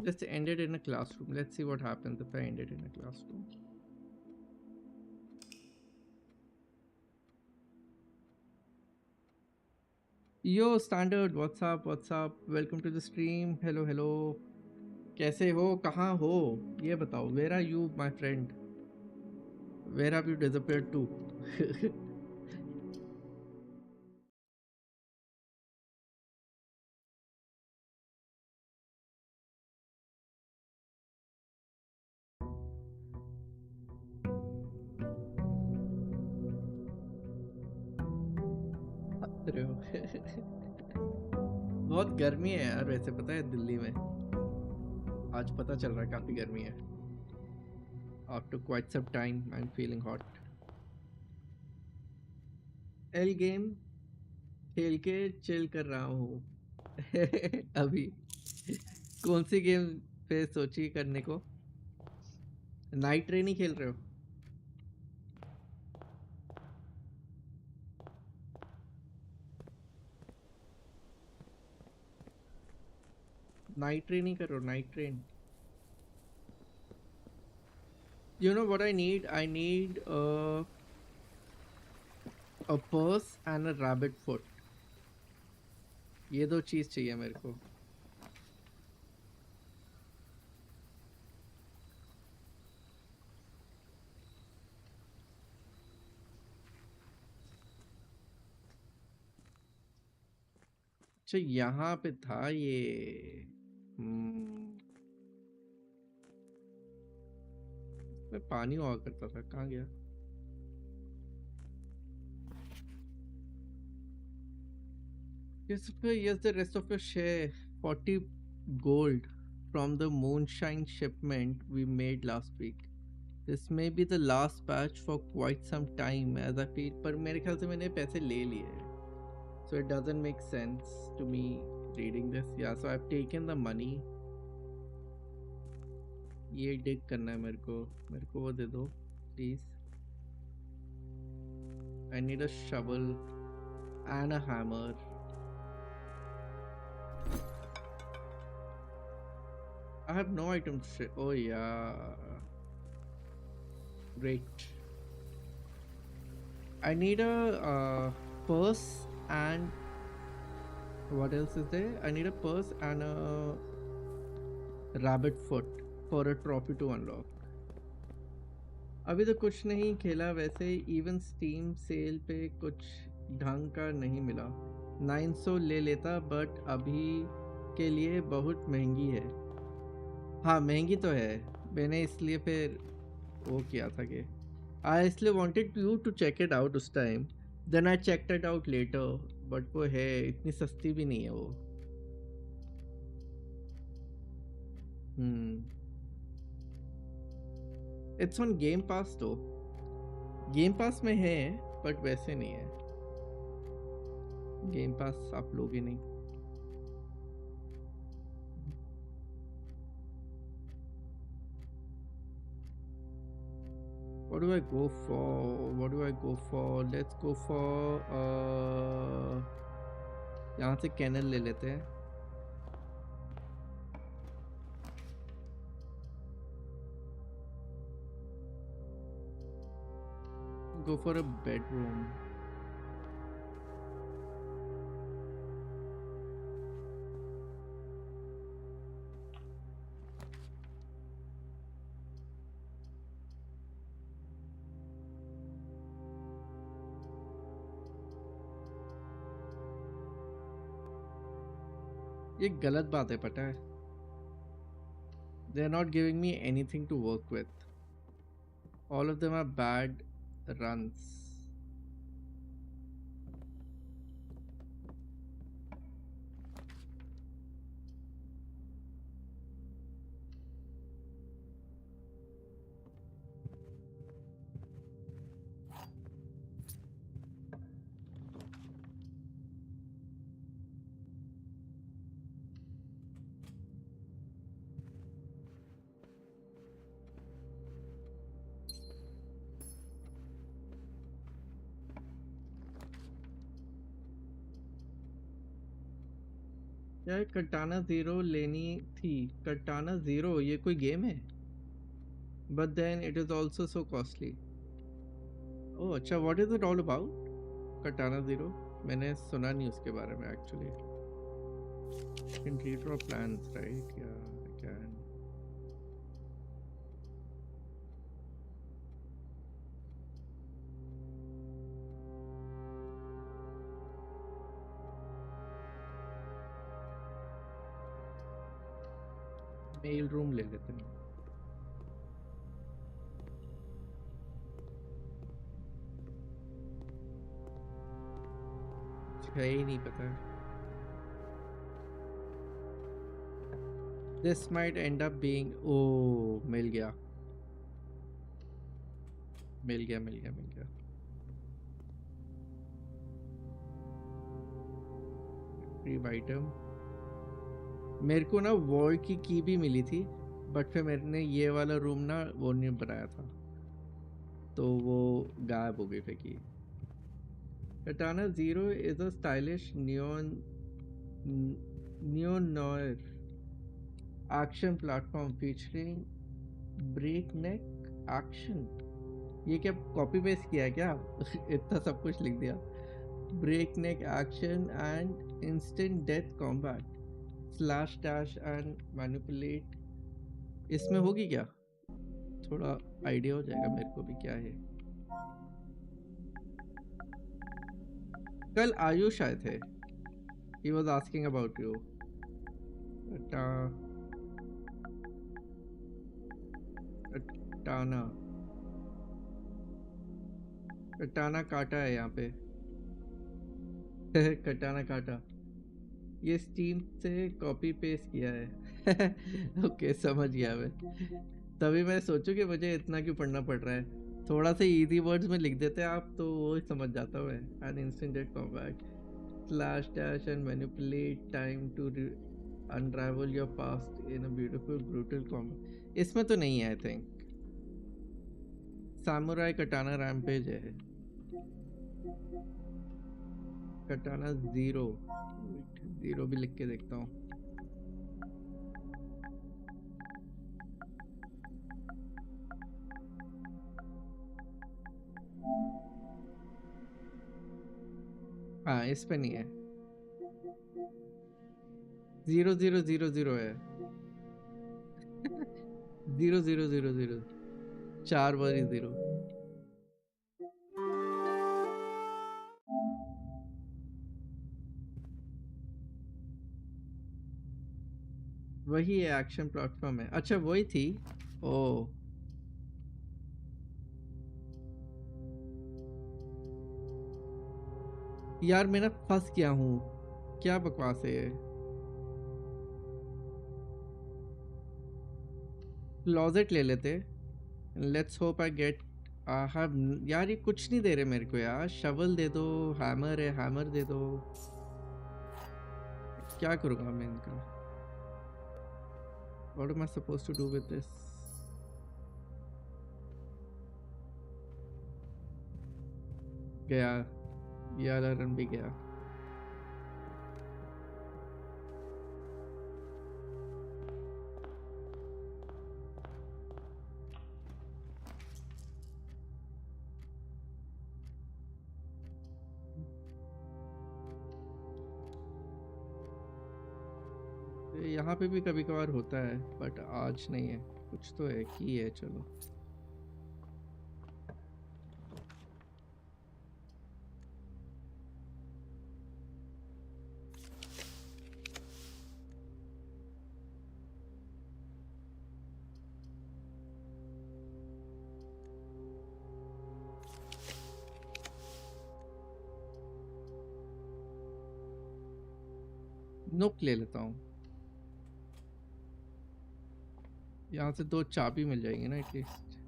Just end it in a classroom. Let's see what happens if I end it in a classroom. Yo standard, what's up? Welcome to the stream. Hello. कैसे हो? कहाँ हो? ये बताओ. Where are you, my friend? Where have you disappeared to? बहुत गर्मी है यार, वैसे पता है दिल्ली में आज पता चल रहा है काफी गर्मी है. After quite some time I'm feeling hot. L game खेल के चिल कर रहा हूँ. अभी कौन सी गेम पे सोची करने को? नाइट ट्रेन ही खेल रहे हो? नाइट ट्रेन ही करो. Night train. You know what I need? I need a purse and a rabbit foot. ये 2 चीज चाहिए मेरे को. अच्छा यहाँ पे था ये. मैं पानी हुआ करता था. कहाँ गया? Yes, the rest of your share. 40 gold from the moonshine shipment we made last week. This may be the last batch for quite some time as I feel. पर मेरे ख्याल से मैंने पैसे ले लिए. So it doesn't make sense to me reading this. Yeah, so I've taken the money. ये dig करना है मेरे को वो दे दो please. I need a shovel and a hammer. I have no items. Oh yeah, great. I need a purse and what else is there? I need a purse and a rabbit foot for a trophy to unlock. अभी तो कुछ नहीं खेला वैसे even steam cell पे कुछ ढंग का नहीं मिला 900 ले लेता बट अभी के लिए बहुत महंगी है हाँ महंगी तो है मैंने इसलिए फिर वो किया था कि आई इसलिए wanted you to check it out उस time then I checked it out later but वो है इतनी सस्ती भी नहीं है वो इट्स ऑन गेम पास तो गेम पास में है बट वैसे नहीं है गेम पास आप लोगे नहीं What do I go for? What do I go for? Let's go for यहाँ से कैनल ले लेते हैं Go for a bedroom. ये गलत बात है पता है They are not giving me anything to work with. All of them are bad runs. यार कटाना ज़ीरो लेनी थी कटाना ज़ीरो ये कोई गेम है but then it is also so costly oh अच्छा what is it all about कटाना ज़ीरो मैंने सुना नहीं उसके बारे में actually can redraw plans right yeah I can mail room ले लेते हैं है ही नहीं पता This might end up being oh मिल गया retrieve item मेरे को ना वॉल की की भी मिली थी बट फिर मैंने ये वाला रूम ना वो नहीं बनाया था तो वो गायब हो गई फिर की Katana Zero is a stylish neo-noir action platform featuring breakneck action ये क्या कॉपी पेस्ट किया है क्या इतना सब कुछ लिख दिया breakneck action and instant death combat slash dash and manipulate इसमें होगी क्या थोड़ा आइडिया हो जाएगा मेरे को भी क्या है कल आयुष आए थे he was asking about you कटाना काटा है यहाँ पे कटाना काटा ये स्टीम से कॉपी पेस्ट किया है ओके समझ गया मैं तभी मैं सोचूं कि मुझे इतना क्यों पढ़ना पड़ रहा है थोड़ा सा इजी वर्ड्स में लिख देते हैं आप तो वो ही समझ जाता हूँ an instant death combat slash dash and manipulate time to unravel your past in a beautiful brutal combat इसमें तो नहीं है I think samurai katana rampage है कटाना ज़ीरो भी लिख के देखता हूँ हाँ इस पे नहीं है, 0000 है। 0000 4 बारी 0। वही है, एक्शन प्लेटफॉर्म है। अच्छा वही थी। ओ यार मैं ना फंस गया हूँ, क्या बकवास है ये। क्लोजेट ले लेते, let's hope I get have. यार ये कुछ नहीं दे रहे मेरे को यार, शवल दे दो, हैमर है हैमर दे दो, क्या करूँगा मैं इनका। What am I supposed to do with this? गया, ये वाला रन भी गया। यहाँ पे भी कभी कभार होता है बट आज नहीं है, कुछ तो है की है। चलो नोक ले लेता हूँ, यहाँ से 2 चाबी मिल जाएंगे ना एटलीस्ट।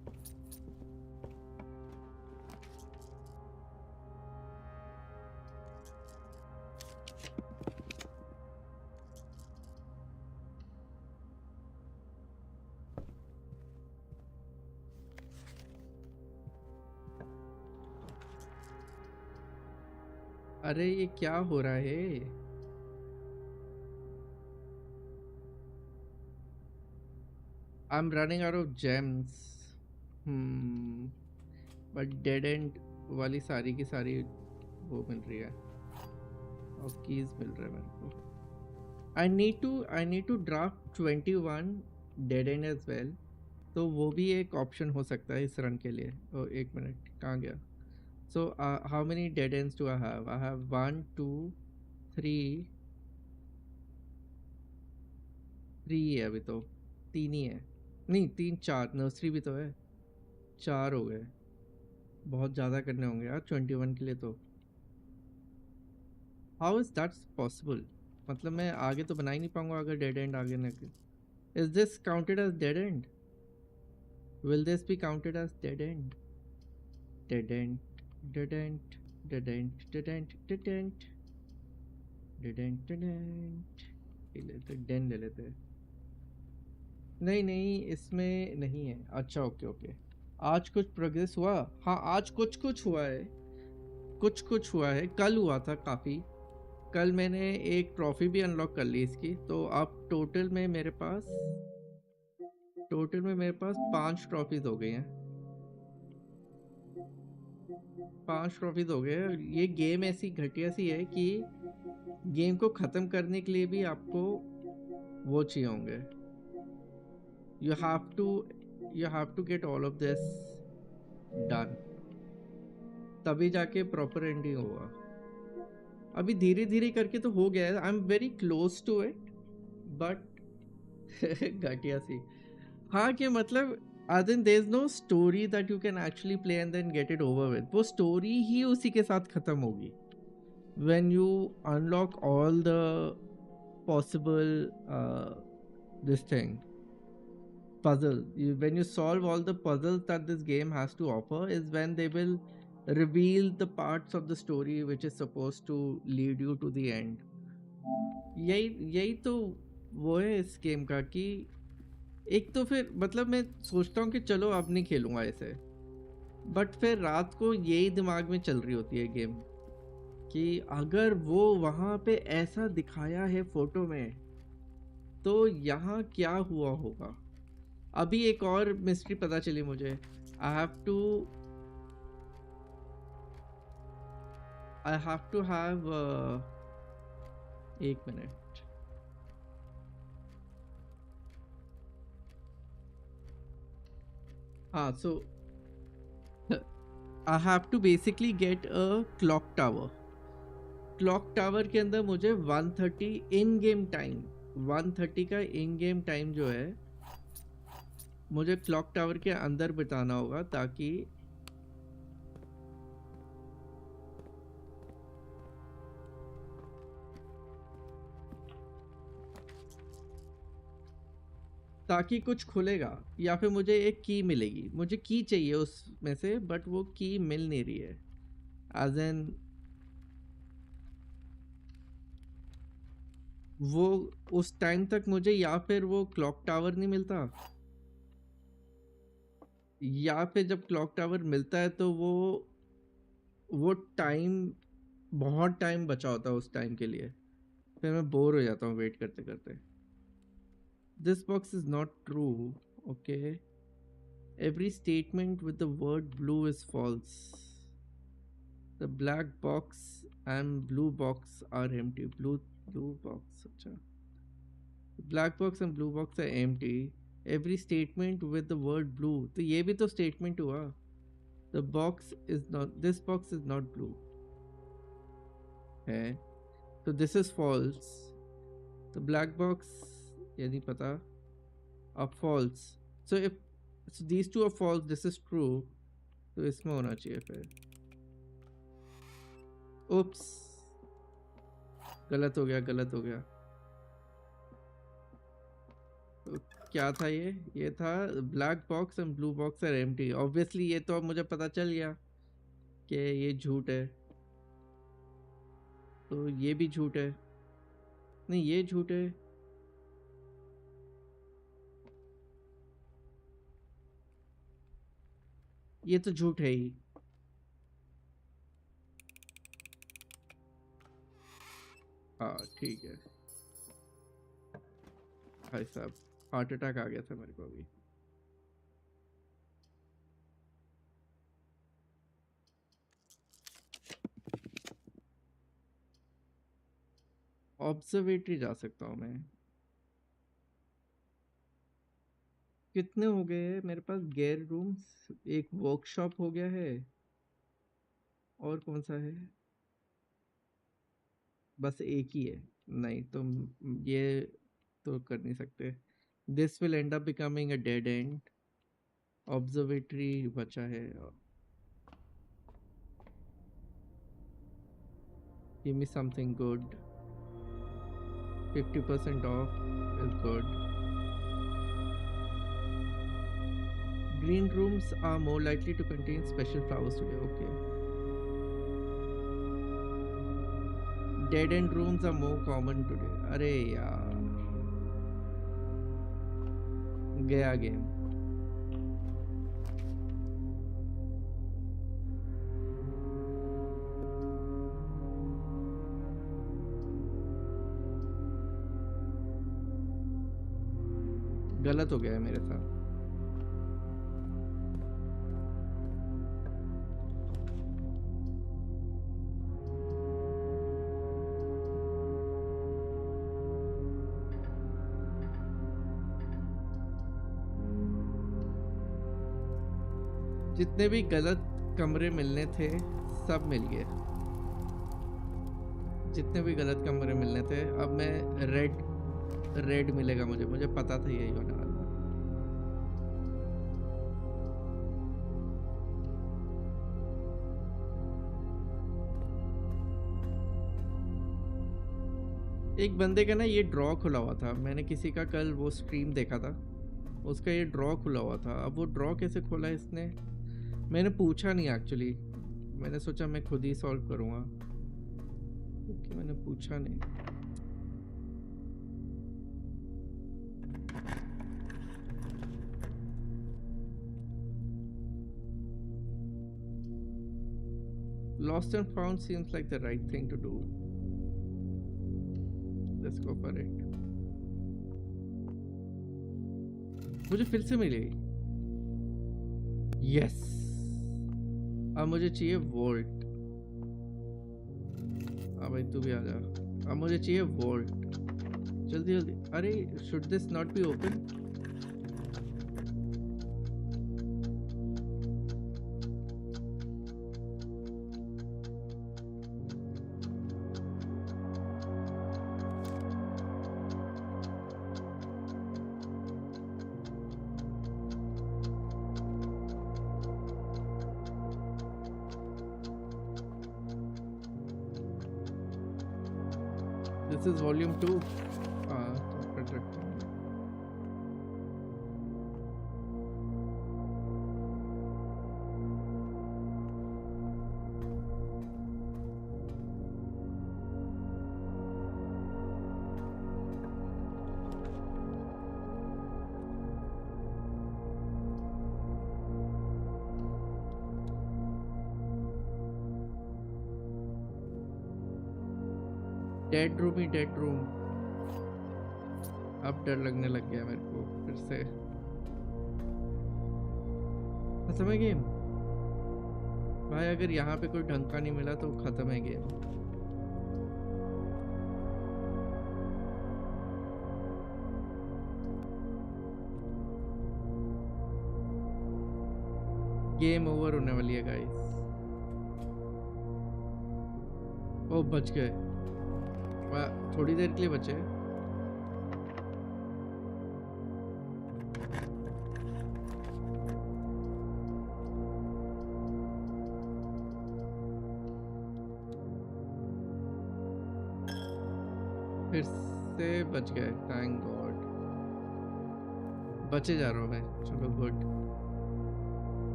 अरे ये क्या हो रहा है। I'm running out of gems. But dead and वाली सारी की सारी वो मिल रही है और कीज मिल रहा है मेरे को। I need to draft 21 dead end as well, तो वो भी एक ऑप्शन हो सकता है इस रन के लिए। ओ एक मिनट, कहाँ गया। So how many dead ends do I have? I have 1 2 3 है अभी तो, 3 ही है। नहीं 3 4, नर्सरी भी तो है, 4 हो गए। बहुत ज़्यादा करने होंगे यार 21 के लिए तो। How is that possible? मतलब मैं आगे तो बना ही नहीं पाऊंगा अगर डेड एंड आगे न। Is this counted as dead end? Will this be counted as dead end? Dead end dead end dead end dead end dead end dead end dead end ले लेते, डेन ले लेते। नहीं नहीं इसमें नहीं है। अच्छा ओके ओके, आज कुछ प्रोग्रेस हुआ। हाँ आज कुछ हुआ है, कुछ हुआ है। कल हुआ था काफ़ी, कल मैंने एक ट्रॉफी भी अनलॉक कर ली इसकी। तो अब टोटल में मेरे पास 5 ट्रॉफीज हो गई हैं। 5 ट्रॉफीज हो गए। ये गेम ऐसी घटिया सी है कि गेम को ख़त्म करने के लिए भी आपको वो चाहिए होंगे। you have to get all of this done, तभी जाके प्रॉपर एंडिंग होगा। अभी धीरे धीरे करके तो हो गया है, I am very close to it but घटिया सी। हाँ कि मतलब as in there is no story that you can actually play and then get it over with। वो स्टोरी ही उसी के साथ खत्म होगी when you unlock all the possible this thing puzzle, when you solve all the puzzles that this game has to offer is when they will reveal the parts of the story which is supposed to lead you to the end। यही तो वो है इस game का कि एक तो फिर मतलब मैं सोचता हूँ कि चलो अब नहीं खेलूँगा ऐसे, बट फिर रात को यही दिमाग में चल रही होती है गेम कि अगर वो वहाँ पे ऐसा दिखाया है फोटो में तो यहाँ क्या हुआ होगा। अभी एक और मिस्ट्री पता चली मुझे। I have to I have to have एक minute. So I have to basically get a clock tower. Clock tower के अंदर मुझे 130 इन गेम टाइम 130 का इन गेम टाइम जो है मुझे क्लॉक टावर के अंदर बिताना होगा ताकि कुछ खुलेगा या फिर मुझे एक की मिलेगी. मुझे की चाहिए उसमें से, बट वो की मिल नहीं रही है. एज एन वो उस टाइम तक मुझे या फिर वो क्लॉक टावर नहीं मिलता, या फिर जब क्लॉक टावर मिलता है तो वो टाइम बहुत टाइम बचा होता है उस टाइम के लिए, फिर मैं बोर हो जाता हूँ वेट करते करते. This box is not true. Okay, every statement with the word blue is false. The black box and blue box are empty. Blue box. अच्छा, black box and blue box are empty. Every statement with the word blue, तो ये भी तो statement हुआ. The box is not, this box is not blue है, so this is false. The black box ये नहीं पता, अब false. So these two are false, this is true, तो इसमें होना चाहिए फिर. Oops, गलत हो गया. तो क्या था ये था black box and blue box are empty. Obviously ये तो अब मुझे पता चल गया कि ये झूठ है, तो ये भी झूठ है. नहीं, ये झूठ है. ये तो झूठ है ही. हाँ ठीक है भाई साहब, हार्ट अटैक आ गया था मेरे को अभी. ऑब्जर्वेटरी जा सकता हूँ मैं. कितने हो गए मेरे पास गेयर रूम्स? एक वर्कशॉप हो गया है, और कौन सा है? बस एक ही है. नहीं तो ये तो कर नहीं सकते. This will and up becoming a dead and. Observatory बचा है. Give me something good. 50% off is good. Green rooms are more likely to contain special flowers today. Okay. Dead end rooms are more common today. अरे यार, गया game. गलत हो गया है मेरे साथ. जितने भी गलत कमरे मिलने थे सब मिल गए. जितने भी गलत कमरे मिलने थे, अब मैं रेड मिलेगा मुझे पता था यही होने वाला. एक बंदे का ना ये ड्रॉ खुला हुआ था. मैंने किसी का कल वो स्ट्रीम देखा था, उसका ये ड्रॉ खुला हुआ था. अब वो ड्रॉ कैसे खोला इसने, मैंने पूछा नहीं एक्चुअली. मैंने सोचा मैं खुद ही सॉल्व करूँगा, क्योंकि मैंने पूछा नहीं. Lost and found seems like the right thing to do. Let's go for it. मुझे फिर से मिली. यस, अब मुझे चाहिए वोल्ट. हाँ भाई तू भी आ जा। अब मुझे चाहिए वोल्ट, जल्दी जल्दी। अरे should this not be open? This is volume 2. तो कर रखते हैं। डेड रूम ही डेड रूम। अब डर लगने लग गया मेरे को फिर से। खत्म है गेम भाई। अगर यहाँ पे कोई ढंग का नहीं मिला तो खत्म है गेम। गेम ओवर होने वाली है गाइस। ओ बच गए, थोड़ी देर के लिए बचे। फिर से बच गए, थैंक गॉड। बचे जा रहा हूँ मैं, चलो गुड।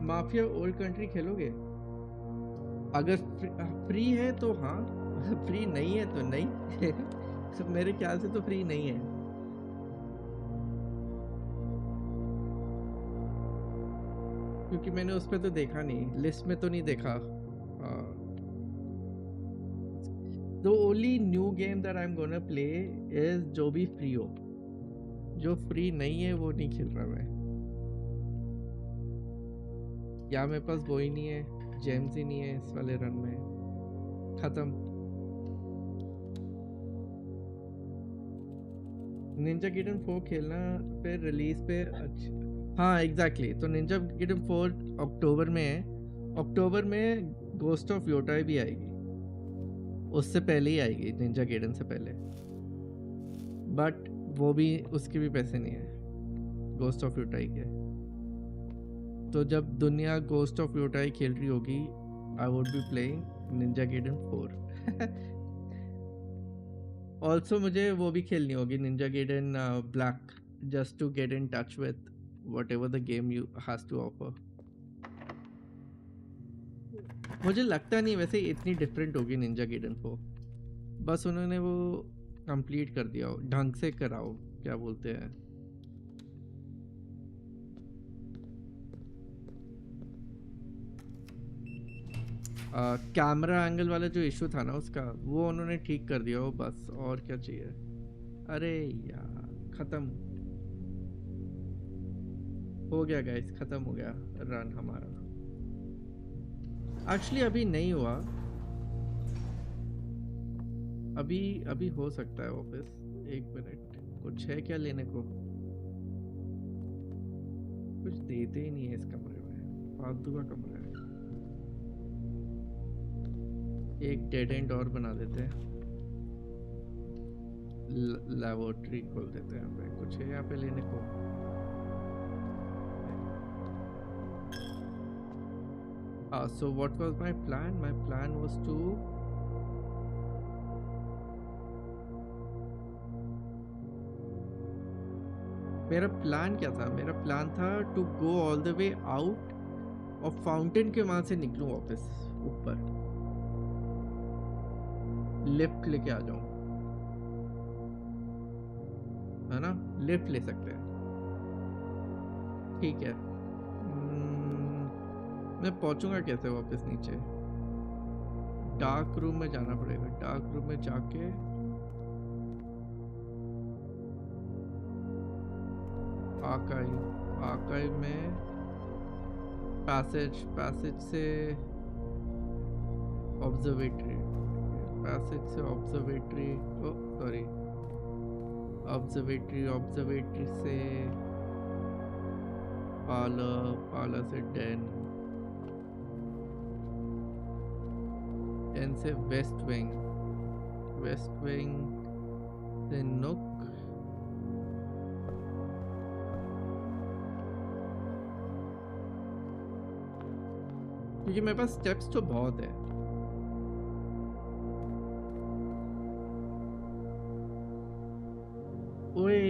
माफिया ओल्ड कंट्री खेलोगे? अगर फ्री है तो हाँ, फ्री नहीं है तो नहीं। मेरे ख्याल से तो फ्री नहीं है। क्योंकि मैंने उस पर तो देखा नहीं, लिस्ट में तो नहीं देखा। The only new game that I'm gonna play is जो भी फ्री हो। जो फ्री नहीं है वो नहीं खेल रहा मैं। या मेरे पास वो ही नहीं है, जेम्स ही नहीं है इस वाले रन में। खत्म। निंजा गेडन 4 खेलना पे रिलीज पे। अच्छा हाँ एग्जैक्टली। तो निंजा गेडन 4 अक्टूबर में है। अक्टूबर में गोस्ट ऑफ योटाई भी आएगी, उससे पहले ही आएगी, निंजा गेडन से पहले। बट वो भी, उसके भी पैसे नहीं है गोस्ट ऑफ योटाई के। तो जब दुनिया गोस्ट ऑफ योटाई खेल रही होगी, I would be playing Ninja Gaiden 4। Also मुझे वो भी खेलनी होगी, Ninja Gaiden Black, just to get in touch with whatever the game you has to offer. मुझे लगता नहीं वैसे इतनी डिफरेंट होगी निंजा गेडन 4। बस उन्होंने वो कंप्लीट कर दिया हो, ढंग से कराओ, क्या बोलते हैं। कैमरा एंगल वाला जो इशू था ना उसका, वो उन्होंने ठीक कर दिया हो बस, और क्या चाहिए। अरे यार खत्म हो गया गाइस, खत्म हो गया रन हमारा। एक्चुअली अभी नहीं हुआ, अभी हो सकता है वापस। 1 मिनट, कुछ है क्या लेने को? कुछ देते ही नहीं है इस कमरे में, फालतू का कमरा है। एक डेड एंड और बना देते हैं, लैबोरेटरी खोल देते हैं। कुछ है यहाँ पे लेने को? So what was my plan? My plan was to मेरा प्लान क्या था? मेरा प्लान था to go all the way out और फाउंटेन के वहां से निकलूं वापस ऊपर, लिफ्ट लेके आ जाऊं, है ना? लिफ्ट ले सकते हैं, ठीक है। मैं पहुंचूंगा कैसे वापस नीचे? डार्क रूम में जाना पड़ेगा। डार्क रूम में जाके आर्काइव में पैसेज से ऑब्जर्वेटरी, पैसेज से ऑब्जर्वेटरी, ओ सॉरी, ऑब्जर्वेटरी से पार्लर से डेन से वेस्ट विंग से नुक, क्योंकि मेरे पास स्टेप्स तो बहुत है। ओए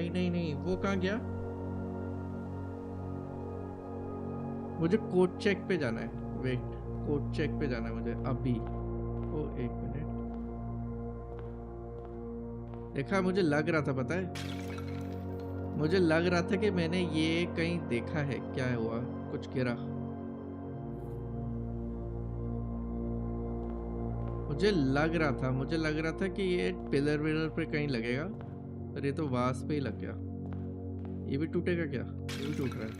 नहीं, वो कहाँ गया? मुझे कोड चेक पे जाना है, वेट, कोड चेक पे जाना है मुझे अभी। ओ एक मिनट, देखा, मुझे लग रहा था, पता है, मुझे लग रहा था कि मैंने ये कहीं देखा है। क्या हुआ? कुछ गिरा? मुझे लग रहा था कि ये पिलर विलर पे कहीं लगेगा, पर ये तो वास पे ही लग गया। ये भी टूटेगा क्या? ये भी टूट रहा है।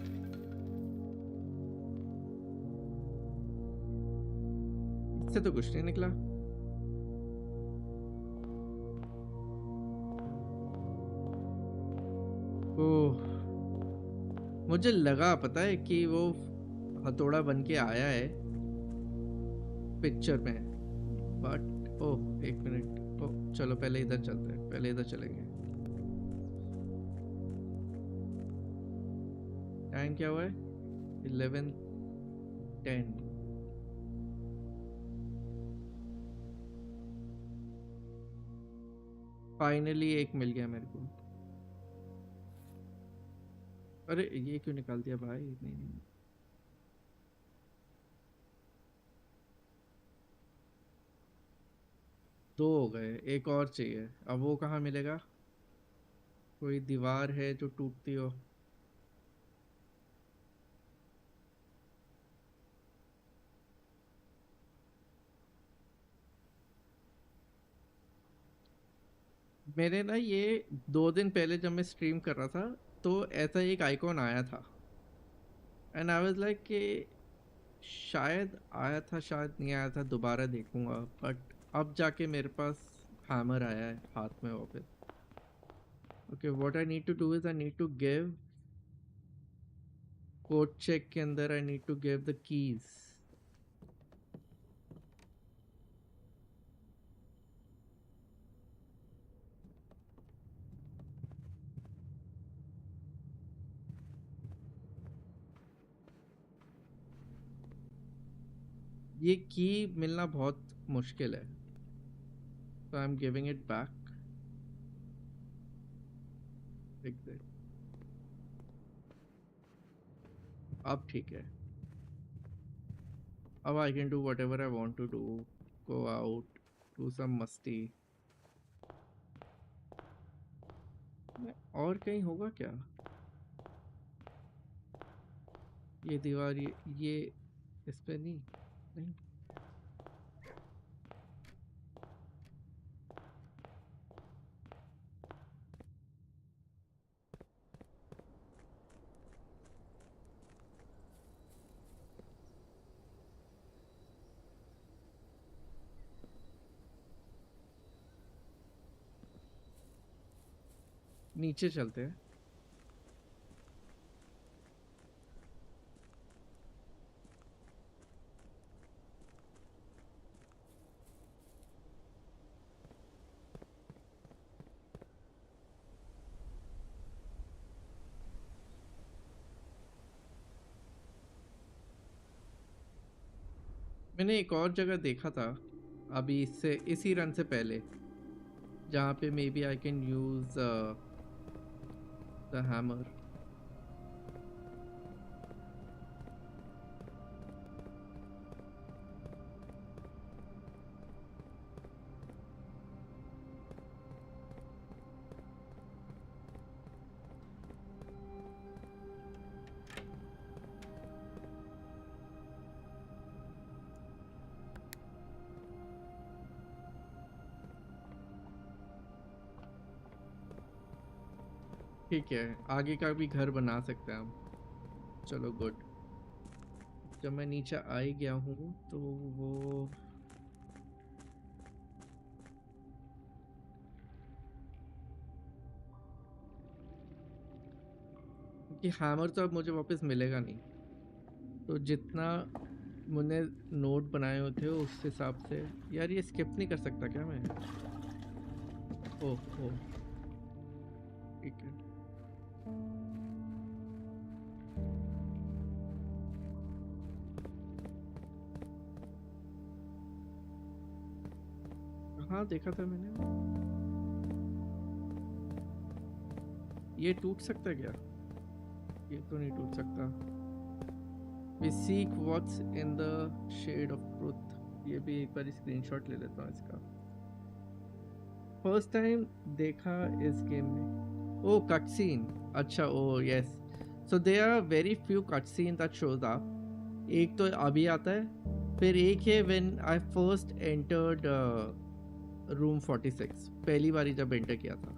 इससे तो कुछ नहीं निकला। ओह, मुझे लगा, पता है, कि वो हथौड़ा बन के आया है पिक्चर में, बट ओह एक मिनट, ओह चलो पहले इधर चलते हैं, पहले इधर चलेंगे। टाइम क्या हुआ है? 11:10। फाइनली एक मिल गया मेरे को। अरे ये क्यों निकाल दिया भाई? नहीं, दो हो गए, एक और चाहिए। अब वो कहाँ मिलेगा? कोई दीवार है जो टूटती हो? मेरे ना ये 2 दिन पहले जब मैं स्ट्रीम कर रहा था, तो ऐसा एक आइकॉन आया था, एंड आई वाज लाइक कि शायद आया था, शायद नहीं आया था, दोबारा देखूंगा। बट अब जाके मेरे पास हैमर आया है हाथ में वापस। Okay, what I need to do is I need to give code check के अंदर, I need to give the keys. ये की मिलना बहुत मुश्किल है, तो I am giving it back. अब ठीक है, अब I can do whatever I want to do, go out, do some मस्ती। और कहीं होगा क्या? ये दीवार, ये इस पे नहीं, नहीं। नीचे चलते हैं। मैंने एक और जगह देखा था अभी, इससे इसी रन से पहले, जहाँ पे maybe I can use the hammer. ठीक है, आगे का भी घर बना सकते हैं हम। चलो गुड। जब मैं नीचे आ ही गया हूँ तो वो कि हैमर तो अब मुझे वापस मिलेगा नहीं, तो जितना मैंने नोट बनाए हुए थे उस हिसाब से। यार ये स्किप नहीं कर सकता क्या मैं? ओह ओह, ठीक है। हाँ देखा था मैंने। ये टूट सकता है क्या? ये तो नहीं टूट सकता। We seek what's in the shade of truth. ये भी एक बार स्क्रीनशॉट ले लेता हूँ इसका। फर्स्ट टाइम देखा इस गेम में। ओ कट सीन, अच्छा oh yes. So there are very few cutscene that shows up. एक तो अभी आता है, फिर एक है when I first entered room 46, पहली बारी जब एंटर किया था।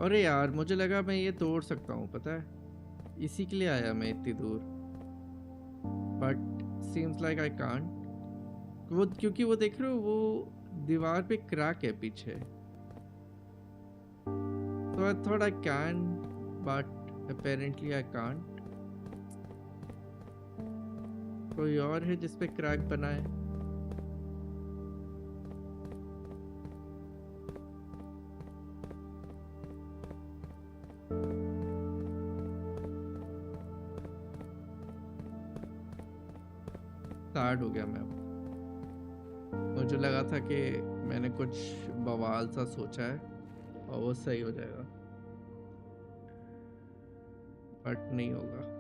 अरे यार मुझे लगा मैं ये तोड़ सकता हूँ, पता है, इसी के लिए आया मैं इतनी दूर, but seems like I can't. वो क्योंकि वो देख रहे हो वो दीवार पे क्रैक है पीछे, तो I thought I can, but apparently I can't. कोई और है जिस पे क्रैक बना है? स्टार्ट हो गया मैं अब। मुझे लगा था कि मैंने कुछ बवाल सा सोचा है और वो सही हो जाएगा, बट नहीं होगा।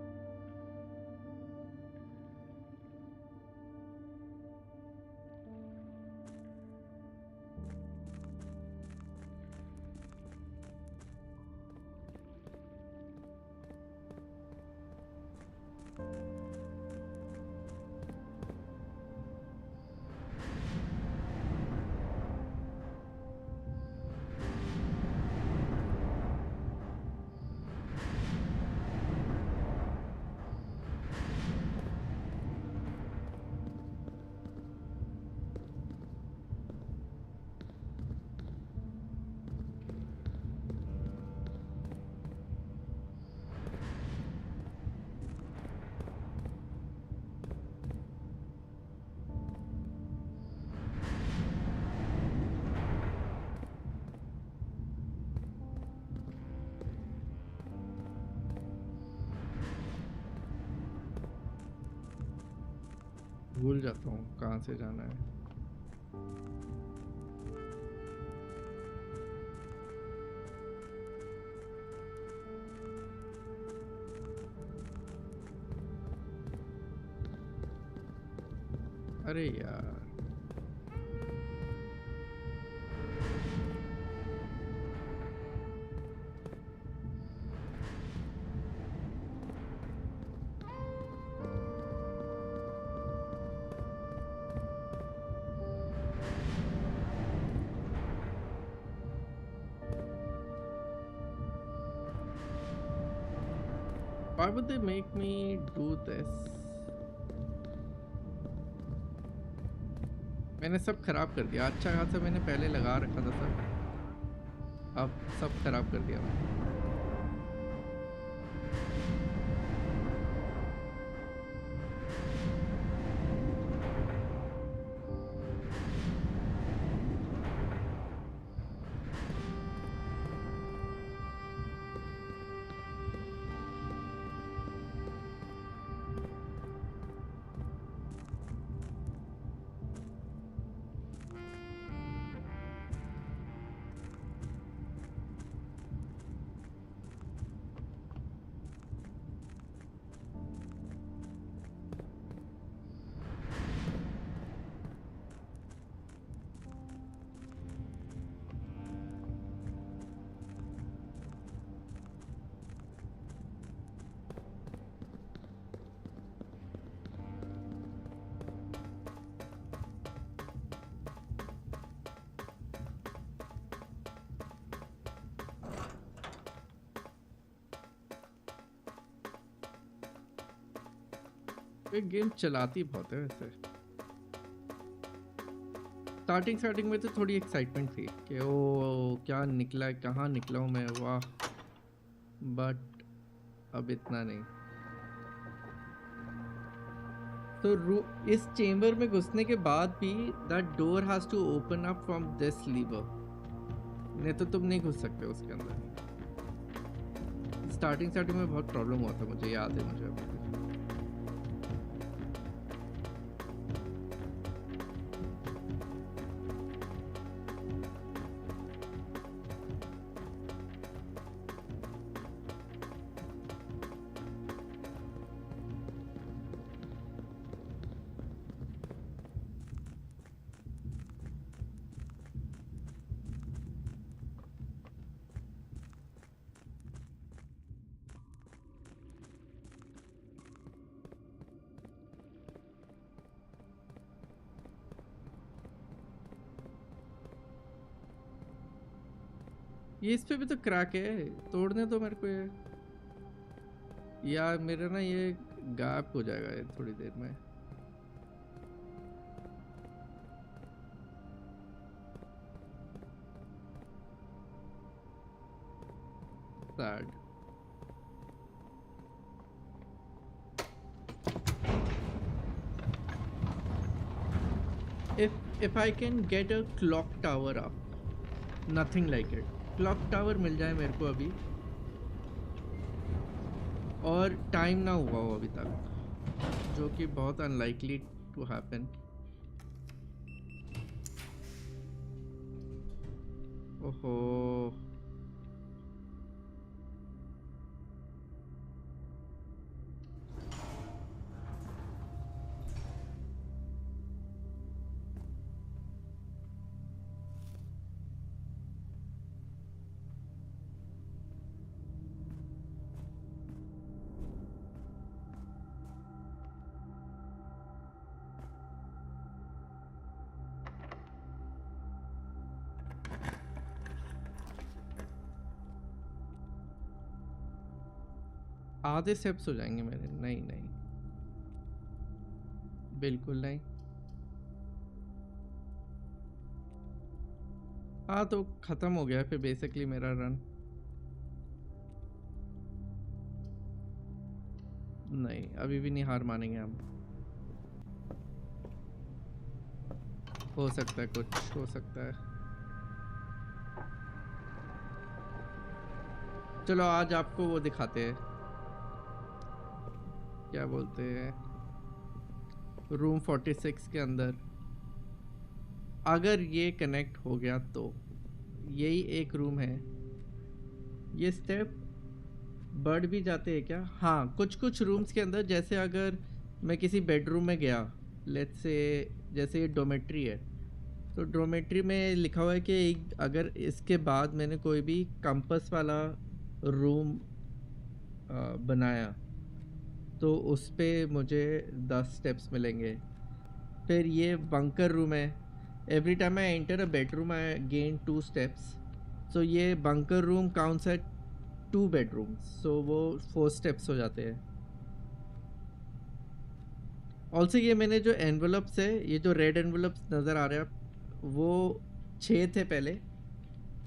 भूल जाता हूँ कहाँ से जाना है। अरे यार why would they make me do this? मैंने सब खराब कर दिया। अच्छा खासा मैंने पहले लगा रखा था सब, अब सब खराब कर दिया मैंने। ये गेम चलाती बहुत है वैसे। स्टार्टिंग में तो थोड़ी एक्साइटमेंट थी कि ओ क्या निकला है, कहाँ निकला हूँ मैं, वाह, बट अब इतना नहीं। तो इस चेम्बर में घुसने के बाद भी that door has to open up from this lever, नहीं तो तुम नहीं घुस सकते उसके अंदर। स्टार्टिंग में बहुत प्रॉब्लम हुआ था, मुझे याद है मुझे अभी भी। ये इस पे भी तो क्रैक है, तोड़ने दो मेरे को ये, यार मेरा ना ये गैप हो जाएगा ये थोड़ी देर में। Sad. if I can get a clock tower up, nothing like it, clock tower मिल जाए मेरे को अभी, और टाइम ना हुआ हो अभी तक, जो कि बहुत अनलाइकली टू हैपन। ओहो, आधे स्टेप्स हो जाएंगे मेरे, नहीं नहीं, बिल्कुल नहीं। हाँ तो खत्म हो गया फिर बेसिकली मेरा रन। नहीं, अभी भी नहीं हार मानेंगे हम, हो सकता है कुछ हो सकता है। चलो आज आपको वो दिखाते हैं, क्या बोलते हैं, रूम 46 के अंदर अगर ये कनेक्ट हो गया तो यही एक रूम है। ये स्टेप बढ़ भी जाते हैं क्या? हाँ, कुछ कुछ रूम्स के अंदर, जैसे अगर मैं किसी बेडरूम में गया, लेट्स से जैसे ये डोमेट्री है, तो डोमेट्री में लिखा हुआ है कि एक अगर इसके बाद मैंने कोई भी कंपास वाला रूम बनाया तो उस पे मुझे 10 स्टेप्स मिलेंगे। फिर ये बंकर रूम है, every time I enter a bedroom I gain 2 steps, so ये bunker room counts at 2 bedrooms, so वो 4 स्टेप्स हो जाते हैं। ऑल्सो ये मैंने जो एनवलप्स है, ये जो रेड एनवलप्स नज़र आ रहे हैं वो 6 थे पहले,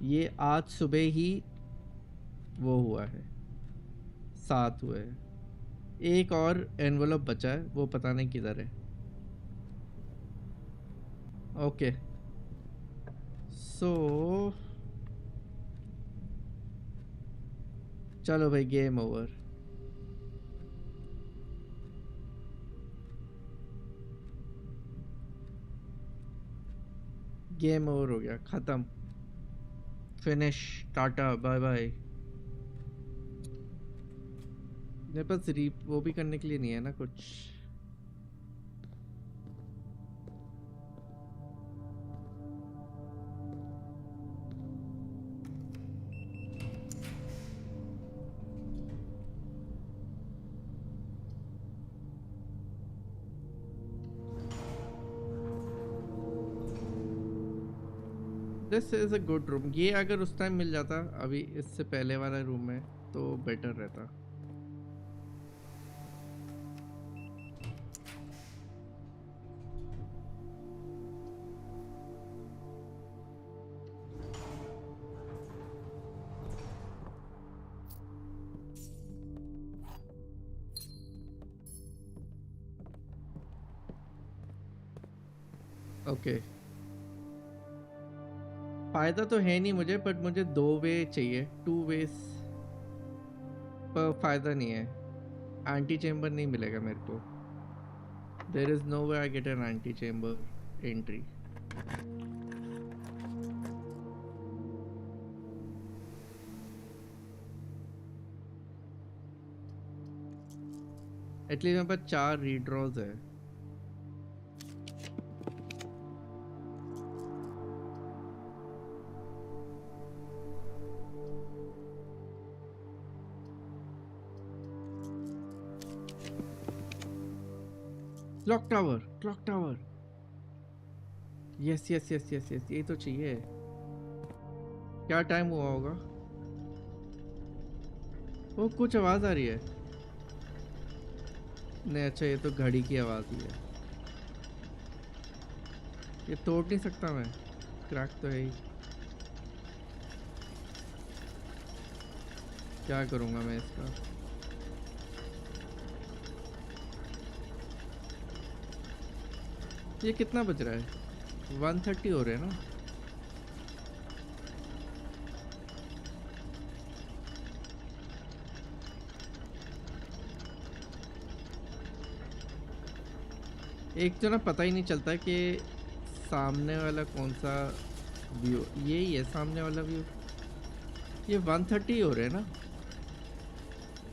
ये आज सुबह ही वो हुआ है, 7 हुए हैं। एक और एनवलप बचा है, वो पता नहीं किधर है। ओके सो चलो भाई, गेम ओवर। गेम ओवर हो गया, ख़त्म, फिनिश, टाटा बाय बाय। मेरे पास वो भी करने के लिए नहीं है ना कुछ। This is a good room. ये अगर उस टाइम मिल जाता अभी इससे पहले वाला रूम में तो बेटर रहता। ओके, फायदा तो है नहीं मुझे, बट मुझे 2 वे चाहिए, 2 वेज पर फायदा नहीं है। एंटी चेम्बर नहीं मिलेगा मेरे को। There is no way I get an antechamber entry. At least मेरे पास 4 रीड्रॉज है। Clock tower, clock tower, yes yes yes yes yes, यही तो चाहिए। क्या टाइम हुआ होगा? वो कुछ आवाज आ रही है। नहीं, अच्छा ये तो घड़ी की आवाज ही है। ये तोड़ नहीं सकता मैं, क्रैक तो है ही। क्या करूँगा मैं इसका? ये कितना बज रहा है? 1:30 हो रहे हैं ना? एक तो ना पता ही नहीं चलता कि सामने वाला कौन सा व्यू। यही है सामने वाला व्यू। ये 1:30 हो रहे हैं ना?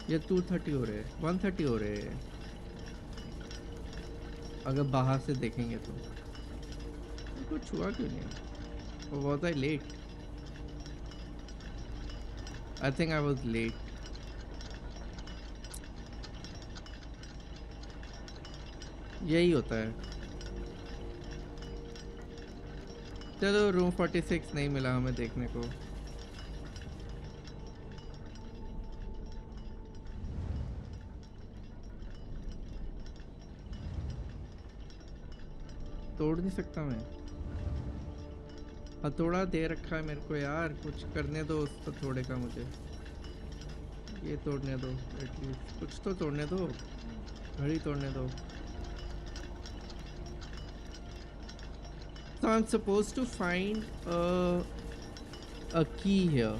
ये 2:30 हो रहे हैं, 1:30 हो रहे हैं अगर बाहर से देखेंगे तो। कुछ हुआ क्यों नहीं? Was I late? I think I was late. यही होता है। चलो, रूम 46 नहीं मिला हमें देखने को। तोड़ नहीं सकता मैं। हथौड़ा दे रखा है मेरे को यार, कुछ करने दो उस हथौड़े का मुझे। ये तोड़ने दो एटलीस्ट, कुछ तो तोड़ने दो। घड़ी तोड़ने दो। So I'm supposed to find a key here.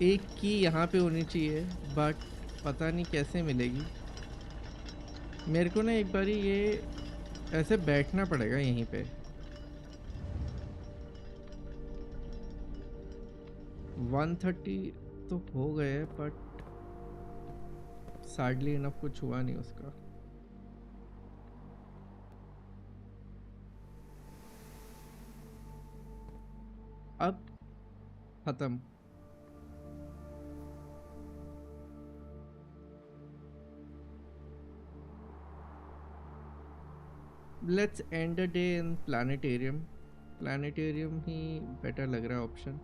एक की यहाँ पे होनी चाहिए, बट पता नहीं कैसे मिलेगी। मेरे को ना एक बारी ये ऐसे बैठना पड़ेगा यहीं पे। 1:30 तो हो गए, बट सैडली इनफ कुछ हुआ नहीं उसका। अब खत्म। Let's end a day in planetarium. Planetarium he better लग रहा है option.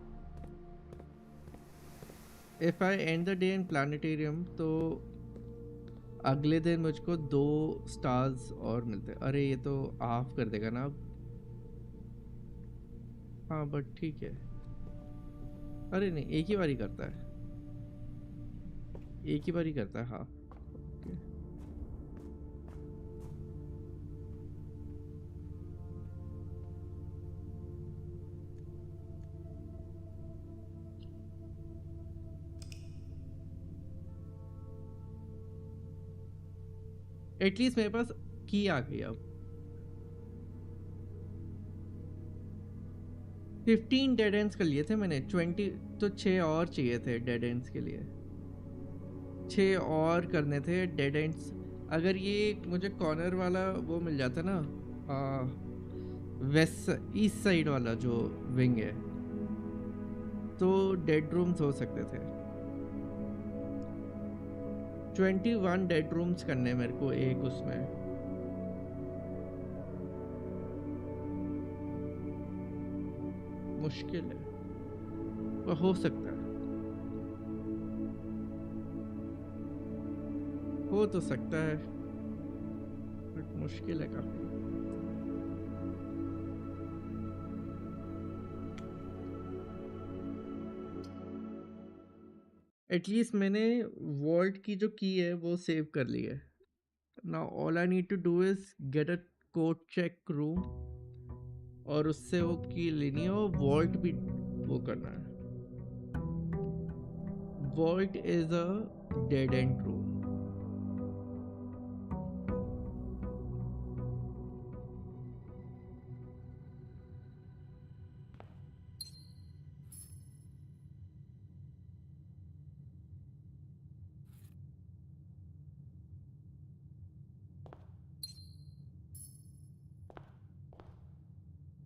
If I and the day in planetarium तो अगले दिन मुझको 2 स्टार्स और मिलते हैं। अरे ये तो ऑफ कर देगा ना अब। हाँ बट ठीक है। अरे नहीं, एक ही बारी करता है, एक ही बारी करता है। हाँ okay. एटलीस्ट मेरे पास की आ गई अब। 15 डेड एंड्स कर लिए थे मैंने, 20 तो 6 और चाहिए थे डेड एंड्स के लिए। 6 और करने थे डेड एंड्स। अगर ये मुझे कॉर्नर वाला वो मिल जाता ना, वेस्ट ईस्ट साइड वाला जो विंग है, तो डेड रूम्स हो सकते थे। 21 डेड रूम्स करने मेरे को एक उसमें। मुश्किल है, पर हो सकता है। हो तो सकता है, बट मुश्किल है काफी। एटलीस्ट मैंने वॉल्ट की जो की है वो सेव कर ली है। Now all I need to do is get a code check room, और उससे वो की लेनी है, और वॉल्ट भी वो करना है। Vault is a dead end room.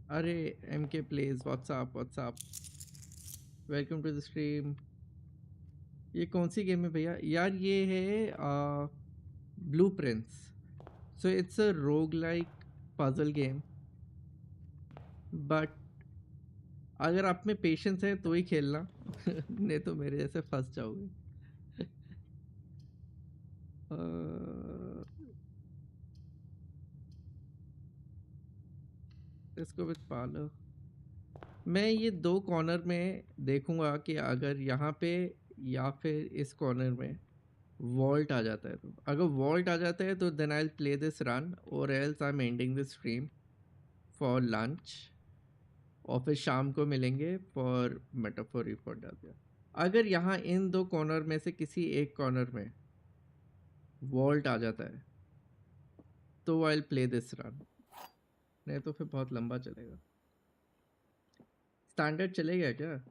अरे MK plays, what's up what's up, welcome to the stream. ये कौन सी गेम है भैया? यार ये है Blue Prince. So it's a roguelike puzzle game, but अगर आप में पेशेंस है तो ही खेलना नहीं तो मेरे जैसे फंस जाओगे। इसको भी पालो। मैं ये दो कॉर्नर में देखूंगा कि अगर यहाँ पे या फिर इस कॉर्नर में वॉल्ट आ जाता है, तो अगर वॉल्ट आ जाता है तो then I will play this run, और else I am ending this stream for lunch, और फिर शाम को मिलेंगे फॉर मेटाफोर रिपोर्ट डाल दिया। अगर यहाँ इन दो कॉर्नर में से किसी एक कॉर्नर में वॉल्ट आ जाता है तो आई विल प्ले दिस रन, नहीं तो फिर बहुत लंबा चलेगा। स्टैंडर्ड चलेगा क्या?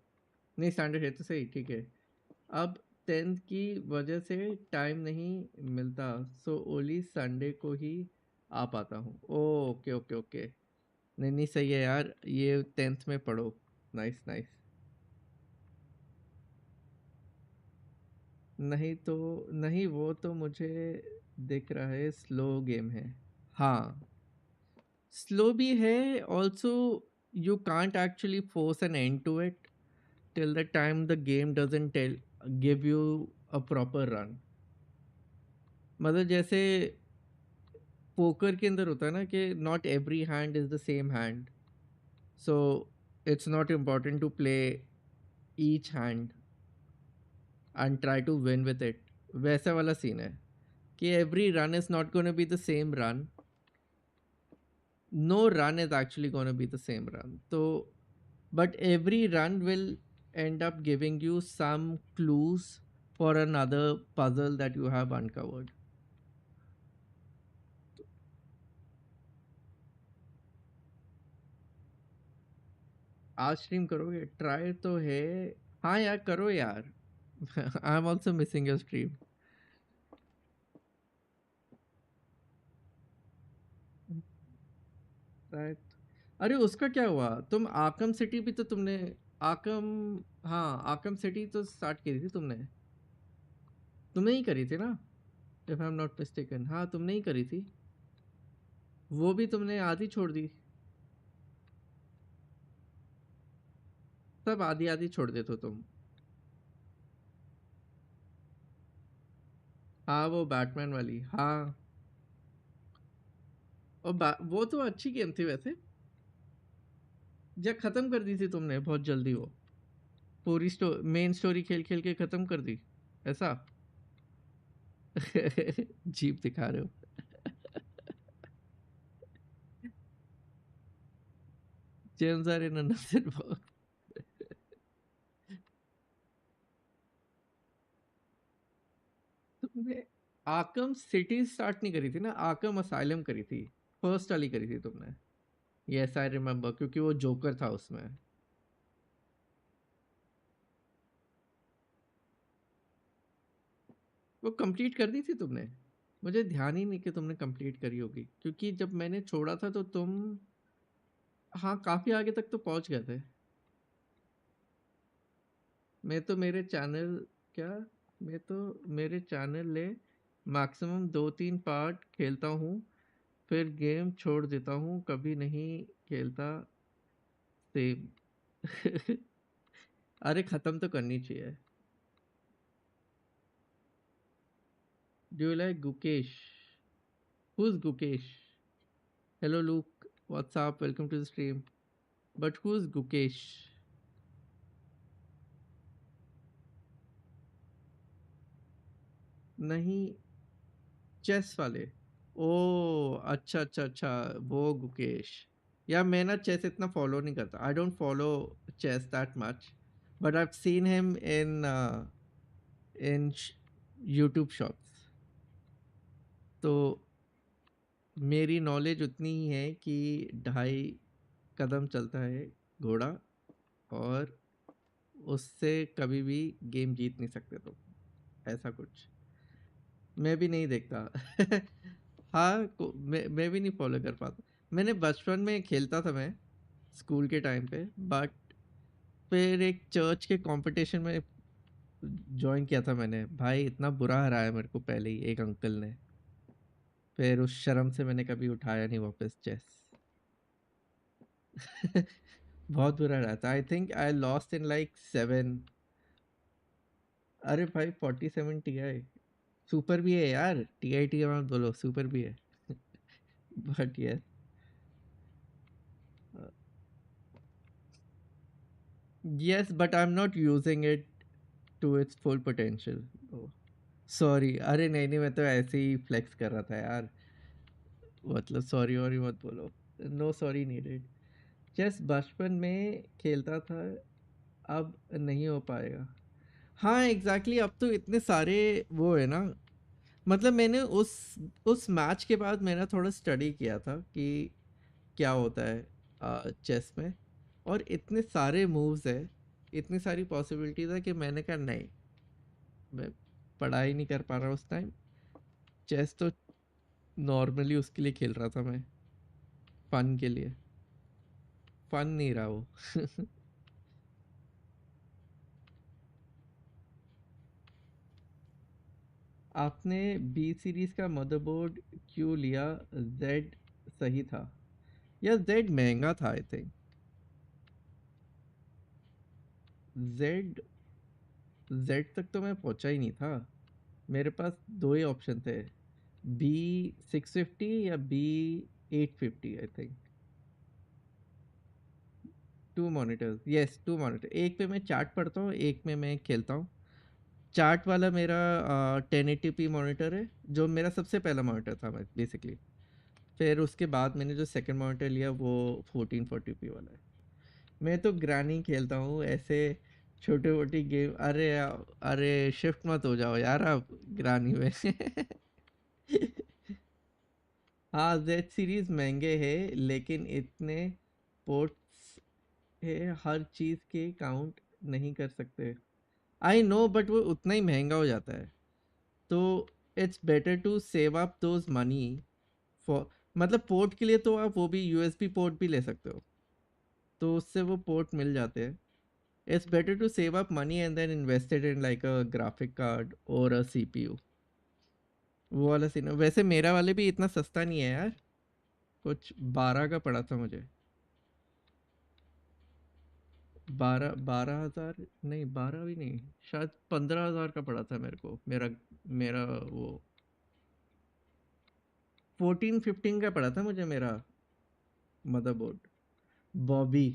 नहीं स्टैंडर्ड है तो सही, ठीक है। अब 10th की वजह से टाइम नहीं मिलता, सो ओनली संडे को ही आ पाता हूँ। ओके ओके ओके, नहीं नहीं सही है यार, ये 10th में पढ़ो। Nice nice. नहीं तो नहीं, वो तो मुझे दिख रहा है स्लो गेम है। हाँ स्लो भी है also, you can't actually force an end to it till the time the game doesn't give you a proper run। मतलब जैसे पोकर के अंदर होता है ना कि not every hand is the same hand, so it's not important to play each hand and try to win with it. वैसा वाला सीन है कि every run is not gonna be the same run, no run is actually going to be the same run, so but every run will end up giving you some clues for another puzzle that you have uncovered। आज stream करोगे? Try तो है। हाँ यार करो यार I am also missing your stream. अरे उसका क्या हुआ? तुम आकम सिटी भी तो तुमने आकम, हाँ आकम सिटी तो स्टार्ट करी थी तुमने। तुमने ही करी थी ना, if I am not mistaken. हाँ तुमने ही करी थी, वो भी तुमने आधी छोड़ दी। सब आधी आधी छोड़ देते हो तुम। हाँ वो बैटमैन वाली, हाँ। और वो तो अच्छी गेम थी वैसे। जब खत्म कर दी थी तुमने बहुत जल्दी वो, पूरी मेन स्टोरी खेल खेल के खत्म कर दी ऐसा जीप दिखा रहे हो gems are in another box. तुमने आकम सिटी स्टार्ट नहीं करी थी ना, आकम असाइलम करी थी, फर्स्ट वाली करी थी तुमने। यस आई रिमेम्बर, क्योंकि वो जोकर था उसमें। वो कंप्लीट कर दी थी तुमने? मुझे ध्यान ही नहीं कि तुमने कंप्लीट करी होगी, क्योंकि जब मैंने छोड़ा था तो तुम, हाँ काफी आगे तक तो पहुंच गए थे। मैं तो मेरे चैनल, क्या, मैं तो मेरे चैनल ले मैक्सिमम 2-3 पार्ट खेलता हूँ, फिर गेम छोड़ देता हूँ, कभी नहीं खेलता सेम अरे खत्म तो करनी चाहिए। Do you like Gukesh? Who is Gukesh? Hello Luke, what's up, welcome to the stream, but who is Gukesh? नहीं, चेस वाले। ओ अच्छा अच्छा अच्छा, वो गुकेश। या मैं ना चेस इतना फॉलो नहीं करता, I don't follow chess that much, but I have seen him in YouTube shorts. तो मेरी नॉलेज उतनी ही है कि 2.5 कदम चलता है घोड़ा, और उससे कभी भी गेम जीत नहीं सकते तुम, ऐसा कुछ। मैं भी नहीं देखता। हाँ मैं भी नहीं फॉलो कर पाता। मैंने बचपन में खेलता था मैं, स्कूल के टाइम पे, बट फिर एक चर्च के कंपटीशन में ज्वाइन किया था मैंने। भाई इतना बुरा हराया मेरे को पहले ही एक अंकल ने, फिर उस शर्म से मैंने कभी उठाया नहीं वापस चेस। बहुत बुरा रहा था। आई think I lost in like 7। अरे भाई 47 Ti सुपर भी है यार, टी मत बोलो, सुपर भी है। But yes, yes but I am not using it to its full potential. Sorry, अरे नहीं नहीं, मैं तो ऐसे ही फ्लेक्स कर रहा था यार। मतलब सॉरी और मत बोलो, नो सॉरी नीडेड। चेस बचपन में खेलता था, अब नहीं हो पाएगा। हाँ एग्जैक्टली, अब तो इतने सारे वो है ना। मतलब मैंने उस मैच के बाद मैंने थोड़ा स्टडी किया था कि क्या होता है चेस में, और इतने सारे मूव्स है, इतनी सारी पॉसिबिलिटीज है कि मैंने कहा नहीं, मैं पढ़ाई नहीं कर पा रहा उस टाइम। चेस तो नॉर्मली उसके लिए खेल रहा था मैं, फन के लिए। फन नहीं रहा वो। आपने बी सीरीज का मदरबोर्ड क्यों लिया? जेड सही था या जेड महंगा था? आई थिंक जेड जेड तक तो मैं पहुंचा ही नहीं था। मेरे पास दो ही ऑप्शन थे, B650 या B850 I think. Two monitors, yes two monitor, एक पे मैं चार्ट पढ़ता हूँ, एक में मैं खेलता हूँ। चार्ट वाला मेरा 1080p मॉनिटर है, जो मेरा सबसे पहला मॉनिटर था बेसिकली। फिर उसके बाद मैंने जो सेकंड मॉनिटर लिया वो 1440p वाला है। मैं तो ग्रानी खेलता हूँ ऐसे, छोटे मोटी गेम। अरे शिफ्ट मत हो जाओ यार आप ग्रानी में। हाँ जेड सीरीज महंगे हैं, लेकिन इतने पोर्ट्स है, हर चीज़ के काउंट नहीं कर सकते। आई नो, बट वो उतना ही महंगा हो जाता है। तो it's better to save up those money for, मतलब पोर्ट के लिए तो आप वो भी यूएसबी पोर्ट भी ले सकते हो, तो उससे वो पोर्ट मिल जाते हैं। It's better to save up money and then invested in like a graphic card और अ सीपीयू। वो वाला सीन है। वैसे मेरा वाले भी इतना सस्ता नहीं है यार, कुछ 12 का पड़ा था मुझे। 12 हजार, नहीं 12 भी नहीं, शायद 15 हजार का पड़ा था मेरे को। मेरा मेरा वो 14-15 का पड़ा था मुझे मेरा मदरबोर्ड। बॉबी।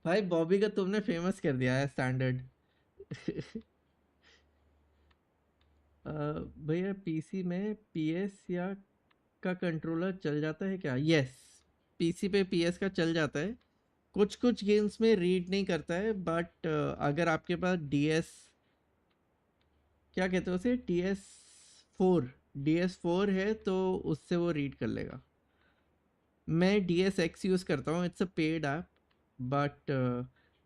भाई बॉबी का तुमने फेमस कर दिया है स्टैंडर्ड। भैया पीसी में पीएस या का कंट्रोलर चल जाता है क्या? यस, पीसी पे पीएस का चल जाता है। कुछ कुछ गेम्स में रीड नहीं करता है, बट अगर आपके पास डीएस, क्या कहते हो उसे, डी एस फोर है तो उससे वो रीड कर लेगा। मैं DSX यूज़ करता हूँ, it's a paid app, but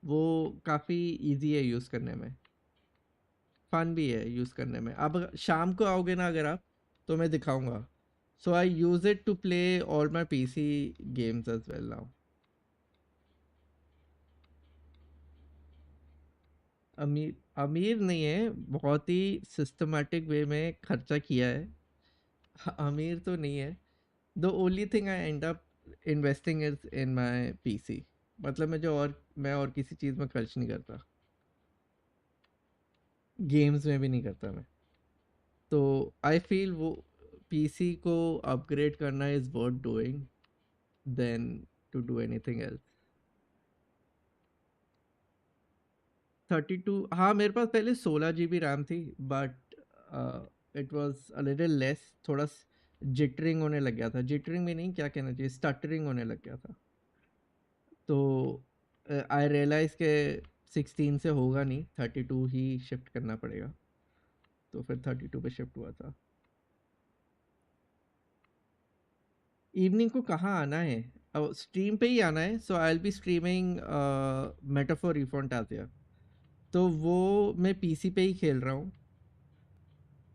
वो काफ़ी इजी है यूज़ करने में, फन भी है यूज़ करने में। अब शाम को आओगे ना अगर आप, तो मैं दिखाऊंगा। So I use it to play all my PC games as well now. अमीर अमीर नहीं है, बहुत ही सिस्टमेटिक वे में खर्चा किया है। अमीर तो नहीं है। The only thing I and up investing is in my PC. मतलब मैं और किसी चीज़ में खर्च नहीं करता, गेम्स में भी नहीं करता मैं। तो आई फील वो पीसी को अपग्रेड करना is worth doing then to do anything else. 32, हाँ मेरे पास पहले 16 GB रैम थी, but it was a little less, थोड़ा जिटरिंग होने लग गया था, जिटरिंग भी नहीं, क्या कहना चाहिए, स्टटरिंग होने लग गया था। तो आई रियलाइज़ के 16 से होगा नहीं, 32 ही शिफ्ट करना पड़ेगा, तो फिर 32 पे शिफ्ट हुआ था। इवनिंग को कहाँ आना है, अब स्ट्रीम पे ही आना है, so I will be streaming Metaphor ReFantazio, तो वो मैं पीसी पे ही खेल रहा हूँ।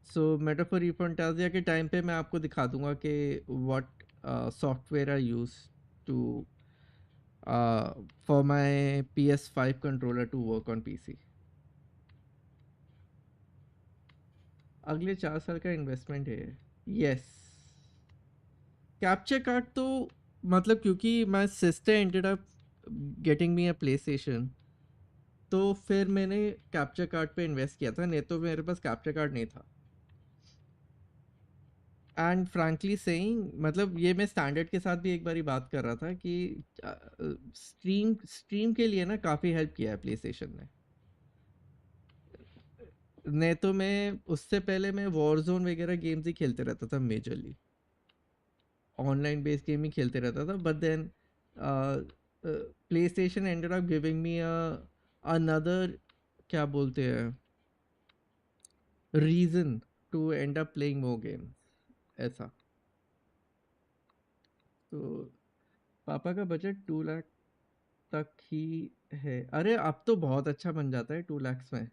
सो मेटाफोर रिफॉन्टाजिया के टाइम पे मैं आपको दिखा दूंगा कि what software I use to for my PS5 controller to work on PC. अगले 4 साल का इन्वेस्टमेंट है। यस, कैप्चर कार्ड तो मतलब क्योंकि my sister ended up getting me a play station, तो फिर मैंने कैप्चर कार्ड पे इन्वेस्ट किया था, नहीं तो मेरे पास कैप्चर कार्ड नहीं था। एंड फ्रैंकली सेइंग, मतलब ये मैं स्टैंडर्ड के साथ भी एक बारी बात कर रहा था कि स्ट्रीम के लिए ना काफ़ी हेल्प किया है प्ले स्टेशन ने। नहीं तो मैं उससे पहले मैं वॉरजोन वगैरह गेम्स ही खेलते रहता था, मेजरली ऑनलाइन बेस्ड गेम ही खेलते रहता था, but then PlayStation ended up giving me another, क्या बोलते हैं, reason to end up playing more games, ऐसा। तो पापा का बजट 2 लाख तक ही है। अरे अब तो बहुत अच्छा बन जाता है 2 lakhs में,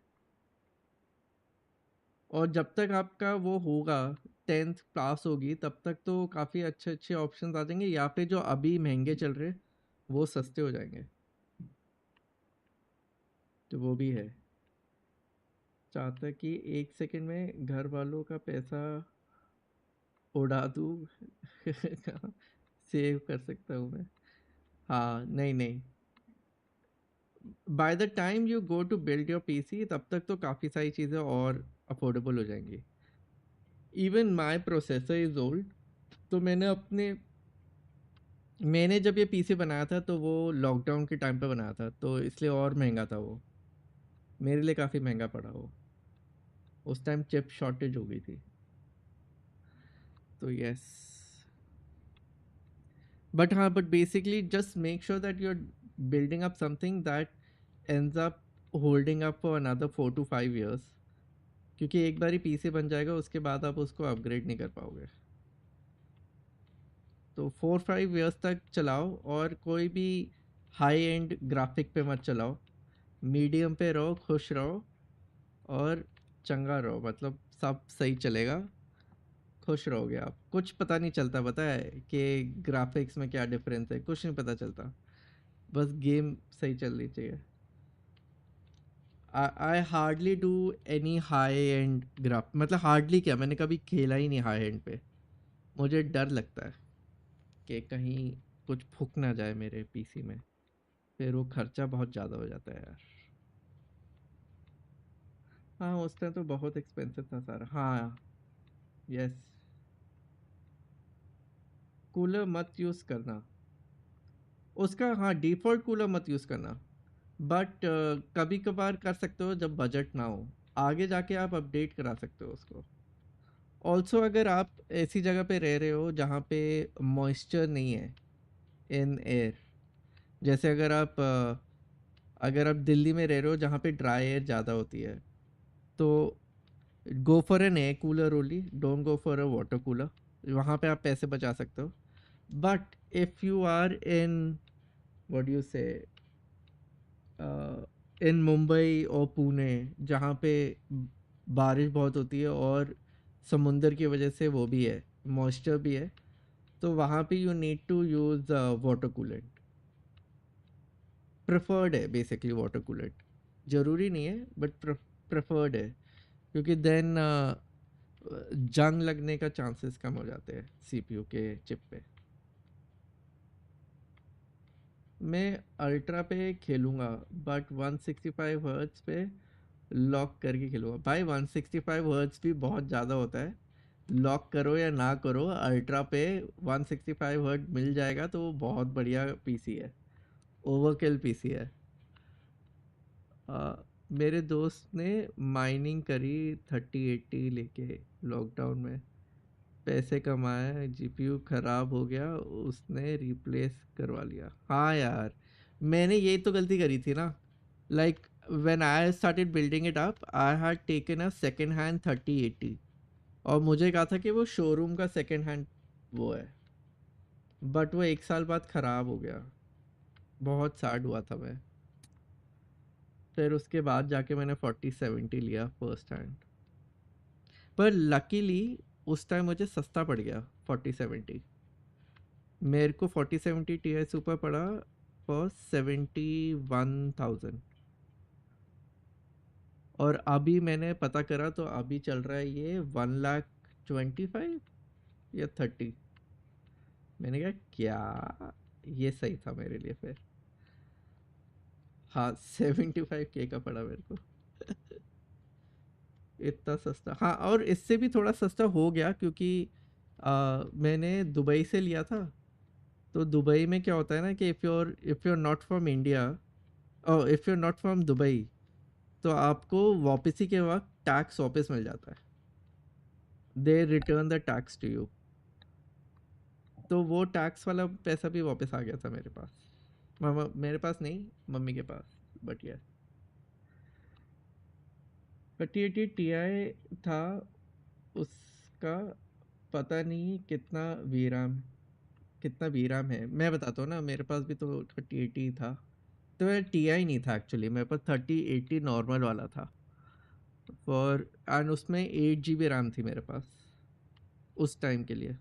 और जब तक आपका वो होगा, 10th पास होगी, तब तक तो काफ़ी अच्छे अच्छे ऑप्शंस आ जाएंगे, या पे जो अभी महंगे चल रहे वो सस्ते हो जाएंगे, तो वो भी है। चाहता कि 1 सेकंड में घर वालों का पैसा उड़ा दूँ सेव कर सकता हूँ मैं। हाँ, नहीं नहीं, by the time you go to build your PC तब तक तो काफ़ी सारी चीज़ें और अफोर्डेबल हो जाएंगी। Even my processor is old, तो मैंने जब ये पीसी बनाया था तो वो लॉकडाउन के टाइम पे बनाया था, तो इसलिए और महंगा था वो, मेरे लिए काफ़ी महंगा पड़ा वो, उस टाइम चिप शॉर्टेज हो गई थी। तो यस, बट हाँ, but basically just make sure that you are building up something that ends up holding up for another 4 to 5 years, क्योंकि एक बार ही पीसी बन जाएगा उसके बाद आप उसको अपग्रेड नहीं कर पाओगे। तो 4-5 years तक चलाओ, और कोई भी हाई एंड ग्राफिक पे मत चलाओ, मीडियम पे रहो, खुश रहो और चंगा रहो, मतलब सब सही चलेगा, खुश रहोगे आप। कुछ पता नहीं चलता, पता है कि ग्राफिक्स में क्या डिफरेंस है, कुछ नहीं पता चलता, बस गेम सही चलनी चाहिए। I hardly do any high and graph, मतलब हार्डली क्या, मैंने कभी खेला ही नहीं हाई एंड पे, मुझे डर लगता है कि कहीं कुछ फूक ना जाए मेरे पीसी में, फिर वो खर्चा बहुत ज़्यादा हो जाता है यार। हाँ, उस टाइम तो बहुत एक्सपेंसिव था सारा। हाँ, यस, कूलर मत यूज़ करना उसका, हाँ, डिफ़ॉल्ट कूलर मत यूज़ करना, बट कभी कभार कर सकते हो जब बजट ना हो, आगे जाके आप अपडेट करा सकते हो उसको। ऑल्सो अगर आप ऐसी जगह पे रह रहे हो जहाँ पे मॉइस्चर नहीं है इन एयर, जैसे अगर आप दिल्ली में रह रहे हो जहाँ पे ड्राई एयर ज़्यादा होती है, तो go for an air cooler only, don't go for a water cooler, वहाँ पे आप पैसे बचा सकते हो। But if you are in, what you say, in Mumbai और पुणे, जहाँ पे बारिश बहुत होती है और समुंदर की वजह से वो भी है, मॉइस्चर भी है, तो वहाँ पे you need to use water coolant, preferred है बेसिकली वाटर कूलेंट, ज़रूरी नहीं है बट प्रेफर्ड है, क्योंकि देन जंग लगने का चांसेस कम हो जाते हैं सीपीयू के चिप पे। मैं अल्ट्रा पे खेलूँगा, बट 165 हर्ट्ज पे लॉक करके खेलूँगा भाई, 165 हर्ट्ज भी बहुत ज़्यादा होता है, लॉक करो या ना करो, अल्ट्रा पे 165 हर्ट्ज मिल जाएगा तो वो बहुत बढ़िया पीसी है, ओवरकिल पीसी है। मेरे दोस्त ने माइनिंग करी 3080 लेके लॉकडाउन में, पैसे कमाए, जीपीयू खराब हो गया, उसने रिप्लेस करवा लिया। हाँ यार, मैंने यही तो गलती करी थी ना। Like when I started building it up, I had taken a second hand 3080 और मुझे कहा था कि वो शोरूम का सेकंड हैंड वो है, बट वो 1 साल बाद ख़राब हो गया। बहुत सैड हुआ था मैं। फिर उसके बाद जाके मैंने 4070 लिया फर्स्ट हैंड, पर लकीली उस टाइम मुझे सस्ता पड़ गया 4070। मेरे को 4070 टी आई सुपर पड़ा फॉर 71,000। और अभी मैंने पता करा तो अभी चल रहा है ये 1,25,000 या 30। मैंने कहा क्या, ये सही था मेरे लिए फिर। हाँ 75K का पड़ा मेरे को। इतना सस्ता, हाँ, और इससे भी थोड़ा सस्ता हो गया क्योंकि मैंने दुबई से लिया था। तो दुबई में क्या होता है ना कि if you are not from India और if you are not from Dubai, तो आपको वापसी के वक्त टैक्स वापस मिल जाता है। They return the tax to you. तो वो टैक्स वाला पैसा भी वापस आ गया था मेरे पास। मामा मेरे पास नहीं, मम्मी के पास। बट यस, 3080 टी आई था। उसका पता नहीं कितना वीराम है। मैं बताता हूँ ना, मेरे पास भी तो 3080 था। तो मेरा टी आई नहीं था एक्चुअली, मेरे पास 3080 नॉर्मल वाला था। फॉर एंड उसमें 8 GB रैम थी मेरे पास उस टाइम के लिए।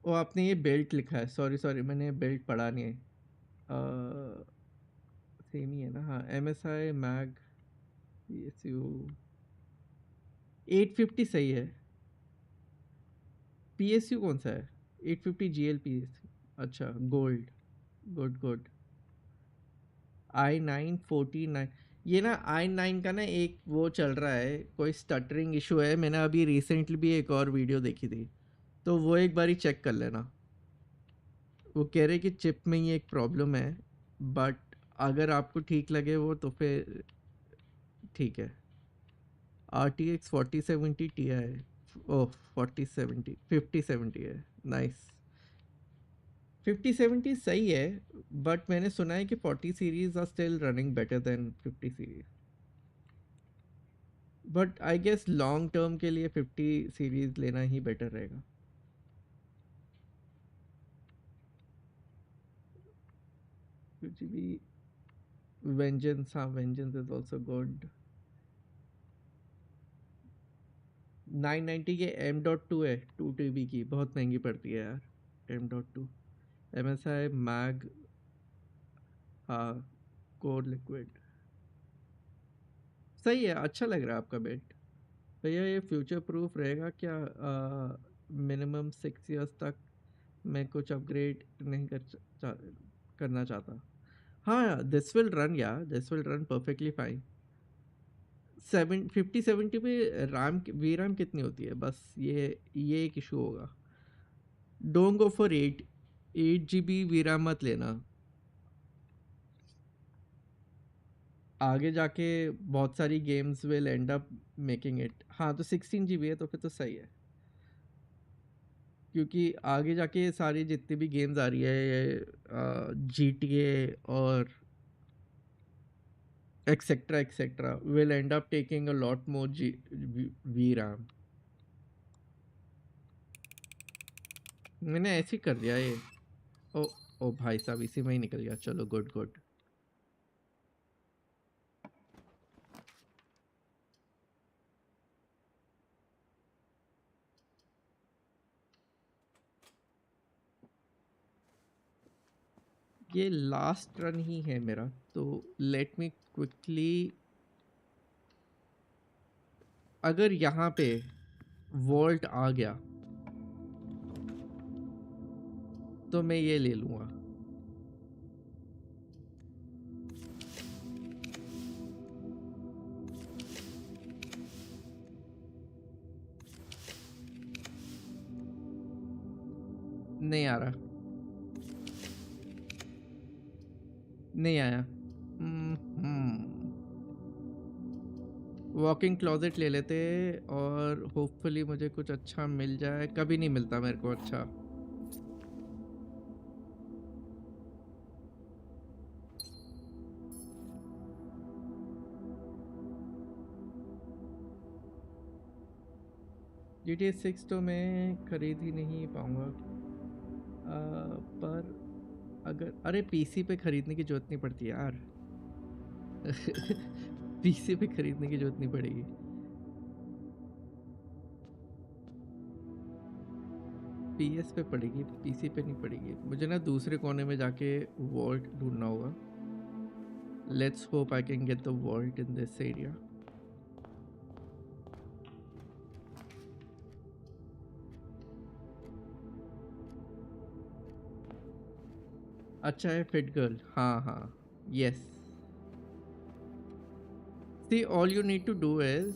वो आपने ये बेल्ट लिखा है, सॉरी सॉरी, मैंने बेल्ट पढ़ा नहीं है। सेम ही है ना, हाँ, M S I MAG S U 850 सही है। पी एस यू कौन सा है? 850 GL पी एस। अच्छा, गोल्ड, गुड गुड। i9 49, ये ना i9 का ना एक वो चल रहा है, कोई स्टटरिंग इशू है। मैंने अभी रिसेंटली भी एक और वीडियो देखी थी, तो वो एक बारी चेक कर लेना। वो कह रहे कि चिप में ही एक प्रॉब्लम है, बट अगर आपको ठीक लगे वो तो फिर ठीक है। R T X 4070 T I, oh 5070 है, नाइस। 5070 सही है, बट मैंने सुना है कि 40 series are still running better than 50 series. But I guess long term के लिए 50 सीरीज लेना ही बेटर रहेगा। कुछ भी वेंजेंस, हाँ वेंजेंस इज ऑल्सो गुड। 990 के M.2 है, 2 TB की, बहुत महंगी पड़ती है यार M.2। M S I MAG, हाँ, कोर लिक्विड सही है, अच्छा लग रहा है आपका बेट। भैया ये फ्यूचर प्रूफ रहेगा क्या? मिनिमम 6 years तक मैं कुछ अपग्रेड नहीं करना चाहता। हाँ, दिस विल रन, या this will run perfectly fine. 5070 पे रैम वी रैम कितनी होती है, बस ये एक इशू होगा। Don't go for 8 GB V RAM मत लेना। आगे जाके बहुत सारी games will and up making it. हाँ, तो 16 GB है तो फिर तो सही है, क्योंकि आगे जाके सारी जितनी भी गेम्स आ रही है, GTA और etcetera will and up taking a lot more V RAM. मैंने ऐसे ही कर दिया ये। ओ ओ भाई साहब, इसी में ही निकल गया, चलो गुड गुड। ये लास्ट रन ही है मेरा, तो लेट मी क्विकली, अगर यहाँ पे वॉल्ट आ गया तो मैं ये ले लूँगा। नहीं आ रहा, नहीं आया। वॉकिंग क्लोजेट ले लेते और होपफुली मुझे कुछ अच्छा मिल जाए। कभी नहीं मिलता मेरे को अच्छा। GTA 6 तो मैं खरीद ही नहीं पाऊँगा। पर अगर अरे पीसी पे खरीदने की जरूरत नहीं पड़ती यार। पीसी पे खरीदने की जरूरत नहीं पड़ेगी। पीएस पे पड़ेगी, पीसी पे नहीं पड़ेगी। मुझे ना दूसरे कोने में जाके वॉल्ट ढूंढना होगा। Let's hope I can get the vault in this area. अच्छा है फिट गर्ल। हाँ हाँ, yes. See all you need to do is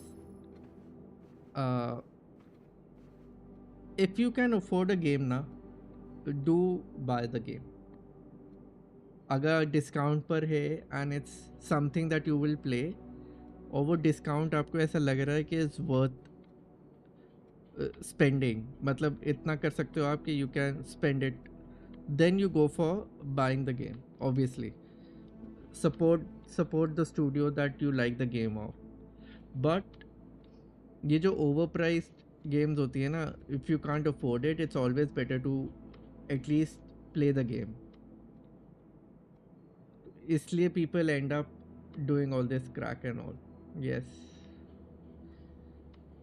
if you can afford a game ना, do buy the game. अगर discount पर है and it's something that you will play और वो डिस्काउंट आपको ऐसा लग रहा है कि इज़ वर्थ स्पेंडिंग, मतलब इतना कर सकते हो आप कि you can spend it, then you go for buying the game. Obviously support the studio that you like the game of. But ये जो ओवर प्राइस्ड गेम्स होती है ना, if you can't afford it, it's always better to at least play the game. इसलिए people end up doing all this crack and all. Yes,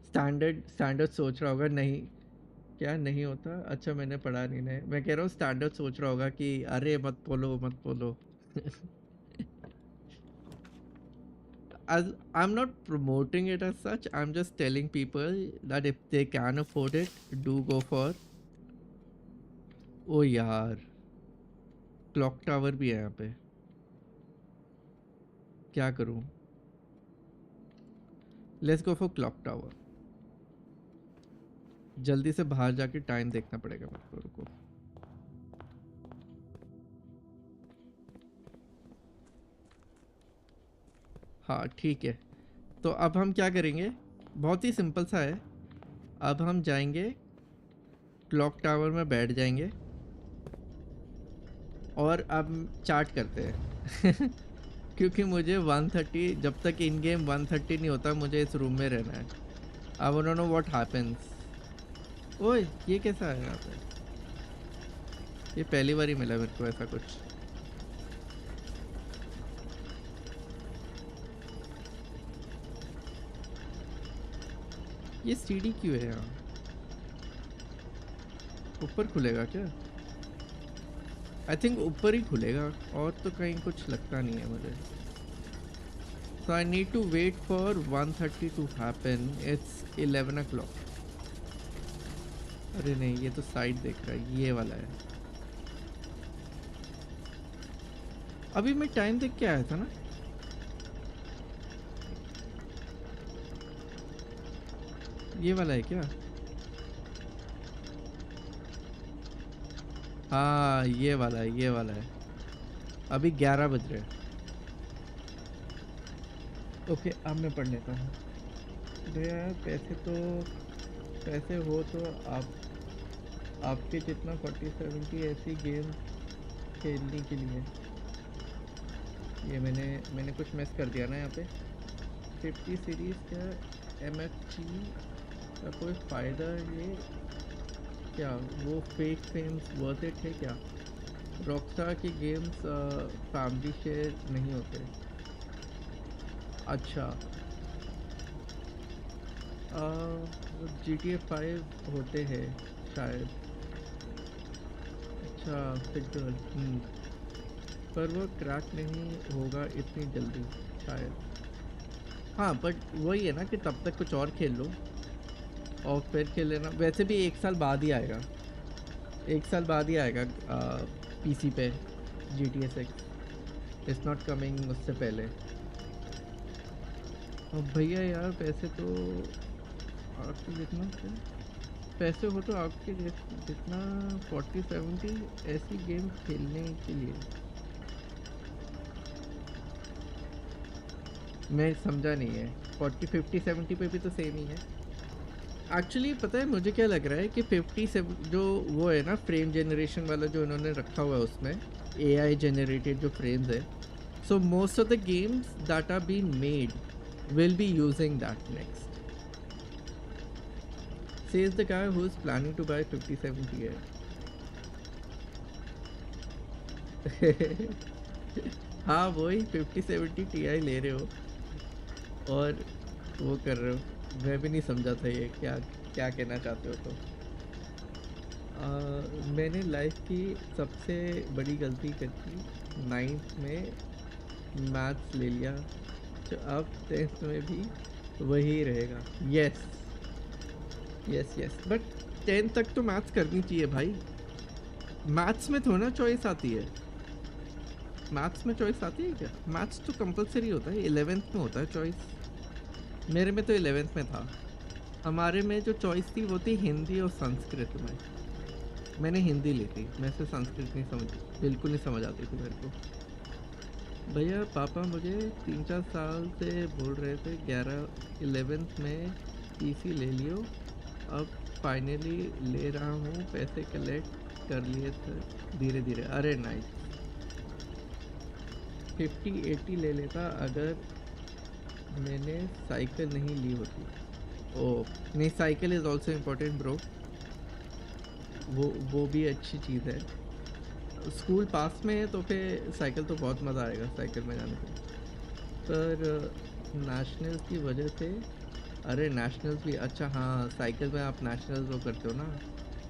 standard सोच रहा होगा नहीं, क्या नहीं होता। अच्छा मैंने पढ़ा नहीं है, मैं कह रहा हूँ स्टैंडर्ड सोच रहा होगा कि अरे मत बोलो मत बोलो। As I'm not promoting it as such, I'm just telling people that if they can afford it, do go for। ओ यार, क्लॉक टावर भी है यहाँ पे, क्या करूँ? Let's go for clock tower. जल्दी से बाहर जाके टाइम देखना पड़ेगा मेरे को, रुको। हाँ ठीक है, तो अब हम क्या करेंगे, बहुत ही सिंपल सा है। अब हम जाएंगे क्लॉक टावर में बैठ जाएंगे और अब चार्ट करते हैं। क्योंकि मुझे 130, जब तक इन गेम 130 नहीं होता मुझे इस रूम में रहना है। I want to know what happens. ओए ये कैसा है यहाँ पे? ये पहली बार ही मिला मेरे को ऐसा कुछ। ये सीढ़ी क्यों है यहाँ? ऊपर खुलेगा क्या? आई थिंक ऊपर ही खुलेगा, और तो कहीं कुछ लगता नहीं है मुझे। So I need to wait for 130 to happen. It's 11 o'clock। अरे नहीं, ये तो साइड देख रहा है, ये वाला है। अभी मैं टाइम देख के आया था ना। ये वाला है क्या? हाँ ये वाला है, ये वाला है। अभी 11 बज रहे हैं। ओके अब मैं पढ़ लेता हूँ। भैया पैसे हो तो आपके जितना 40-70 ऐसी गेम खेलने के लिए। ये मैंने कुछ मिस कर दिया ना यहाँ पे। 50 सीरीज़ क्या MFG का कोई फ़ायदा? ये क्या वो फेक फेम्स वर्थ इट है क्या? रॉकस्टार के गेम्स फैमिली शेयर नहीं होते। अच्छा GTA 5 होते हैं शायद। अच्छा फिगर, पर वो क्रैक नहीं होगा इतनी जल्दी शायद। हाँ बट वही है ना कि तब तक कुछ और खेल लो और फिर खेल लेना। वैसे भी 1 साल बाद ही आएगा, 1 साल बाद ही आएगा PC पे GTA 6। इट्स नॉट कमिंग उससे पहले। अब भैया यार पैसे तो आपके जितना पैसे हो तो आपके जितना 40-70 ऐसी गेम खेलने के लिए। मैं समझा नहीं है, 40 50 70 पे भी तो सेम ही है एक्चुअली। पता है मुझे क्या लग रहा है कि 57 जो वो है ना फ्रेम जनरेशन वाला जो इन्होंने रखा हुआ है उसमें AI जनरेटेड जो फ्रेम्स है, so most of the games that are being made will be using that next, says the guy who is planning to buy 5070 है। हाँ वही 5070 Ti ले रहे हो और वो कर रहे हो, मैं भी नहीं समझा था ये क्या क्या कहना चाहते हो। तो मैंने लाइफ की सबसे बड़ी गलती कर दी, 9th में मैथ्स ले लिया, जो अब 10th में भी वही रहेगा। Yes yes yes, but 10th तक तो मैथ्स करनी चाहिए भाई, मैथ्स में थोड़ा ना चॉइस आती है, मैथ्स में चॉइस आती है क्या? मैथ्स तो कंपलसरी होता है, 11th में होता है चॉइस, मेरे में तो 11th में था। हमारे में जो चॉइस थी वो थी हिंदी और संस्कृत में, मैंने हिंदी ली थी, मैं से संस्कृत नहीं समझ, बिल्कुल नहीं समझ आती थी मेरे को। भैया पापा मुझे 3-4 साल से बोल रहे थे 11th में PC ले लियो, अब फाइनली ले रहा हूँ, पैसे कलेक्ट कर लिए थे धीरे धीरे। अरे नाइस, 50-80 ले लेता अगर मैंने साइकिल नहीं ली होती। ओ नहीं, cycle is also important bro, वो भी अच्छी चीज़ है। स्कूल पास में है तो फिर साइकिल तो बहुत मज़ा आएगा साइकिल में जाने पे, पर नेशनल्स की वजह से। अरे नेशनल्स भी अच्छा, हाँ साइकिल में आप नेशनल्स वो करते हो ना,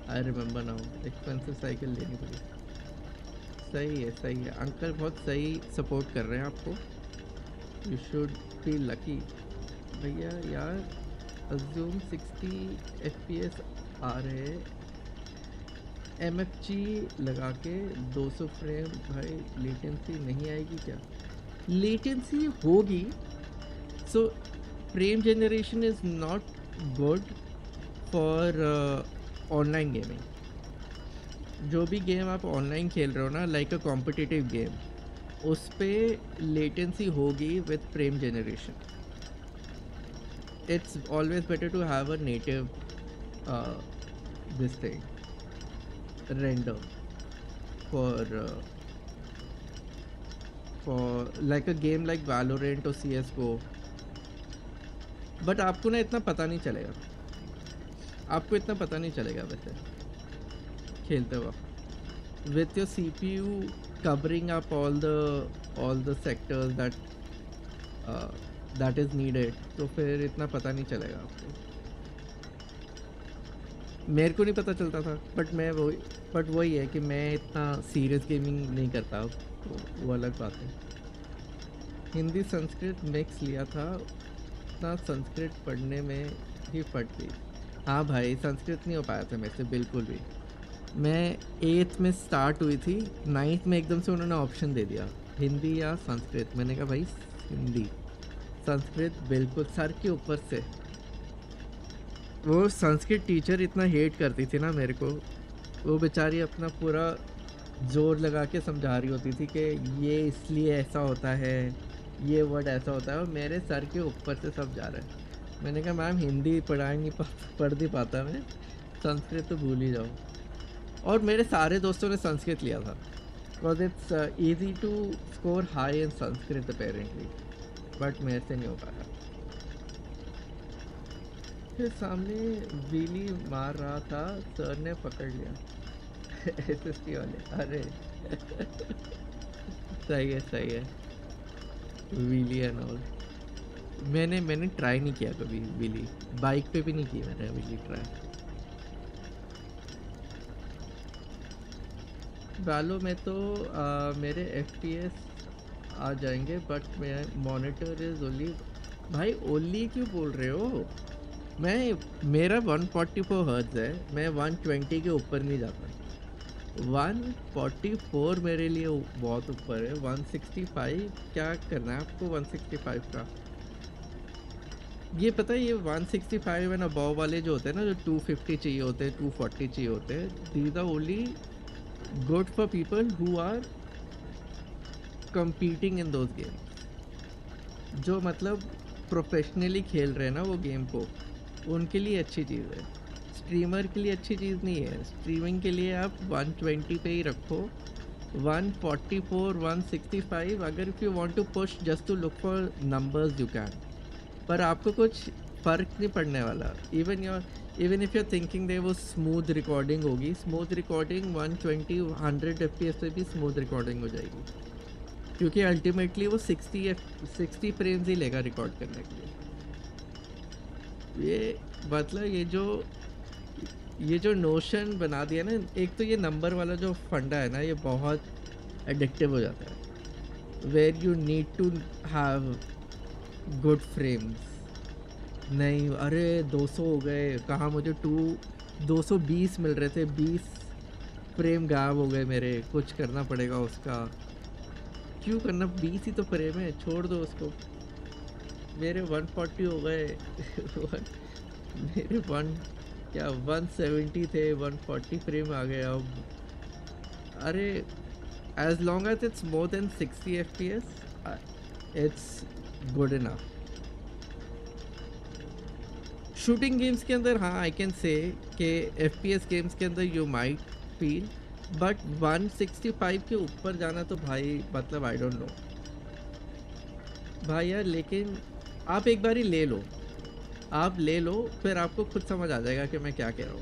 I remember now, expensive cycle लेनी पड़ी। सही है सही है, अंकल बहुत सही सपोर्ट कर रहे हैं आपको, यू शुड बी लकी। भैया यार अज्यूम 60 FPS आ रहे, MFG लगा के 200 फ्रेम, भाई लेटेंसी नहीं आएगी क्या? लेटेंसी होगी, so frame generation is not good for online gaming. जो भी गेम आप ऑनलाइन खेल रहे हो ना, लाइक अ कॉम्पिटिटिव गेम, उस पे लेटेंसी होगी with frame generation. It's always better to have a native this thing render for like a game like Valorant or CS:GO, बट आपको ना इतना पता नहीं चलेगा, आपको इतना पता नहीं चलेगा वैसे खेलते वक्त, with your CPU covering up all the sectors that is needed, तो फिर इतना पता नहीं चलेगा आपको। मेरे को नहीं पता चलता था, बट वही है कि मैं इतना सीरियस गेमिंग नहीं करता, तो वो अलग बात है। हिंदी संस्कृत मिक्स लिया था, इतना संस्कृत पढ़ने में ही फट गई। हाँ भाई संस्कृत नहीं हो पाया था मेरे से बिल्कुल भी, मैं 8th में स्टार्ट हुई थी, 9th में एकदम से उन्होंने ऑप्शन दे दिया हिंदी या संस्कृत, मैंने कहा भाई हिंदी, संस्कृत बिल्कुल सर के ऊपर से। वो संस्कृत टीचर इतना हेट करती थी ना मेरे को, वो बेचारी अपना पूरा जोर लगा के समझा रही होती थी कि ये इसलिए ऐसा होता है, ये वर्ड ऐसा होता है, और मेरे सर के ऊपर से सब जा रहा है। मैंने कहा मैम हिंदी पढ़ नहीं पाता मैं, संस्कृत तो भूल ही जाओ। और मेरे सारे दोस्तों ने संस्कृत लिया था, because it's easy to score high in Sanskrit apparently, but मेरे से नहीं हो पाया। फिर सामने व्हीली मार रहा था, सर ने पकड़ लिया। SST वाले, अरे सही है व्हीली एंड ऑल। मैंने ट्राई नहीं किया कभी व्हीली, बाइक पे भी नहीं की मैंने व्हीली ट्राई। वैलो में तो मेरे FPS आ जाएंगे, बट मेरा मॉनिटर इज ओनली। भाई ओनली क्यों बोल रहे हो? मेरा 144 हर्ट्ज है, मैं 120 के ऊपर नहीं जाता। 144 मेरे लिए बहुत ऊपर है। 165 क्या करना है आपको 165 का? ये पता है, ये 165 एंड अबव वाले जो होते हैं ना, जो 250 चाहिए होते हैं, 240 चाहिए होते हैं, these are only good for people who are competing in those games. जो मतलब प्रोफेशनली खेल रहे हैं ना वो गेम को, उनके लिए अच्छी चीज़ है। स्ट्रीमर के लिए अच्छी चीज़ नहीं है। स्ट्रीमिंग के लिए आप 120 पे ही रखो, 144 165, अगर if you want to push just to look for numbers you can, पर आपको कुछ फ़र्क नहीं पड़ने वाला। Even if you are thinking they वो स्मूथ रिकॉर्डिंग होगी, स्मूथ रिकॉर्डिंग 120 100 FPS पे भी स्मूथ रिकॉर्डिंग हो जाएगी, क्योंकि अल्टीमेटली वो 60 फ्रेम्स ही लेगा रिकॉर्ड करने के लिए। ये मतलब ये जो नोशन बना दिया ना, एक तो ये नंबर वाला जो फंडा है ना, ये बहुत एडिक्टिव हो जाता है, where you need to have good frames. नहीं, अरे 200 हो गए, कहाँ मुझे 220 मिल रहे थे, 20 फ्रेम गायब हो गए मेरे, कुछ करना पड़ेगा उसका। क्यों करना, 20 ही तो फ्रेम है, छोड़ दो उसको। मेरे 140 हो गए मेरे 170 थे, 140 फ्रेम आ गए अब। अरे as long as it's more than 60 FPS it's good enough. Shooting games के अंदर हाँ, आई कैन से कि FPS गेम्स के अंदर यू माइट फील, बट 165 के ऊपर जाना तो भाई मतलब आई डोंट नो भाई यार। लेकिन आप एक बार ही ले लो, फिर आपको खुद समझ आ जाएगा कि मैं क्या कह रहा हूँ,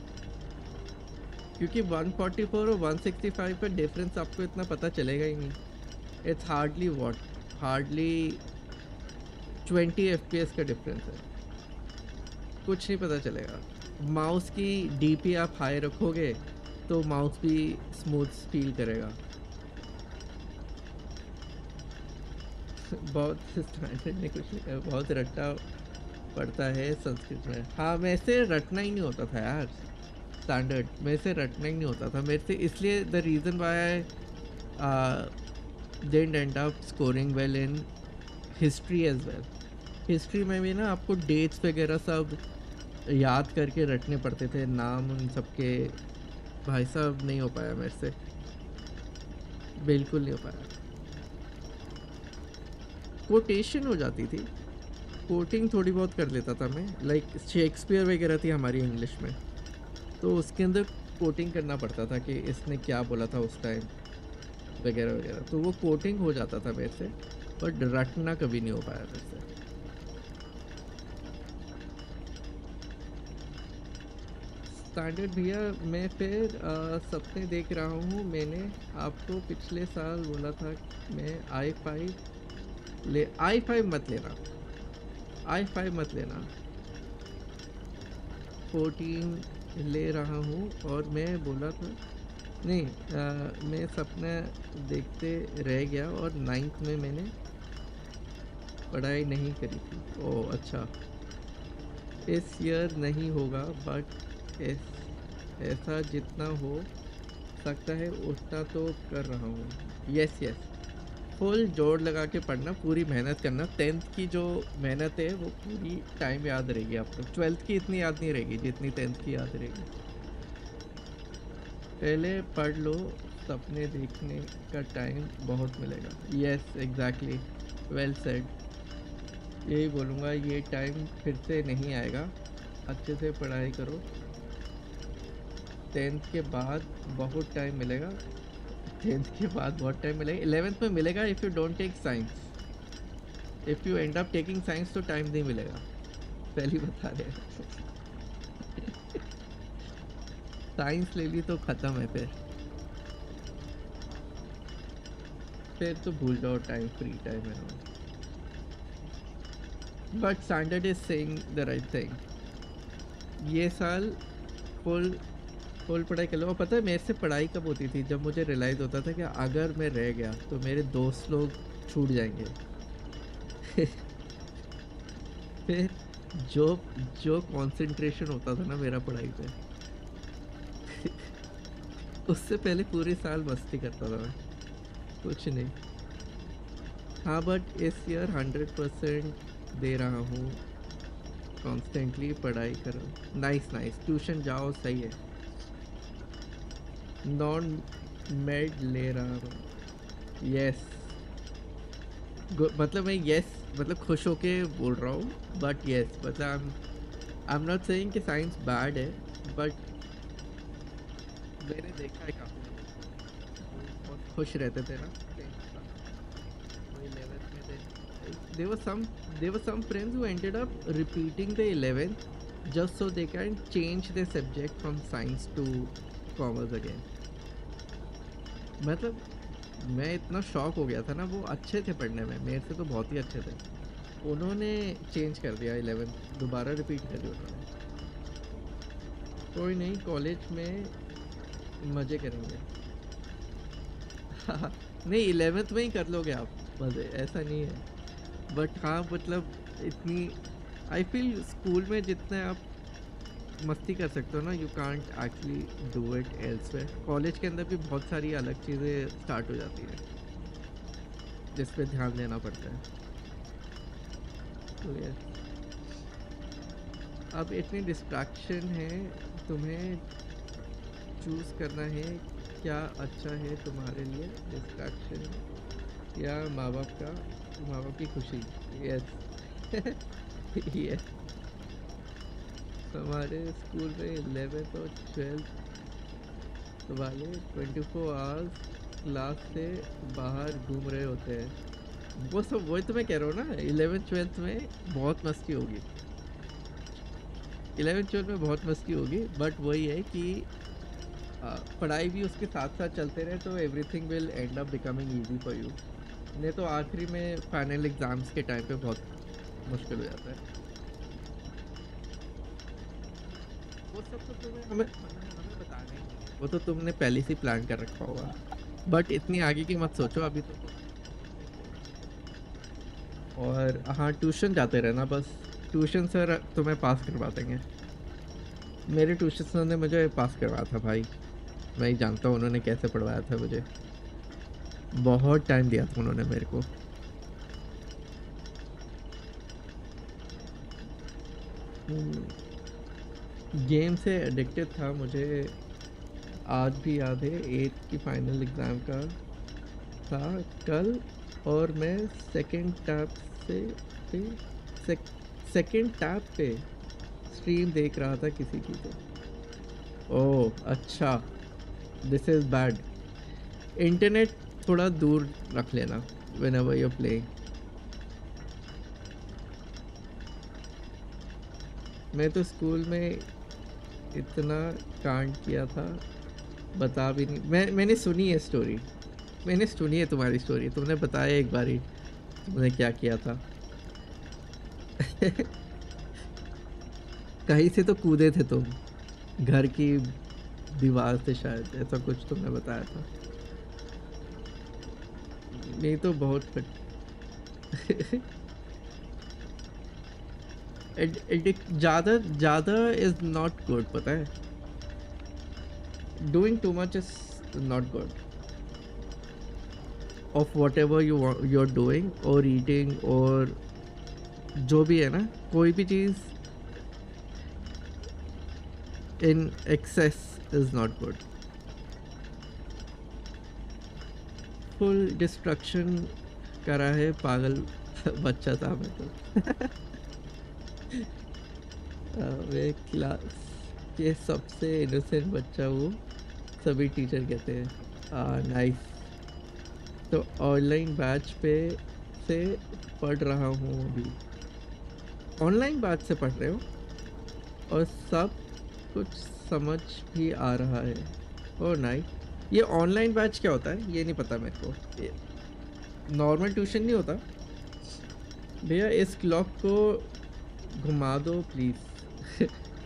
क्योंकि 144 और 165 का डिफरेंस आपको इतना पता चलेगा ही नहीं। इट्स हार्डली 20 FPS का डिफरेंस है, कुछ नहीं पता चलेगा। माउस की DP आप हाई रखोगे तो माउस भी स्मूथ फील करेगा। बहुत स्टैंडर्ड में कुछ लिखा है, बहुत रट्टा पड़ता है संस्कृत में। हाँ, मेरे से रटना ही नहीं होता था यार, स्टैंडर्ड मेरे से रटना ही नहीं होता था मेरे से, इसलिए the reason why I didn't end up scoring well in history as well. History में भी ना आपको डेट्स वगैरह सब याद करके रटने पड़ते थे, नाम उन सबके। भाई साहब नहीं हो पाया मेरे से, बिल्कुल नहीं हो पाया। कोटेशन हो जाती थी, कोटिंग थोड़ी बहुत कर लेता था मैं, लाइक शेक्सपियर वगैरह थी हमारी इंग्लिश में, तो उसके अंदर कोटिंग करना पड़ता था कि इसने क्या बोला था उस टाइम वगैरह वगैरह, तो वो कोटिंग हो जाता था मेरे से, बट रटना कभी नहीं हो पाया मेरे से। स्टैंडर्ड भैया, मैं फिर सपने देख रहा हूँ। मैंने आपको पिछले साल बोला था मैं i5 मत लेना, i5 मत लेना, 14 ले रहा हूँ। और मैं बोला था नहीं, मैं सपना देखते रह गया और 9th में मैंने पढ़ाई नहीं करी थी। ओह अच्छा, इस ईयर नहीं होगा, बट ऐसा जितना हो सकता है उतना तो कर रहा हूँ। यस, फुल जोर लगा के पढ़ना, पूरी मेहनत करना। 10th की जो मेहनत है वो पूरी टाइम याद रहेगी आपको, 12th की इतनी याद नहीं रहेगी जितनी 10th की याद रहेगी। पहले पढ़ लो, सपने देखने का टाइम बहुत मिलेगा। Yes exactly, well said. यही बोलूँगा, ये टाइम फिर से नहीं आएगा। अच्छे से पढ़ाई करो, 10th के बाद बहुत टाइम मिलेगा। 10th के बाद बहुत टाइम मिलेगा, 11th में मिलेगा if you don't take science. If you end up taking science तो टाइम नहीं मिलेगा, पहले बता रहे हैं। साइंस ले ली तो ख़त्म है, फिर तो भूल जाओ टाइम, फ्री टाइम है। But standard is saying the right thing. ये साल फुल पढ़ाई कर लो। और पता है मेरे से पढ़ाई कब होती थी, जब मुझे रियलाइज़ होता था कि अगर मैं रह गया तो मेरे दोस्त लोग छूट जाएंगे। फिर जो कंसंट्रेशन होता था ना मेरा पढ़ाई पे, उससे पहले पूरे साल मस्ती करता था मैं, कुछ नहीं। हाँ, बट इस ईयर 100% दे रहा हूँ, कॉन्स्टेंटली पढ़ाई करो। नाइस, ट्यूशन जाओ, सही है। नॉन मेड ले रहा हूँ। यस, मतलब मैं यस मतलब खुश होके बोल रहा हूँ, बट यस मतलब आई एम नॉट सेइंग कि साइंस बैड है, बट मैंने देखा है काफ़ी लोगों को वो बहुत खुश रहते थे ना 10th तक, वो 11th में थे। There were some friends who ended up repeating the 11th just so they can change their subject from science to commerce again. मतलब मैं इतना शॉक हो गया था ना, वो अच्छे थे पढ़ने में, मेरे से तो बहुत ही अच्छे थे, उन्होंने चेंज कर दिया 11th, दोबारा रिपीट कर दिया उन्होंने। कोई नहीं, कॉलेज में मज़े करेंगे। नहीं 11th में ही कर लोगे आप मज़े, ऐसा नहीं है, बट हाँ मतलब इतनी आई फील स्कूल में जितने आप मस्ती कर सकते हो ना, you can't actually do it elsewhere. College के अंदर भी बहुत सारी अलग चीज़ें स्टार्ट हो जाती है जिस पे ध्यान देना पड़ता है। तो ये अब इतनी डिस्ट्रैक्शन है, तुम्हें चूज़ करना है क्या अच्छा है तुम्हारे लिए, डिस्ट्रैक्शन या माँ बाप की खुशी। यस यस हमारे स्कूल में 11th और 12th वाले 24 आवर्स क्लास से बाहर घूम रहे होते हैं। वो सब वही तो मैं कह रहा हूँ ना, 11th 12th में बहुत मस्ती होगी, 11th 12th में बहुत मस्ती होगी, बट वही है कि पढ़ाई भी उसके साथ साथ चलते रहे तो everything will and up becoming easy for you. नहीं तो आखिरी में फाइनल एग्ज़ाम्स के टाइम पे बहुत मुश्किल हो जाता है। वो सब तो तुम्हें हमें बताना ही नहीं है, वो तो तुमने पहले से प्लान कर रखा होगा, बट इतनी आगे की मत सोचो अभी तो। और हाँ, ट्यूशन जाते रहना बस, ट्यूशन सर तुम्हें पास करवा देंगे। मेरे ट्यूशन सर ने मुझे पास करवाया था भाई, मैं ही जानता हूँ उन्होंने कैसे पढ़वाया था मुझे, बहुत टाइम दिया था उन्होंने मेरे को। गेम से एडिक्टेड था, मुझे आज भी याद है 8th की फाइनल एग्ज़ाम का था कल, और मैं सेकंड टैब पे स्ट्रीम देख रहा था किसी की। तो ओह अच्छा, दिस इज़ बैड। इंटरनेट थोड़ा दूर रख लेना व्हेनेवर यू आर प्लेइंग। मैं तो स्कूल में इतना कांड किया था, बता भी नहीं। मैंने सुनी है स्टोरी, मैंने सुनी है तुम्हारी स्टोरी, तुमने बताया एक बार ही तुमने क्या किया था। कहीं से तो कूदे थे तुम, घर की दीवार से शायद, ऐसा कुछ तुमने बताया था। नहीं तो बहुत ज़्यादा इज़ नॉट गुड, पता है, doing too much is not good of whatever you are doing और ईटिंग, और जो भी है ना, कोई भी चीज़ in excess is not good. Full distraction करा है, पागल बच्चा था मैं तो। मैं क्लास के सबसे इनोसेंट बच्चा हूँ, सभी टीचर कहते हैं। नाइस। तो ऑनलाइन बैच पे से पढ़ रहा हूँ अभी। ऑनलाइन बैच से पढ़ रहे हो और सब कुछ समझ भी आ रहा है। Oh nice. ये ऑनलाइन बैच क्या होता है ये नहीं पता मेरे को, नॉर्मल ट्यूशन नहीं होता भैया। इस क्लॉक को घुमा दो प्लीज़।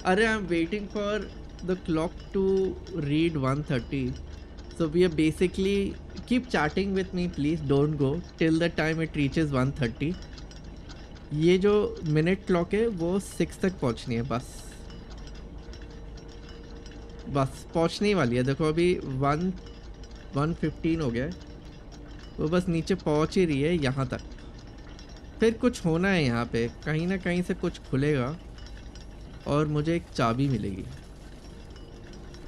अरे I am waiting for the clock to read 1:30, so we are basically keep chatting with me please, don't go till the time it reaches 1:30। ये जो मिनट क्लॉक है वो 6 तक पहुंचनी है, बस पहुंचने ही वाली है। देखो अभी 1:15 हो गया है, वो बस नीचे पहुंच ही रही है यहाँ तक। फिर कुछ होना है यहाँ पे, कहीं ना कहीं से कुछ खुलेगा और मुझे एक चाबी मिलेगी।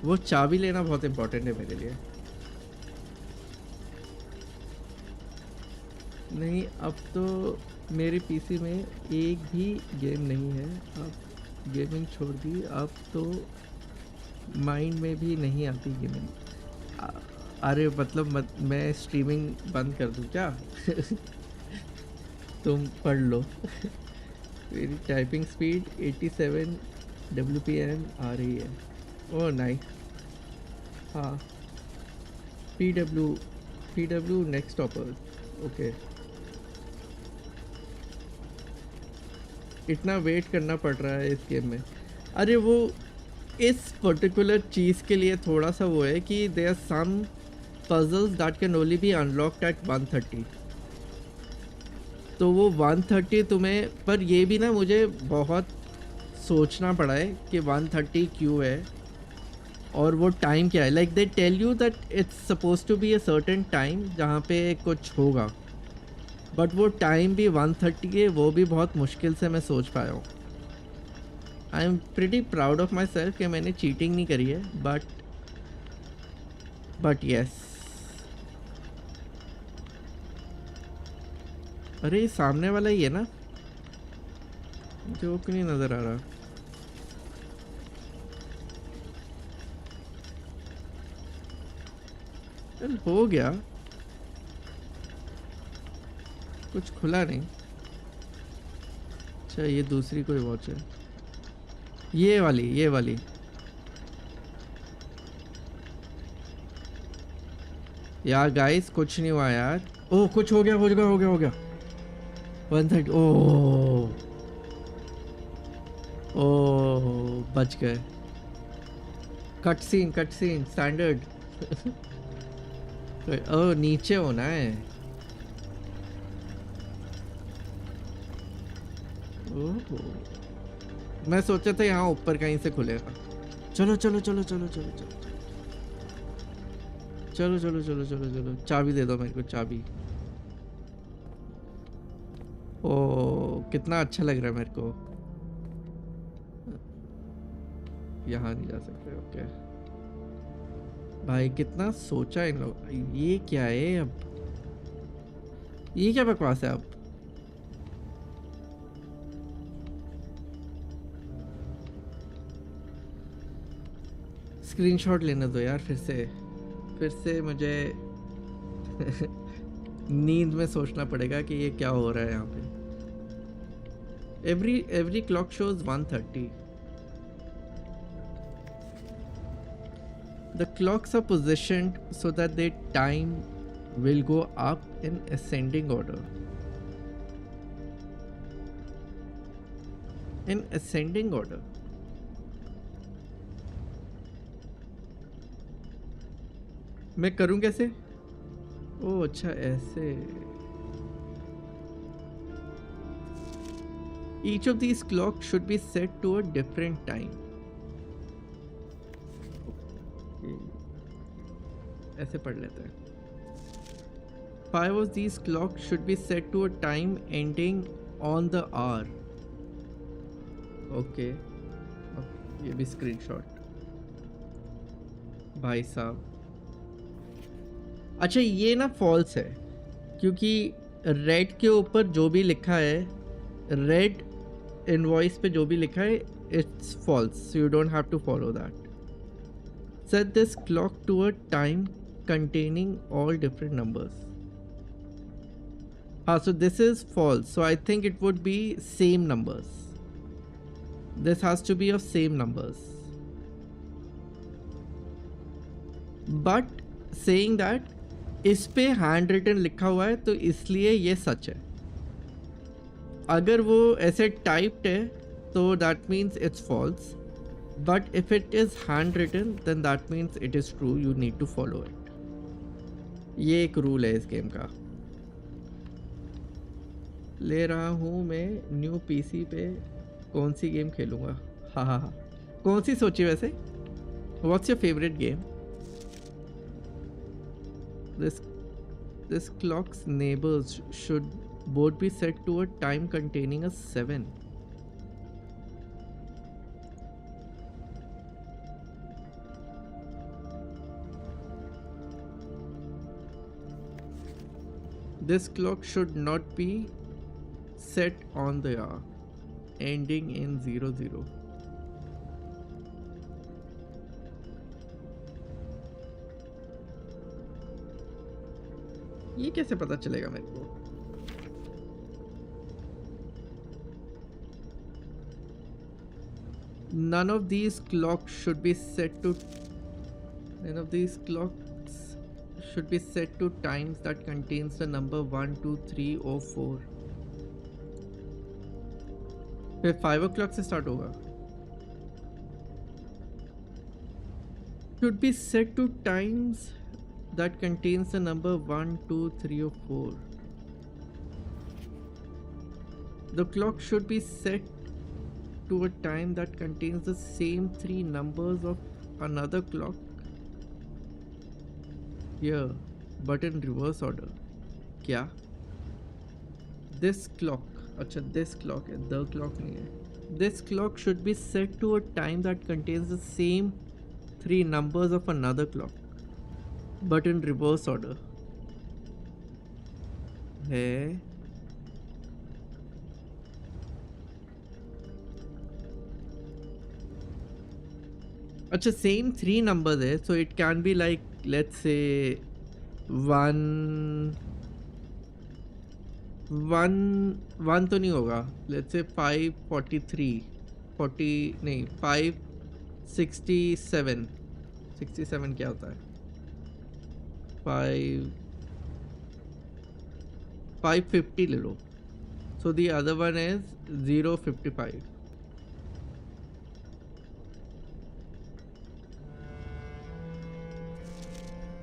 वो चाबी लेना बहुत इम्पोर्टेंट है मेरे लिए। नहीं अब तो मेरे पीसी में एक भी गेम नहीं है। अब गेमिंग छोड़ दी, अब तो माइंड में भी नहीं आती गेमिंग। अरे मतलब मैं स्ट्रीमिंग बंद कर दूँ क्या? तुम पढ़ लो। मेरी टाइपिंग स्पीड 87 WPM आ रही है। Oh nice. हाँ, PW PW next topper. Okay, इतना वेट करना पड़ रहा है इस गेम में। अरे वो इस पर्टिकुलर चीज़ के लिए थोड़ा सा वो है कि there are some puzzles that can only be unlocked at 130। तो वो 130 तुम्हें, पर ये भी ना मुझे बहुत सोचना पड़ा है कि 130 क्यों है और वो टाइम क्या है। Like they tell you that it's suppose to be a certain time जहाँ पे कुछ होगा, बट वो टाइम भी 130 है, वो भी बहुत मुश्किल से मैं सोच पाया हूँ। I am pretty proud of my self कि मैंने चीटिंग नहीं करी है, बट यस। अरे ये सामने वाला ही है ना, जो क्यों नहीं नज़र आ रहा? चल हो गया, कुछ खुला नहीं। अच्छा ये दूसरी कोई वॉच है, ये वाली, ये वाली। यार गाइस कुछ नहीं हुआ यार। ओह कुछ हो गया, हो गया, हो गया, हो गया। 130। ओह ओह बच गए। Cutscene, cutscene standard. Oh नीचे होना है। ओह मैं सोचा था यहाँ ऊपर कहीं से खुलेगा। चलो चलो चलो चलो चलो चलो चलो चलो चलो चलो चलो, चाबी दे दो मेरे को, चाबी। ओ कितना अच्छा लग रहा है मेरे को। यहाँ नहीं जा सकते, ओके। भाई कितना सोचा इन लोग। ये क्या है अब, ये क्या बकवास है अब? स्क्रीनशॉट लेने दो यार फिर से मुझे नींद में सोचना पड़ेगा कि ये क्या हो रहा है यहाँ पे। every clock shows 130. The clocks are positioned so that their time will go up in ascending order. In ascending order. मैं करूं कैसे? ओह अच्छा ऐसे। Each of these clocks should be set to a different time. ऐसे पढ़ लेते हैं। 5 of these clocks should be set to a time ending on the hour. Okay, ये भी स्क्रीनशॉट भाई साहब। अच्छा ये ना फॉल्स है, क्योंकि रेड के ऊपर जो भी लिखा है, रेड इनवॉइस पे जो भी लिखा है, it's false. You don't have to follow that. Set this clock to a time containing all different numbers. So this is false. So I think it would be same numbers. This has to be of same numbers. But saying that इस पे hand written लिखा हुआ है तो इसलिए ये सच है। अगर वो ऐसे टाइप्ड है तो that means it's false. But if it is handwritten, then that means it is true. You need to follow it. ये एक रूल है इस गेम का। ले रहा हूँ मैं न्यू पीसी पे, कौन सी गेम खेलूँगा? हाँ हाँ हाँ, कौन सी सोची वैसे? What's your favorite game? This clock's neighbors should both be set to a time containing a 7. This clock should not be set on the hour, ending in 00. ये कैसे पता चलेगा मेरे को? None of these clocks should be set to times that contains the number 1, 2, 3 or 4. फिर 5 o'clock से start होगा. Should be set to times that contains the number 1, 2, 3 or 4. The clock should be set to a time that contains the same 3 numbers of another clock here, but in reverse order. क्या? This clock, अच्छा this clock है, the clock नहीं है. This clock should be set to a time that contains the same 3 numbers of another clock, but in reverse order. है. अच्छा same 3 numbers है, so it can be like, let's say 1 तो नहीं होगा. Let's say 543 40 नहीं 567 67 क्या होता है? 550 ले लो. So the other one is 055.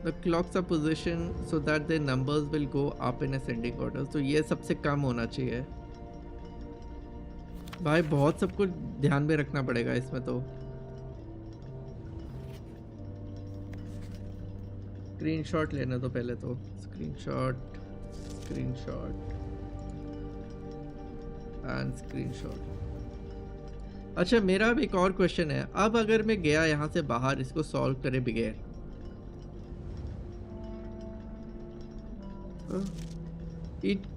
The clocks are positioned so that their numbers will go up in ascending order. तो ये सबसे कम होना चाहिए भाई. बहुत सब कुछ ध्यान में रखना पड़ेगा इसमें. तो स्क्रीनशॉट लेना तो पहले तो स्क्रीनशॉट एंड स्क्रीनशॉट. अच्छा मेरा अब एक और क्वेश्चन है. अब अगर मैं गया यहाँ से बाहर इसको सॉल्व करे बगैर,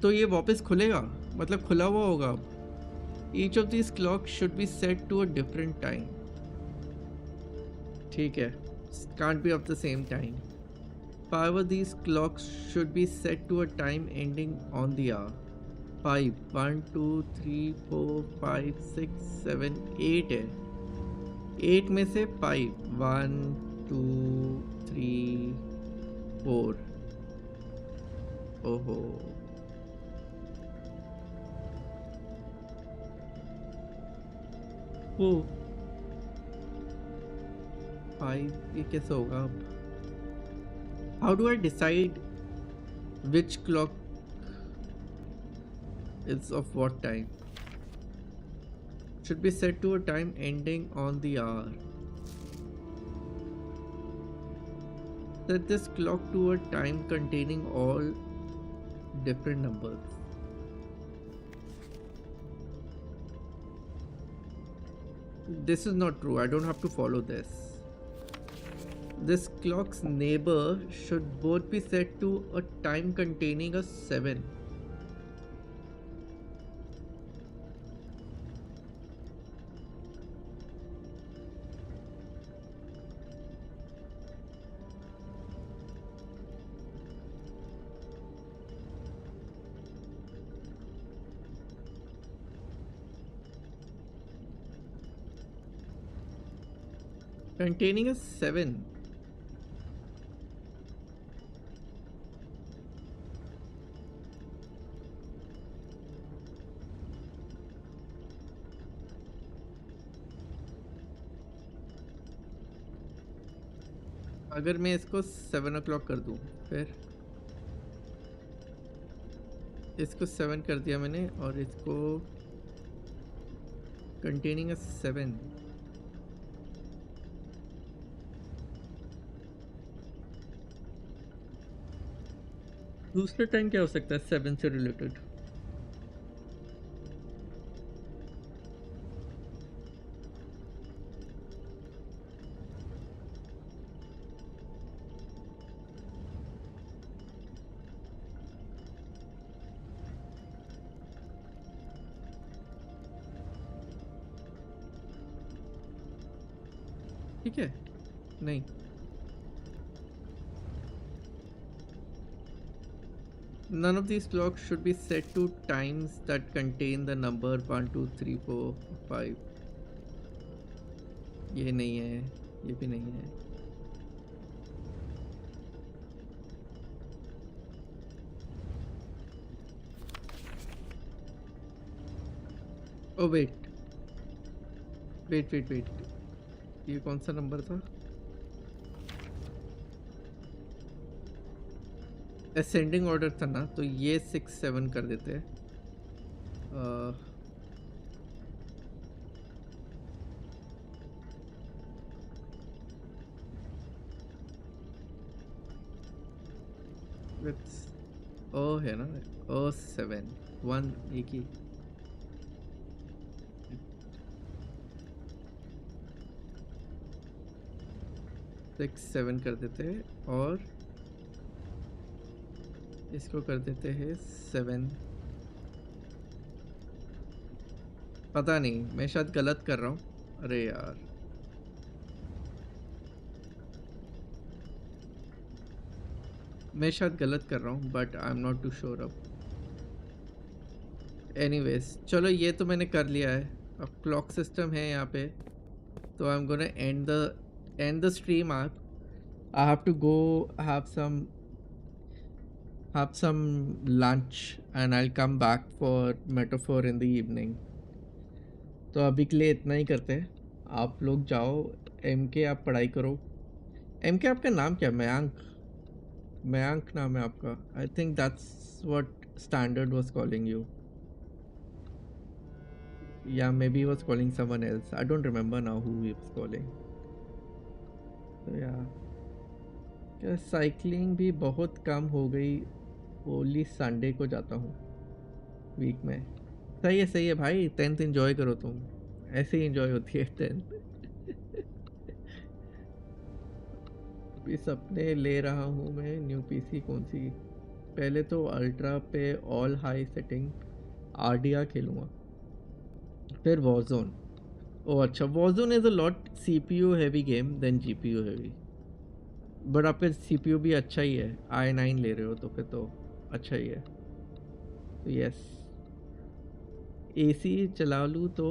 तो ये वापस खुलेगा? मतलब खुला हुआ होगा अब. Each of these clocks should be set to a different time. ठीक है, can't be of the same time. However, these clocks should be set to a time ending on the hour. 5 1 2 3 4 5 6 7 8 है. 8 में से 5 1 2 3 4. ओहो, वो 5 ये कैसे होगा अब? How do I decide which clock is of what time? Should be set to a time ending on the hour. Set this clock to a time containing all different numbers. This is not true. I don't have to follow this. This clock's neighbor should both be set to a time containing a 7. Containing a 7. अगर मैं इसको 7 o'clock कर दूं, फिर इसको 7 कर दिया मैंने और इसको containing a 7. दूसरा टाइम क्या हो सकता है 7 से रिलेटेड? ठीक है नहीं none of these clocks should be set to times that contain the number 1 2 3 4 5 ये नहीं है ये भी नहीं है oh wait wait wait wait ये कौन सा नंबर था असेंडिंग ऑर्डर था ना तो ये 6 7 कर देते हैं विथ ओ है ना ओ 7 1 एक ही 6 7 कर देते हैं और इसको कर देते हैं 7 पता नहीं मैं शायद गलत कर रहा हूँ अरे यार मैं शायद गलत कर रहा हूँ but I am not too sure अब एनीवेज चलो ये तो मैंने कर लिया है अब क्लॉक सिस्टम है यहाँ पे तो I am gonna end the stream up. I have to go have some lunch and I'll come back for metaphor in the evening. तो अभी के लिए इतना ही करते हैं आप लोग जाओ MK आप पढ़ाई करो MK आपका नाम क्या मयांक नाम है आपका I think that's what standard was calling you. Yeah, maybe he was calling someone else. I don't remember now who he was calling. तो यार साइकिलिंग भी बहुत कम हो गई ओनली संडे को जाता हूँ वीक में सही है भाई 10th एंजॉय करो तुम ऐसे ही एंजॉय होती है 10th अभी सपने ले रहा हूँ मैं न्यू पीसी कौन सी पहले तो अल्ट्रा पे ऑल हाई सेटिंग आरडीआर खेलूँगा फिर वॉरजोन ओ अच्छा Warzone is a lot CPU heavy game then GPU heavy but आपका सीपीयू भी अच्छा ही है i9 ले रहे हो तो फिर तो अच्छा ही है तो यस एसी चला लूँ तो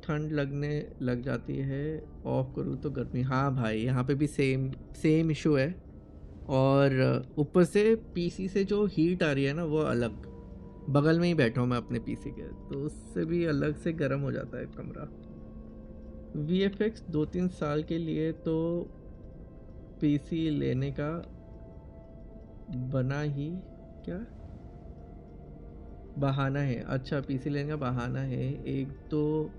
ठंड लगने लग जाती है ऑफ करूँ तो गर्मी हाँ भाई यहाँ पे भी सेम इशू है और ऊपर से पीसी से जो हीट आ रही है ना वो अलग बगल में ही बैठा हूँ मैं अपने पीसी के तो उससे भी अलग से गर्म हो जाता है कमरा VFX 2-3 साल के लिए तो पीसी लेने का बना ही क्या बहाना है अच्छा पीसी लेने का बहाना है एक तो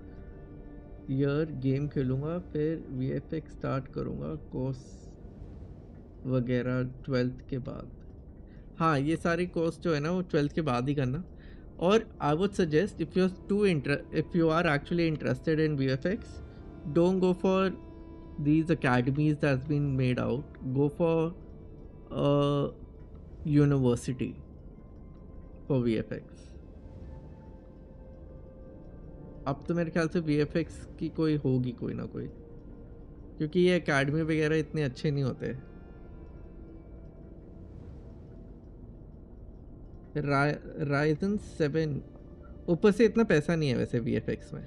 ईयर गेम खेलूँगा फिर VFX स्टार्ट करूँगा कोर्स वगैरह 12th के बाद हाँ ये सारी कोर्स जो है ना वो 12th के बाद ही करना और I would suggest if you are actually interested in VFX don't go for these academies that's been made out go for a university for VFX अब तो मेरे ख्याल से VFX की कोई होगी कोई ना कोई क्योंकि ये एकेडमी वगैरह इतने अच्छे नहीं होते Ryzen 7 ऊपर से इतना पैसा नहीं है वैसे VFX में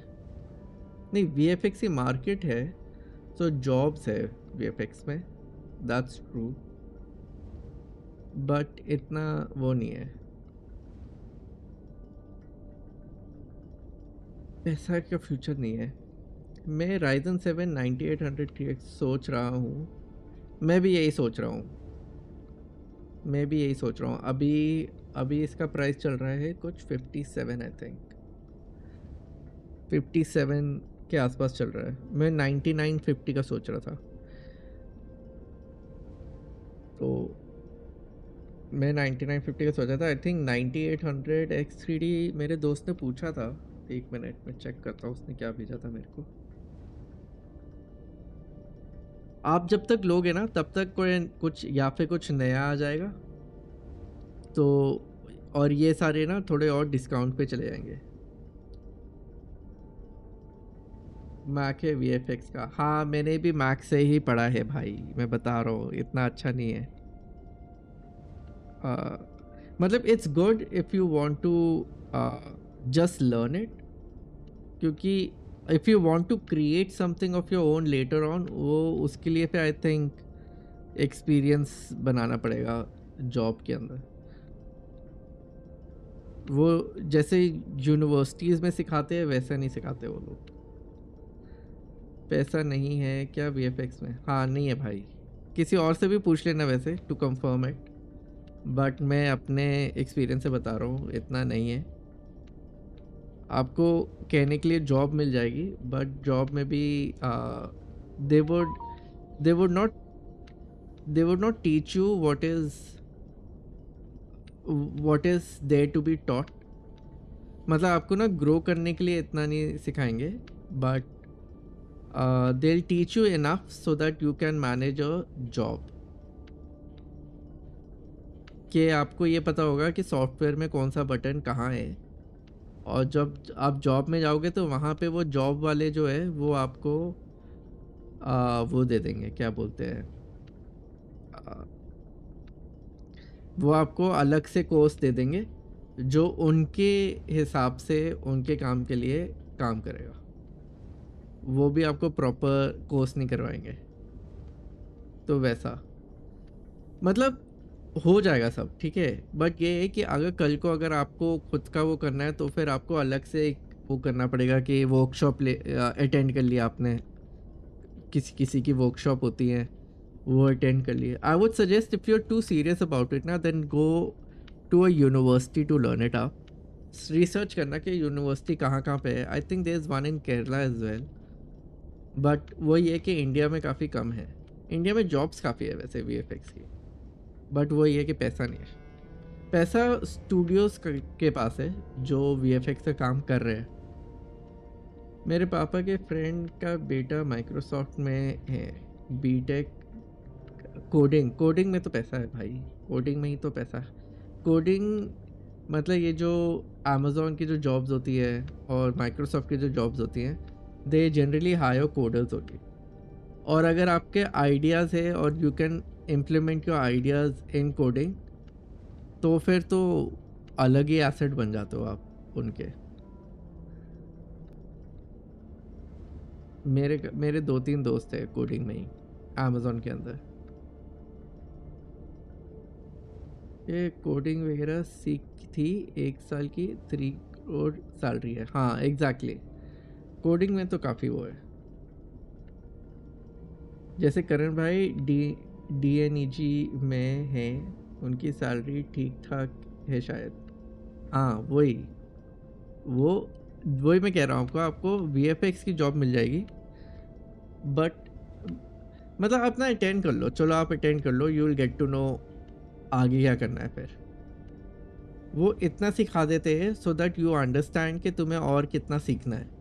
नहीं VFX की मार्केट है तो जॉब्स है VFX में दैट्स ट्रू बट इतना वो नहीं है पैसा का फ्यूचर नहीं है मैं Ryzen 7 9800 सोच रहा हूँ मैं भी यही सोच रहा हूँ अभी इसका प्राइस चल रहा है कुछ 57 आई थिंक 57 के आसपास चल रहा है मैं 9950 का सोच रहा था तो मैं 9950 का सोचा था आई थिंक 9800 X3D मेरे दोस्त ने पूछा था 1 मिनट में चेक करता हूँ उसने क्या भेजा था मेरे को आप जब तक लोगे ना तब तक कोई कुछ या फिर कुछ नया आ जाएगा तो और ये सारे ना थोड़े और डिस्काउंट पे चले जाएंगे मैक है वीएफएक्स का। हाँ मैंने भी मैक से ही पढ़ा है भाई, मैं बता रहा हूँ इतना अच्छा नहीं है। मतलब it's good if you want to just learn it, क्योंकि if you want to create something of your own later on, वो उसके लिए फिर आई थिंक एक्सपीरियंस बनाना पड़ेगा जॉब के अंदर। वो जैसे यूनिवर्सिटीज़ में सिखाते हैं वैसा नहीं सिखाते वो लोग। पैसा नहीं है क्या वीएफएक्स में? हाँ नहीं है भाई, किसी और से भी पूछ लेना वैसे टू कंफर्म इट, बट मैं अपने एक्सपीरियंस से बता रहा हूँ इतना नहीं है। आपको कहने के लिए जॉब मिल जाएगी, बट जॉब में भी they would not teach you what is there to be taught. मतलब आपको ना ग्रो करने के लिए इतना नहीं सिखाएंगे, but they'll teach you enough so that you can manage a job। कि आपको ये पता होगा कि सॉफ्टवेयर में कौन सा बटन कहाँ है, और जब आप जॉब में जाओगे तो वहाँ पे वो जॉब वाले जो है वो आपको वो दे देंगे, क्या बोलते हैं, वो आपको अलग से कोर्स दे देंगे जो उनके हिसाब से उनके काम के लिए काम करेगा। वो भी आपको प्रॉपर कोर्स नहीं करवाएंगे। तो वैसा मतलब हो जाएगा सब ठीक है, बट ये है कि अगर कल को अगर आपको खुद का वो करना है तो फिर आपको अलग से एक वो करना पड़ेगा कि वर्कशॉप अटेंड कर लिया आपने, किसी की वर्कशॉप होती है वो अटेंड कर लिए। I would suggest if you are too serious about it ना, then go to a university to learn it. आप रिसर्च करना कि यूनिवर्सिटी कहाँ कहाँ पे है। I think there is one in Kerala as well, but वही है कि इंडिया में काफ़ी कम है। इंडिया में जॉब्स काफ़ी है वैसे वीएफएक्स की, बट वही है कि पैसा नहीं है। पैसा स्टूडियोज़ के पास है जो वीएफएक्स का काम कर रहे हैं। मेरे पापा के फ्रेंड का बेटा माइक्रोसॉफ्ट में है, बीटेक कोडिंग में तो पैसा है भाई, कोडिंग में ही तो पैसा है। कोडिंग मतलब ये जो अमेज़ॉन की जो जॉब्स होती है और माइक्रोसॉफ्ट की जो जॉब्स होती हैं, दे जनरली हायर कोडर्स होती। और अगर आपके आइडियाज़ है और you can implement your ideas in coding, तो फिर तो अलग ही एसेट बन जाते हो आप उनके। मेरे 2-3 दोस्त हैं कोडिंग में ही अमेज़ॉन के अंदर। ये कोडिंग वगैरह सीख थी 1 साल की 3 करोड़ सैलरी है। हाँ एग्जैक्टली, कोडिंग में तो काफ़ी वो है। जैसे करण भाई डीएनईजी में हैं, उनकी सैलरी ठीक ठाक है शायद। हाँ वही मैं कह रहा हूँ आपको वीएफएक्स की जॉब मिल जाएगी, बट मतलब अपना अटेंड कर लो। चलो आप अटेंड कर लो, you will get to know आगे क्या करना है। फिर वो इतना सिखा देते हैं सो दैट यू अंडरस्टैंड कि तुम्हें और कितना सीखना है।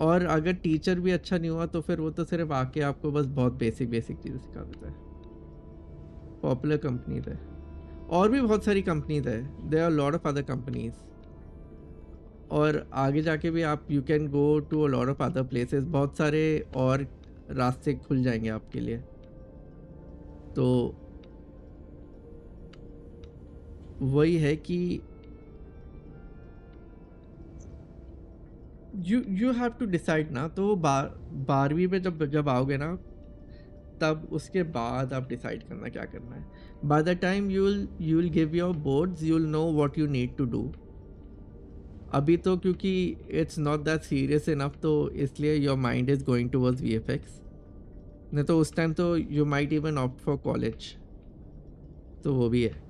और अगर टीचर भी अच्छा नहीं हुआ तो फिर वो तो सिर्फ आके आपको बस बहुत बेसिक चीज़ें सिखा देता है। पॉपुलर कंपनीज है, और भी बहुत सारी कंपनीज है, there are lot of other companies. और आगे जाके भी आप you can go to a lot of other places, बहुत सारे और रास्ते खुल जाएंगे आपके लिए। तो वही है कि यू हैव टू डिसाइड ना। तो 12वीं में जब आओगे ना, तब उसके बाद आप डिसाइड करना क्या करना है। By the time you will give your boards, you will know what you need to do. अभी तो क्योंकि it's not that serious enough, तो इसलिए your mind is going towards VFX. नहीं तो उस टाइम तो you might even opt for college. तो वो भी है।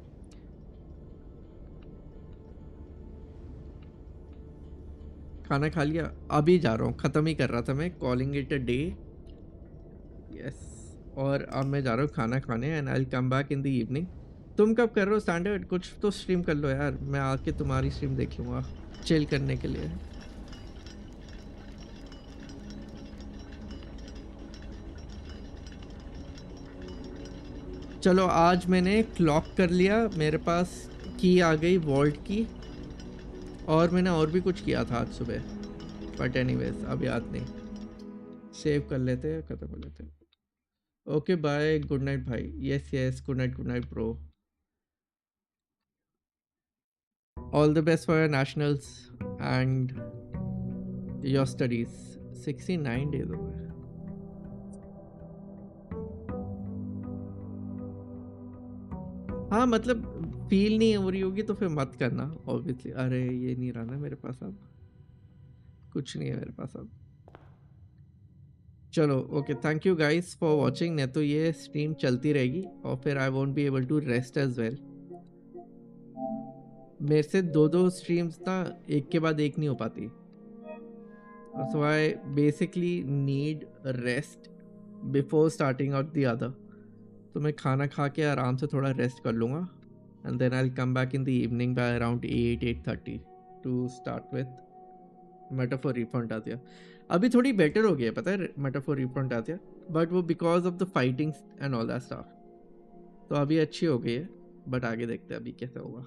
खाना खा लिया, अभी जा रहा हूँ, ख़त्म ही कर रहा था मैं, calling it a day. Yes, और अब मैं जा रहा हूँ खाना खाने, and I will come back in the evening. तुम कब कर रहे हो स्टैंडर्ड? कुछ तो स्ट्रीम कर लो यार, मैं आके तुम्हारी स्ट्रीम देख लूँगा चिल करने के लिए। चलो आज मैंने क्लॉक कर लिया, मेरे पास की आ गई वॉल्ट की, और मैंने और भी कुछ किया था आज सुबह, बट एनीवेज अब याद नहीं। सेव कर लेते हैं, खत्म कर लेते हैं। ओके बाय, गुड नाइट भाई। Yes yes, good night bro. All the best for your nationals and your studies. 69 days हो गए। हाँ मतलब फील नहीं हो रही होगी तो फिर मत करना ऑब्वियसली। अरे ये नहीं रहा ना मेरे पास, अब कुछ नहीं है मेरे पास अब। चलो okay, thank you guys for watching. नहीं तो ये स्ट्रीम चलती रहेगी और फिर I won't be able to rest as well. मेरे से दो स्ट्रीम्स ना एक के बाद एक नहीं हो पाती, so I basically need rest before starting out the other. तो मैं खाना खा के आराम से थोड़ा रेस्ट कर लूँगा and then I will come back in the evening by around 8-8:30 to start with metaphor refund आती है। अभी थोड़ी बेटर हो गई है पता है मेटाफोर रिफंड आती है, बट वो because of the fightings and all that stuff. तो अभी अच्छी हो गई है, बट आगे देखते हैं अभी कैसा होगा।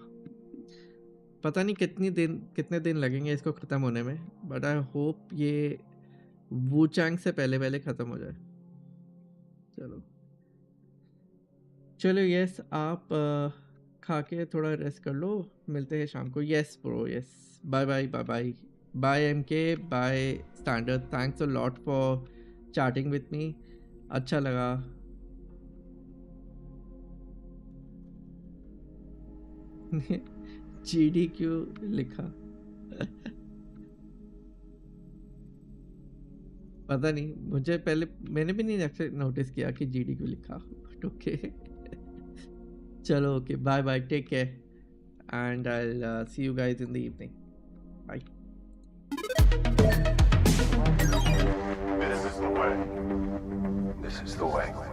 पता नहीं कितने दिन लगेंगे इसको ख़त्म होने में, बट आई होप ये वूचैंग से पहले ख़त्म हो जाए। चलो यस, आप खा के थोड़ा रेस्ट कर लो, मिलते हैं शाम को। Yes bro, yes, bye bye bye bye bye MK, bye standard. Thanks a lot for chatting with me, अच्छा लगा। GD क्यों लिखा? पता नहीं, मुझे पहले मैंने भी नहीं नोटिस किया कि GD क्यों लिखा, बट ओके। चलो okay, bye bye, take care and I'll see you guys in the evening. Bye. This is the way. This is the way.